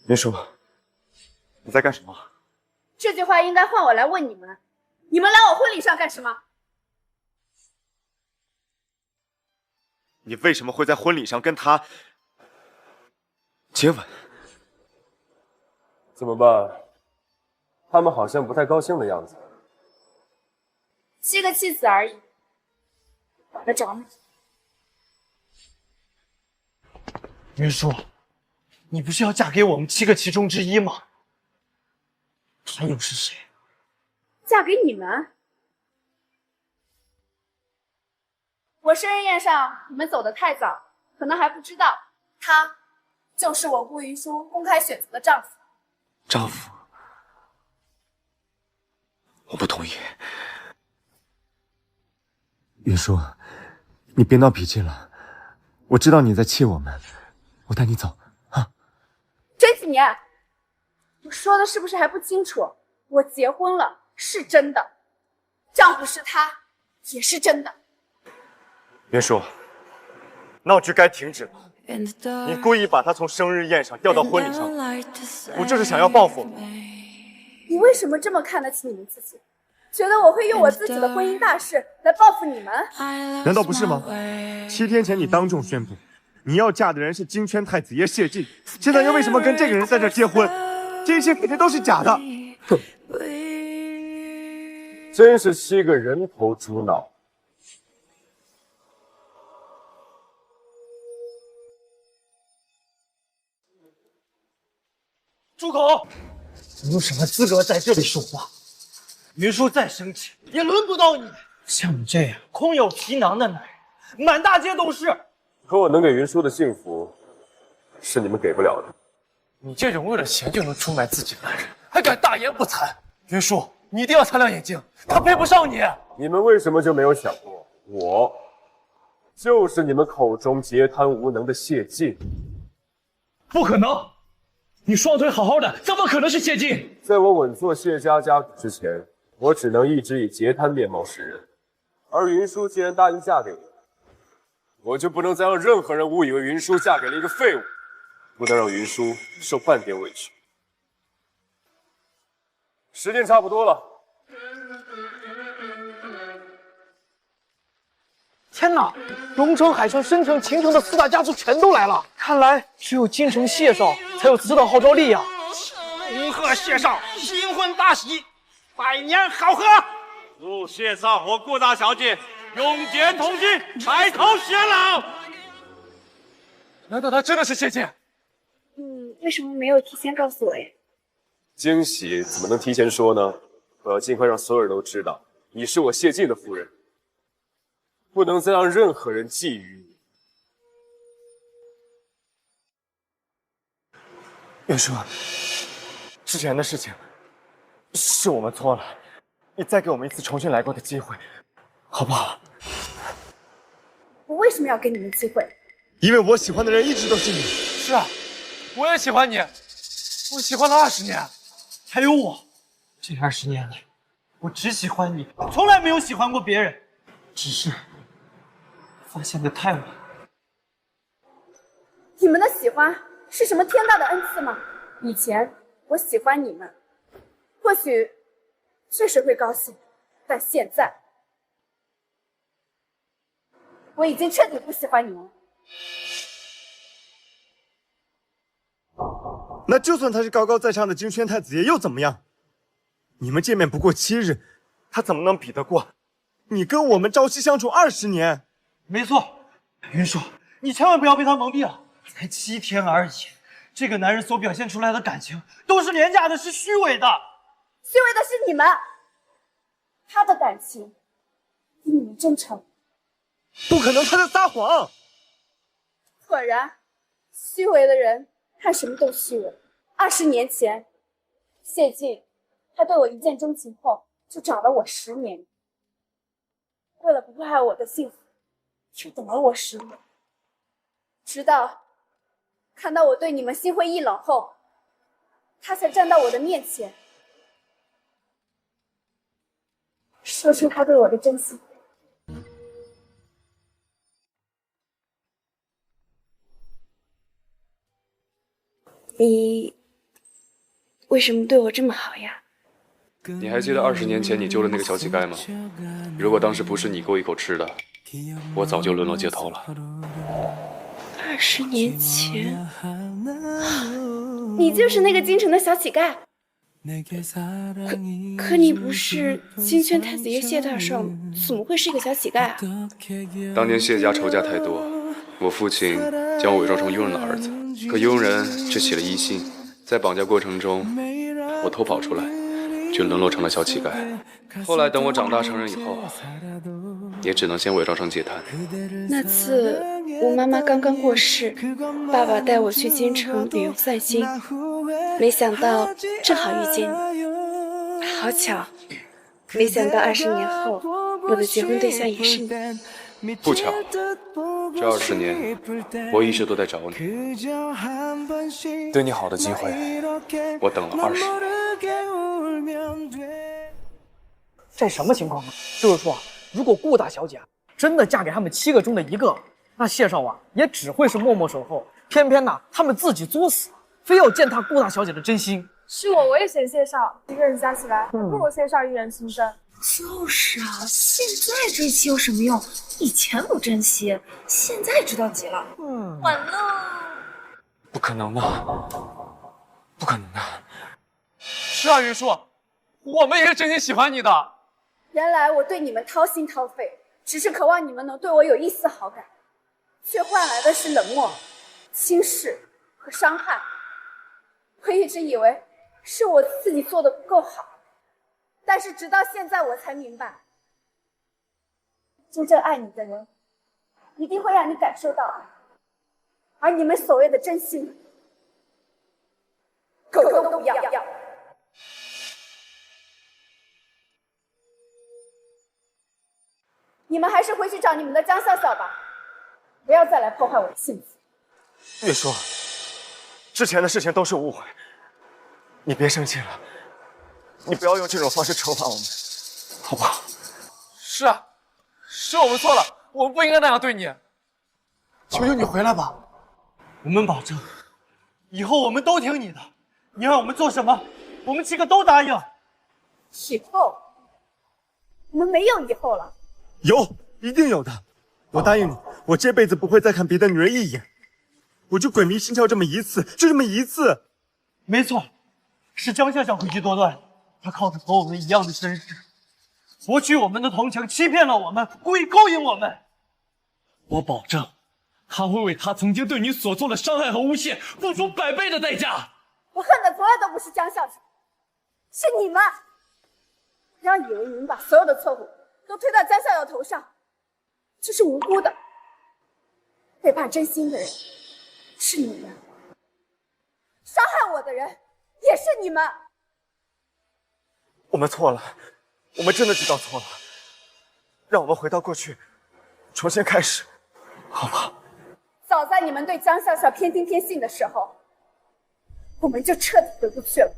S5: 云舒，你在干什么？
S3: 这句话应该换我来问你们，你们来我婚礼上干什么？
S5: 你为什么会在婚礼上跟他接吻？
S17: 怎么办？他们好像不太高兴的样子。
S3: 7个弃子而已，管得着吗？
S10: 云舒，你不是要嫁给我们7个其中之一吗？他又是谁？
S3: 嫁给你们？我生日宴上你们走得太早，可能还不知道，他就是我顾云舒公开选择的丈夫。
S13: 丈夫？我不同意。云舒，你别闹脾气了，我知道你在气我们，我带你走啊。
S3: 真几年，我说的是不是还不清楚？我结婚了，是真的，丈夫是他，也是真的。
S5: 云舒，闹剧该停止了。你故意把他从生日宴上调到婚礼上，不就是想要报复吗？
S3: 你为什么这么看得起你们自己？觉得我会用我自己的婚姻大事来报复你们？
S5: 难道不是吗？7天前你当众宣布，你要嫁的人是金圈太子爷谢晋，现在又为什么跟这个人在这结婚？这一切肯定都是假的。
S17: 哼，真是7个人头猪脑。
S10: 住口！你有什么资格在这里说话？云舒再生气也轮不到你。像你这样空有皮囊的男人，满大街都是。
S17: 可我能给云舒的幸福，是你们给不了的。
S4: 你这种为了钱就能出卖自己的男人，还敢大言不惭！云舒，你一定要擦亮眼睛，他配不上你。
S17: 你们为什么就没有想过，我就是你们口中桀贪无能的谢晋？
S4: 不可能！你双腿好好的，怎么可能是谢晋？
S17: 在我稳坐谢家家主之前，我只能一直以桀贪面貌示人。而云舒既然答应嫁给我，我就不能再让任何人误以为云舒嫁给了一个废物，不能让云舒受半点委屈。时间差不多了。
S10: 天哪！龙城、海城、申城、秦城的4大家族全都来了，看来只有京城谢少才有此等号召力呀！
S1: 恭贺谢少新婚大喜，百年好合！祝谢少和顾大小姐永结同心，白头偕老。
S4: 难道他真的是谢晋？
S3: 为什么没有提前告诉我呀？
S17: 惊喜怎么能提前说呢？我要尽快让所有人都知道，你是我谢晋的夫人，不能再让任何人觊觎你。
S5: 云舒，之前的事情是我们错了，你再给我们一次重新来过的机会，好不好？
S3: 我为什么要给你们机会？
S5: 因为我喜欢的人一直都是你。
S4: 是啊，我也喜欢你，我喜欢了20年。
S10: 还有我，这20年来，我只喜欢你，从来没有喜欢过别人，只是发现的太晚。
S3: 你们的喜欢是什么天大的恩赐吗？以前我喜欢你们，或许确实会高兴，但现在我已经彻底不喜欢你们了。
S5: 那就算他是高高在上的金宣太子爷又怎么样？你们见面不过7日，他怎么能比得过你跟我们朝夕相处20年？
S10: 没错，云舒，你千万不要被他蒙蔽了，才7天而已。这个男人所表现出来的感情都是廉价的，是虚伪的。
S3: 虚伪的是你们，他的感情比你们真诚。
S5: 不可能，他在撒谎。
S3: 果然，虚伪的人看什么都虚伪。20年前，谢晋他对我一见钟情后，就找了我10年。为了不破坏我的幸福，就等了我10年，直到看到我对你们心灰意冷后，他才站到我的面前，说出他对我的真心。你为什么对我这么好呀？
S17: 你还记得20年前你救了那个小乞丐吗？如果当时不是你给我一口吃的，我早就沦落街头了。
S3: 20年前，你就是那个京城的小乞丐。可你不是金宣太子爷谢大少，怎么会是一个小乞丐啊？
S17: 当年谢家仇家太多，我父亲将我伪装成佣人的儿子，可佣人却起了疑心，在绑架过程中，我偷跑出来，却沦落成了小乞丐。后来等我长大成人以后，也只能先伪装成桀贪。
S3: 那次我妈妈刚刚过世，爸爸带我去京城旅游散心，没想到正好遇见你，好巧！没想到20年后，我的结婚对象也是你。
S17: 不巧，这20年我一直都在找你，对你好的机会，我等了20年。
S10: 这什么情况啊？就是说，如果顾大小姐真的嫁给他们7个中的1个，那谢少啊也只会是默默守候。偏偏呢，他们自己作死，非要践踏顾大小姐的真心。
S18: 是我也选谢少，一个人加起来不如谢少一人亲生。
S16: 就是啊，现在追妻有什么用？以前不珍惜，现在知道急了。完了，
S4: 不可能的，不可能的。是啊，云舒，我们也是真心喜欢你的。
S3: 原来我对你们掏心掏肺，只是渴望你们能对我有一丝好感，却换来的是冷漠、轻视和伤害。我一直以为是我自己做的不够好，但是直到现在我才明白，真正爱你的人一定会让你感受到爱，而你们所谓的真心，狗都不要。你们还是回去找你们的江笑笑吧，不要再来破坏我的幸福。
S5: 月叔，之前的事情都是误会，你别生气了，你不要用这种方式惩罚我们，好不好？
S4: 是啊，是我们错了，我们不应该那样对你。
S10: 求求你回来吧，我们保证，以后我们都听你的，你让我们做什么，我们7个都答应。
S3: 以后，我们没有以后了。
S5: 有，一定有的。我答应你，我这辈子不会再看别的女人一眼，我就鬼迷心窍这么一次，就这么一次。
S10: 没错，是江笑笑诡计多端，她靠着和我们一样的身世，博取我们的同情，欺骗了我们，故意勾引我们。我保证，她会为她曾经对你所做的伤害和诬陷付出100倍的代价。
S3: 我恨的从来都不是江笑笑，是你们，不要以为你们把所有的错误都推到江笑笑头上，就是无辜的。背叛真心的人是你们，伤害我的人也是你们。
S5: 我们错了，我们真的知道错了，让我们回到过去，重新开始，好不好？
S3: 早在你们对江笑笑偏听偏信的时候，我们就彻底回不去了。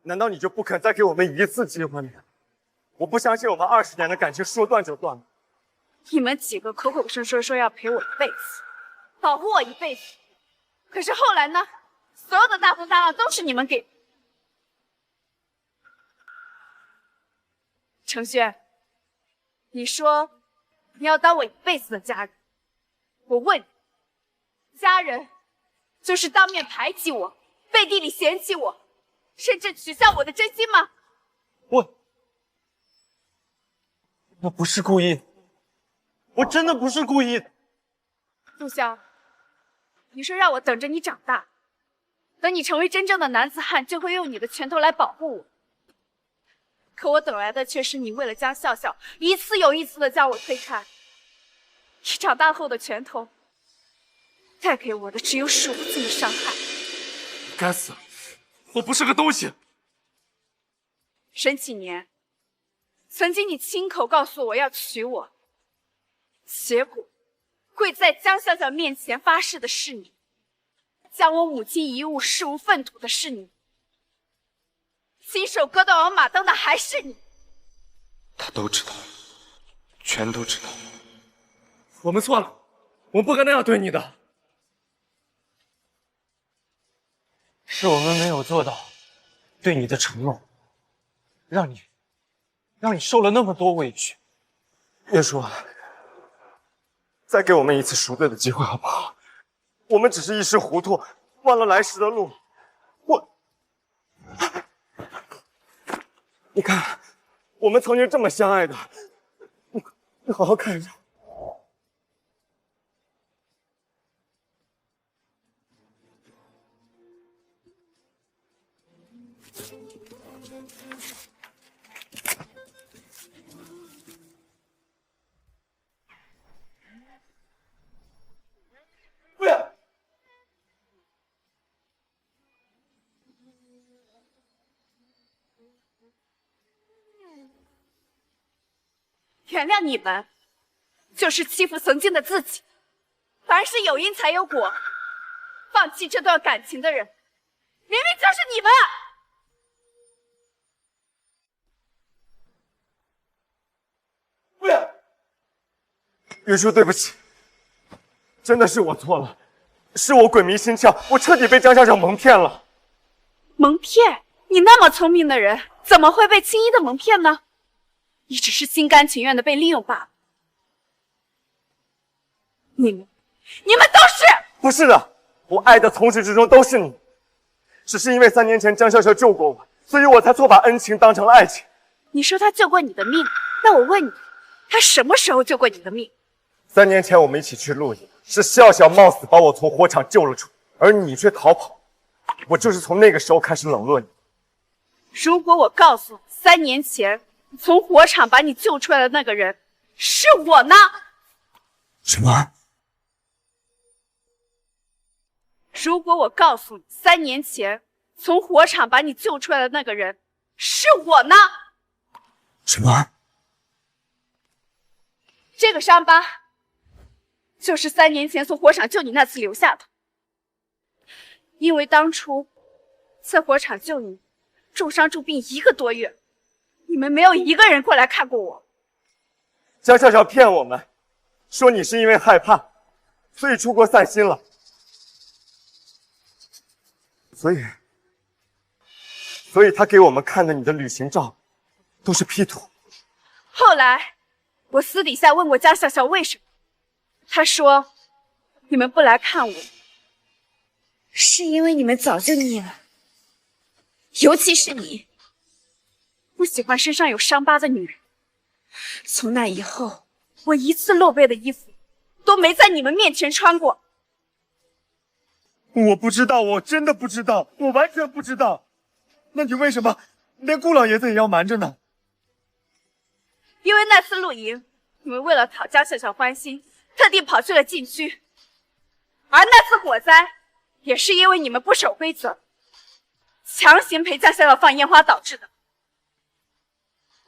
S5: 难道你就不肯再给我们一次机会吗？我不相信我们20年的感情说断就断了。
S3: 你们几个口口声声说要陪我一辈子，保护我一辈子，可是后来呢？所有的大风大浪都是你们给。程轩，你说你要当我一辈子的家人，我问你，家人就是当面排挤我，背地里嫌弃我，甚至取笑我的真心吗？
S10: 我不是故意的，我真的不是故意的。
S3: 陆潇，你说让我等着你长大，等你成为真正的男子汉，就会用你的拳头来保护我。可我等来的却是你为了江笑笑一次又一次的将我推开。你长大后的拳头，带给我的只有数不尽的伤害。
S4: 该死，我不是个东西。
S3: 沈启年，曾经你亲口告诉我要娶我，结果跪在江笑笑面前发誓的是你，将我母亲遗物视无粪土的是你，亲手割断我马灯的还是你。
S13: 他都知道，全都知道。
S4: 我们错了，我们不该那样对你的。
S10: 是我们没有做到对你的承诺，让你受了那么多委屈。
S5: 月叔，再给我们一次赎罪的机会好不好？我们只是一时糊涂，忘了来时的路。你看，我们曾经这么相爱的，你好好看着。
S10: 不要！
S3: 原谅你们，就是欺负曾经的自己。凡是有因才有果，放弃这段感情的人，明明就是你们。
S10: 不要！
S5: 月叔，对不起，真的是我错了，是我鬼迷心窍，我彻底被江校长蒙骗了。
S3: 蒙骗？你那么聪明的人，怎么会被轻易的蒙骗呢？你只是心甘情愿的被利用罢了。你们都是……
S5: 不是的，我爱的从始至终都是你，只是因为3年前江笑笑救过我，所以我才错把恩情当成了爱情。
S3: 你说他救过你的命，那我问你，他什么时候救过你的命？
S5: 3年前我们一起去露营，是笑笑冒死把我从火场救了出来，而你却逃跑，我就是从那个时候开始冷落你。
S9: 如果我告诉你，3年前从火场把你救出来的那个人是我呢？
S5: 什么？
S9: 如果我告诉你，3年前从火场把你救出来的那个人是我呢？
S5: 什么？
S9: 这个伤疤就是3年前从火场救你那次留下的。因为当初在火场救你，重伤重病1个多月，你们没有一个人过来看过我。
S5: 江笑笑骗我们，说你是因为害怕，所以出国散心了。所以他给我们看的你的旅行照，都是 P 图。
S9: 后来我私底下问过江笑笑为什么，他说你们不来看我，是因为你们早就腻了，尤其是你，不喜欢身上有伤疤的女人。从那以后，我一次露背的衣服都没在你们面前穿过。
S5: 我不知道，我真的不知道，我完全不知道。那你为什么连顾老爷子也要瞒着呢？
S9: 因为那次露营，你们为了讨江笑笑欢心，特地跑去了禁区。而那次火灾，也是因为你们不守规则，强行陪江笑笑放烟花导致的。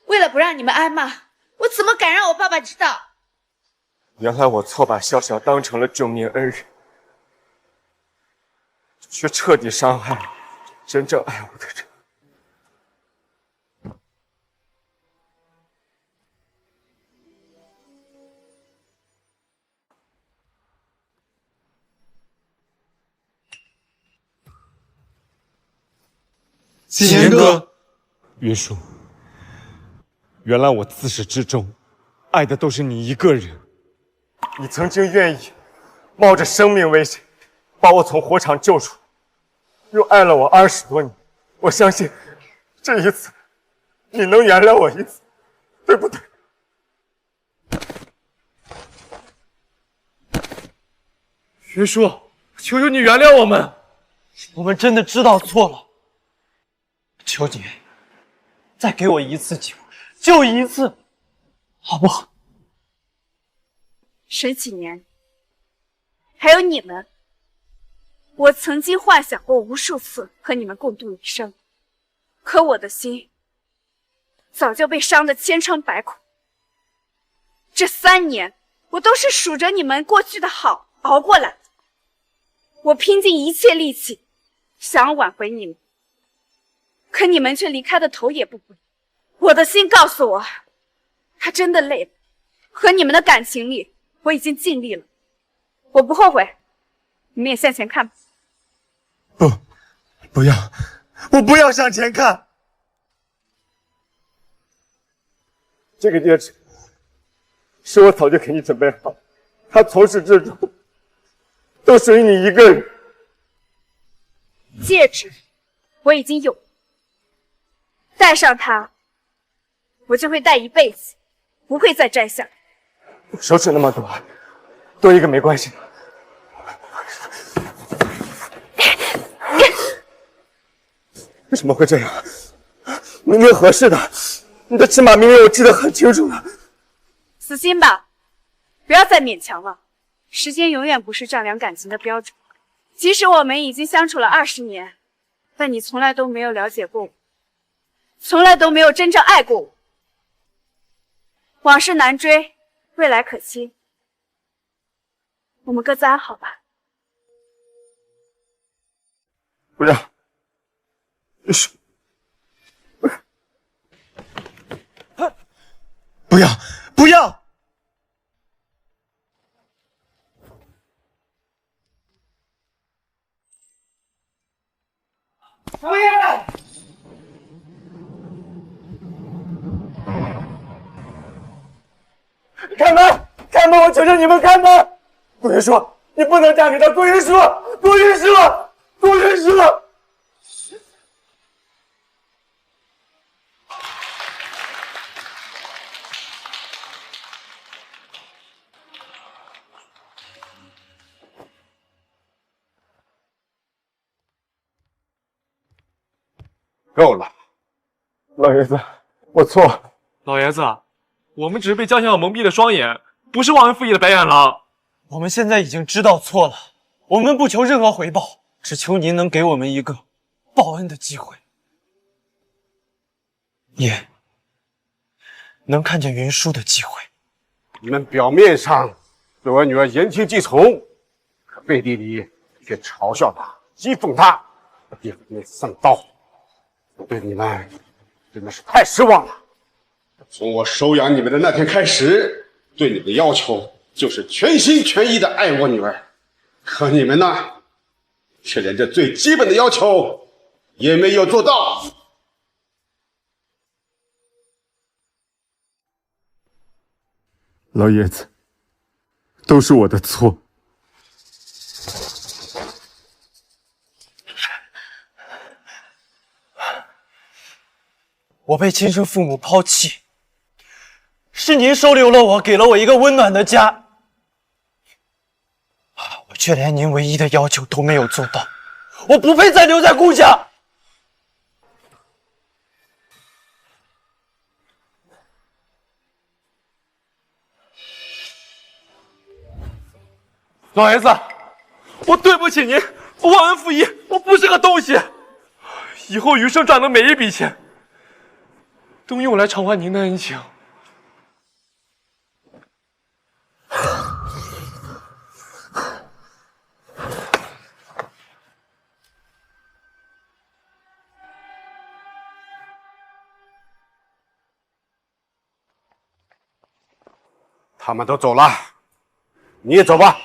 S9: 为了不让你们挨骂，我怎么敢让我爸爸知道？
S5: 原来我错把笑笑当成了救命恩人，却彻底伤害了真正爱我的人。
S6: 纪言哥，
S5: 云舒，原来我自始至终爱的都是你一个人。你曾经愿意冒着生命危险把我从火场救出，又爱了我20多年。我相信这一次你能原谅我一次，对不对？
S4: 云舒，求求你原谅我们，
S1: 我们真的知道错了。求你，再给我一次机会，就一次，好不好？
S9: 沈启年，还有你们，我曾经幻想过无数次和你们共度一生，可我的心早就被伤得千疮百孔。这3年，我都是数着你们过去的好熬过来的，我拼尽一切力气想挽回你们。可你们却离开的头也不回，我的心告诉我，他真的累了。和你们的感情里，我已经尽力了，我不后悔。你们也向前看吧。
S5: 不要，我不要向前看。这个戒指是我早就给你准备好，它从始至终都属于你一个人。
S9: 戒指我已经有了，戴上它，我就会戴一辈子，不会再摘下。
S5: 我手指那么多，多一个没关系。为什么会这样？明明合适的，你的尺码明明我记得很清楚的。
S9: 死心吧，不要再勉强了。时间永远不是丈量感情的标准。即使我们已经相处了20年，但你从来都没有了解过我，从来都没有真正爱过我。往事难追，未来可期。我们各自安好吧。
S5: 不要，是，不要，不要！
S1: 不要！
S5: 开门！开门！我求求你们开门！顾云舒，你不能嫁给他！顾云舒，顾云舒，顾云舒！
S14: 够了，老爷子，我错了。
S4: 老爷子，我们只是被江小小蒙蔽了双眼，不是忘恩负义的白眼狼。
S10: 我们现在已经知道错了，我们不求任何回报，只求您能给我们一个报恩的机会，也能看见云舒的机会。
S14: 你们表面上对我女儿言听计从，可背地里却嘲笑她、讥讽她，地府那三刀，我对你们真的是太失望了。从我收养你们的那天开始，对你们的要求就是全心全意的爱我女儿，可你们呢，却连这最基本的要求也没有做到。
S5: 老爷子，都是我的错。
S10: 我被亲生父母抛弃，是您收留了我，给了我一个温暖的家，我却连您唯一的要求都没有做到，我不配再留在顾家。
S4: 老爷子，我对不起您，我忘恩负义，我不是个东西。以后余生赚的每一笔钱，都用来偿还您的恩情。
S14: 他们都走了，你也走吧。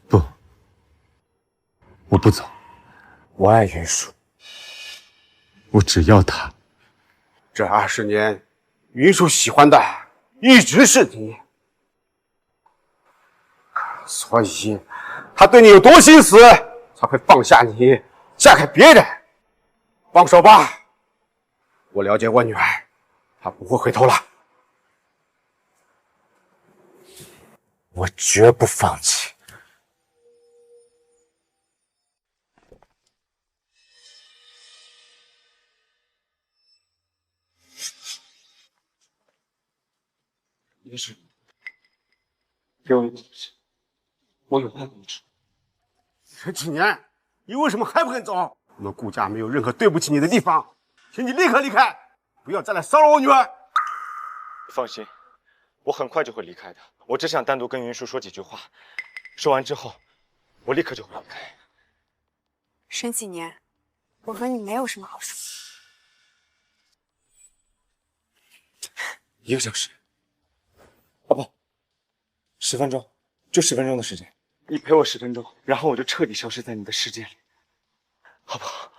S5: 不，我不走。
S14: 我爱云舒，
S5: 我只要她。
S14: 这20年，云舒喜欢的一直是你，所以他对你有多心死，才会放下你，嫁给别人。放手吧，我了解我女儿，她不会回头了。我绝不放弃。
S13: 也是，给我一点时间，我有话跟你说。
S14: 这几年，你为什么还不肯走？我们顾家没有任何对不起你的地方，请你立刻离开，不要再来骚扰我女儿。
S13: 放心，我很快就会离开的。我只想单独跟云舒说几句话，说完之后，我立刻就会离开。
S3: 沈几年，我和你没有什么好说。
S13: 1个小时。啊不，10分钟，就10分钟的时间。你陪我10分钟，然后我就彻底消失在你的世界里，好不好？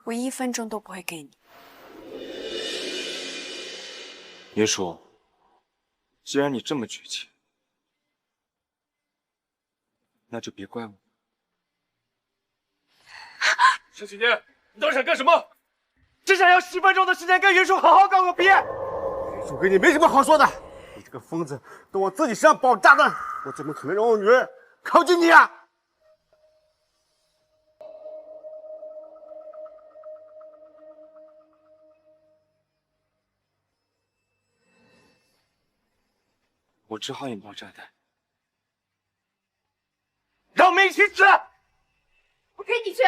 S3: 我1分钟都不会给你。
S13: 云舒，既然你这么绝情，那就别怪我。
S4: 沈几年，你到底想干什么？只想要10分钟的时间跟云舒好好告个别。
S14: 云舒跟你没什么好说的，你这个疯子，都往自己身上绑炸弹，我怎么可能让我女儿靠近你啊？
S13: 我只好引爆炸弹。
S4: 让我们一起死！
S3: 我陪你去，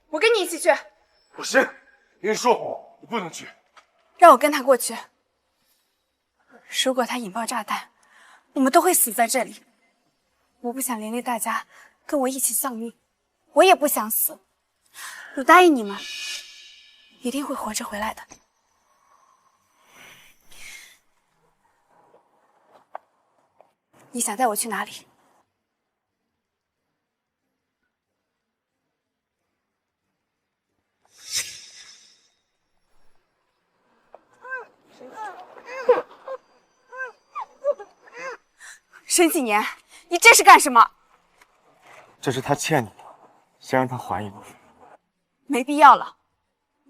S3: 我跟你一起去。
S14: 不行，云舒，你不能去。
S3: 让我跟他过去。如果他引爆炸弹，我们都会死在这里。我不想连累大家跟我一起丧命，我也不想死。我答应你们，一定会活着回来的。你想带我去哪里？沈几年，你这是干什么？
S13: 这是他欠你的，先让他还一部分。
S3: 没必要了，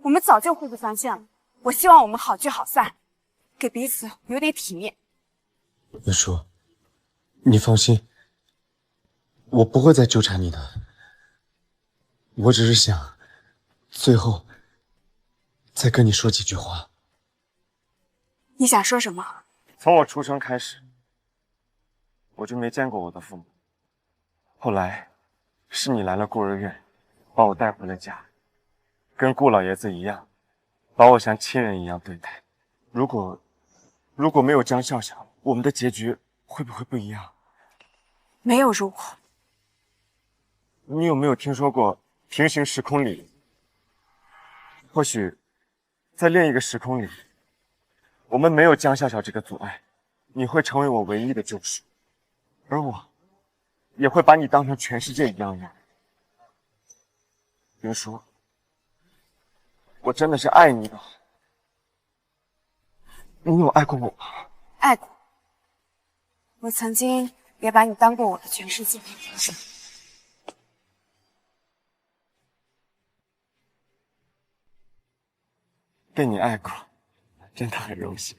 S3: 我们早就互不相欠了。我希望我们好聚好散，给彼此有点体面。
S5: 云舒，你放心，
S13: 我不会再纠缠你的。我只是想，最后再跟你说几句话。
S3: 你想说什么？
S5: 从我出生开始，我就没见过我的父母。后来，是你来了孤儿院，把我带回了家，跟顾老爷子一样，把我像亲人一样对待。如果没有江笑笑，我们的结局会不会不一样？
S3: 没有如果。
S5: 你有没有听说过平行时空里？或许，在另一个时空里，我们没有江笑笑这个阻碍，你会成为我唯一的救赎，而我，也会把你当成全世界一样爱。云舒，我真的是爱你的。你有爱过我吗？
S3: 爱过。我曾经也把你当过我的全世界。
S5: 被你爱过，真的很荣幸。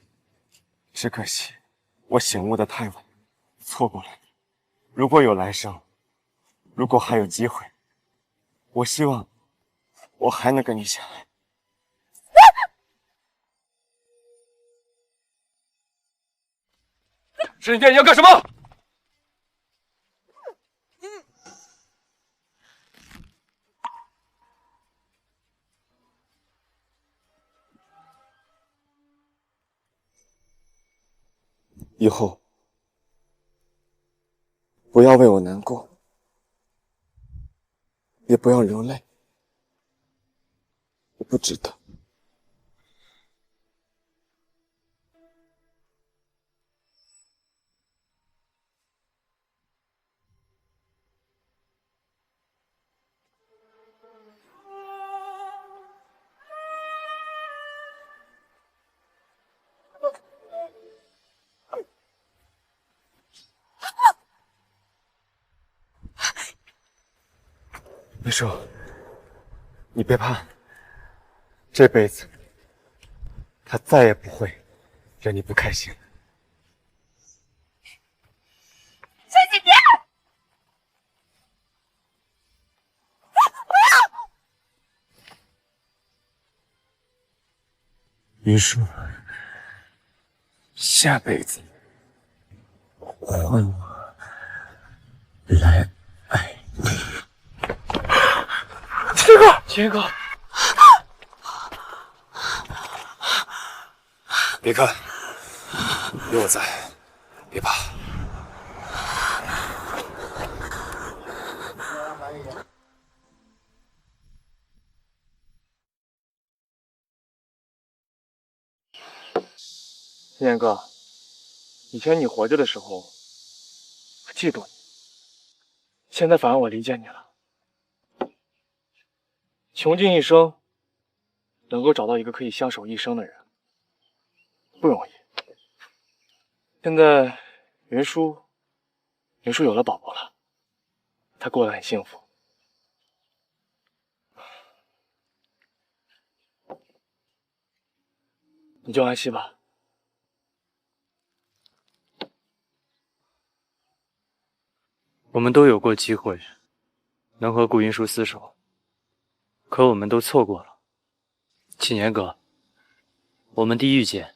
S5: 只可惜，我醒悟的太晚，错过了你。如果有来生，如果还有机会，我希望我还能跟你相爱。
S17: 沈殿，你要干什么？
S5: 以后不要为我难过，也不要流泪，我不值得。云舒，你别怕，这辈子他再也不会让你不开心。
S11: 陈启天，
S5: 云舒，下辈子换我来爱你。
S7: 秦哥，秦哥，
S17: 别看，有我在，别怕。
S7: 秦岩哥，以前你活着的时候，我嫉妒你，现在反而我理解你了。穷尽一生，能够找到一个可以相守一生的人，不容易。现在云舒有了宝宝了，她过得很幸福。你就安息吧。
S2: 我们都有过机会，能和顾云舒厮守。可我们都错过了。启年哥，我们地狱见。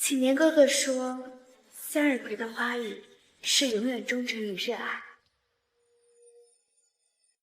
S3: 启年哥哥说，向日葵的花语是永远忠诚与热爱。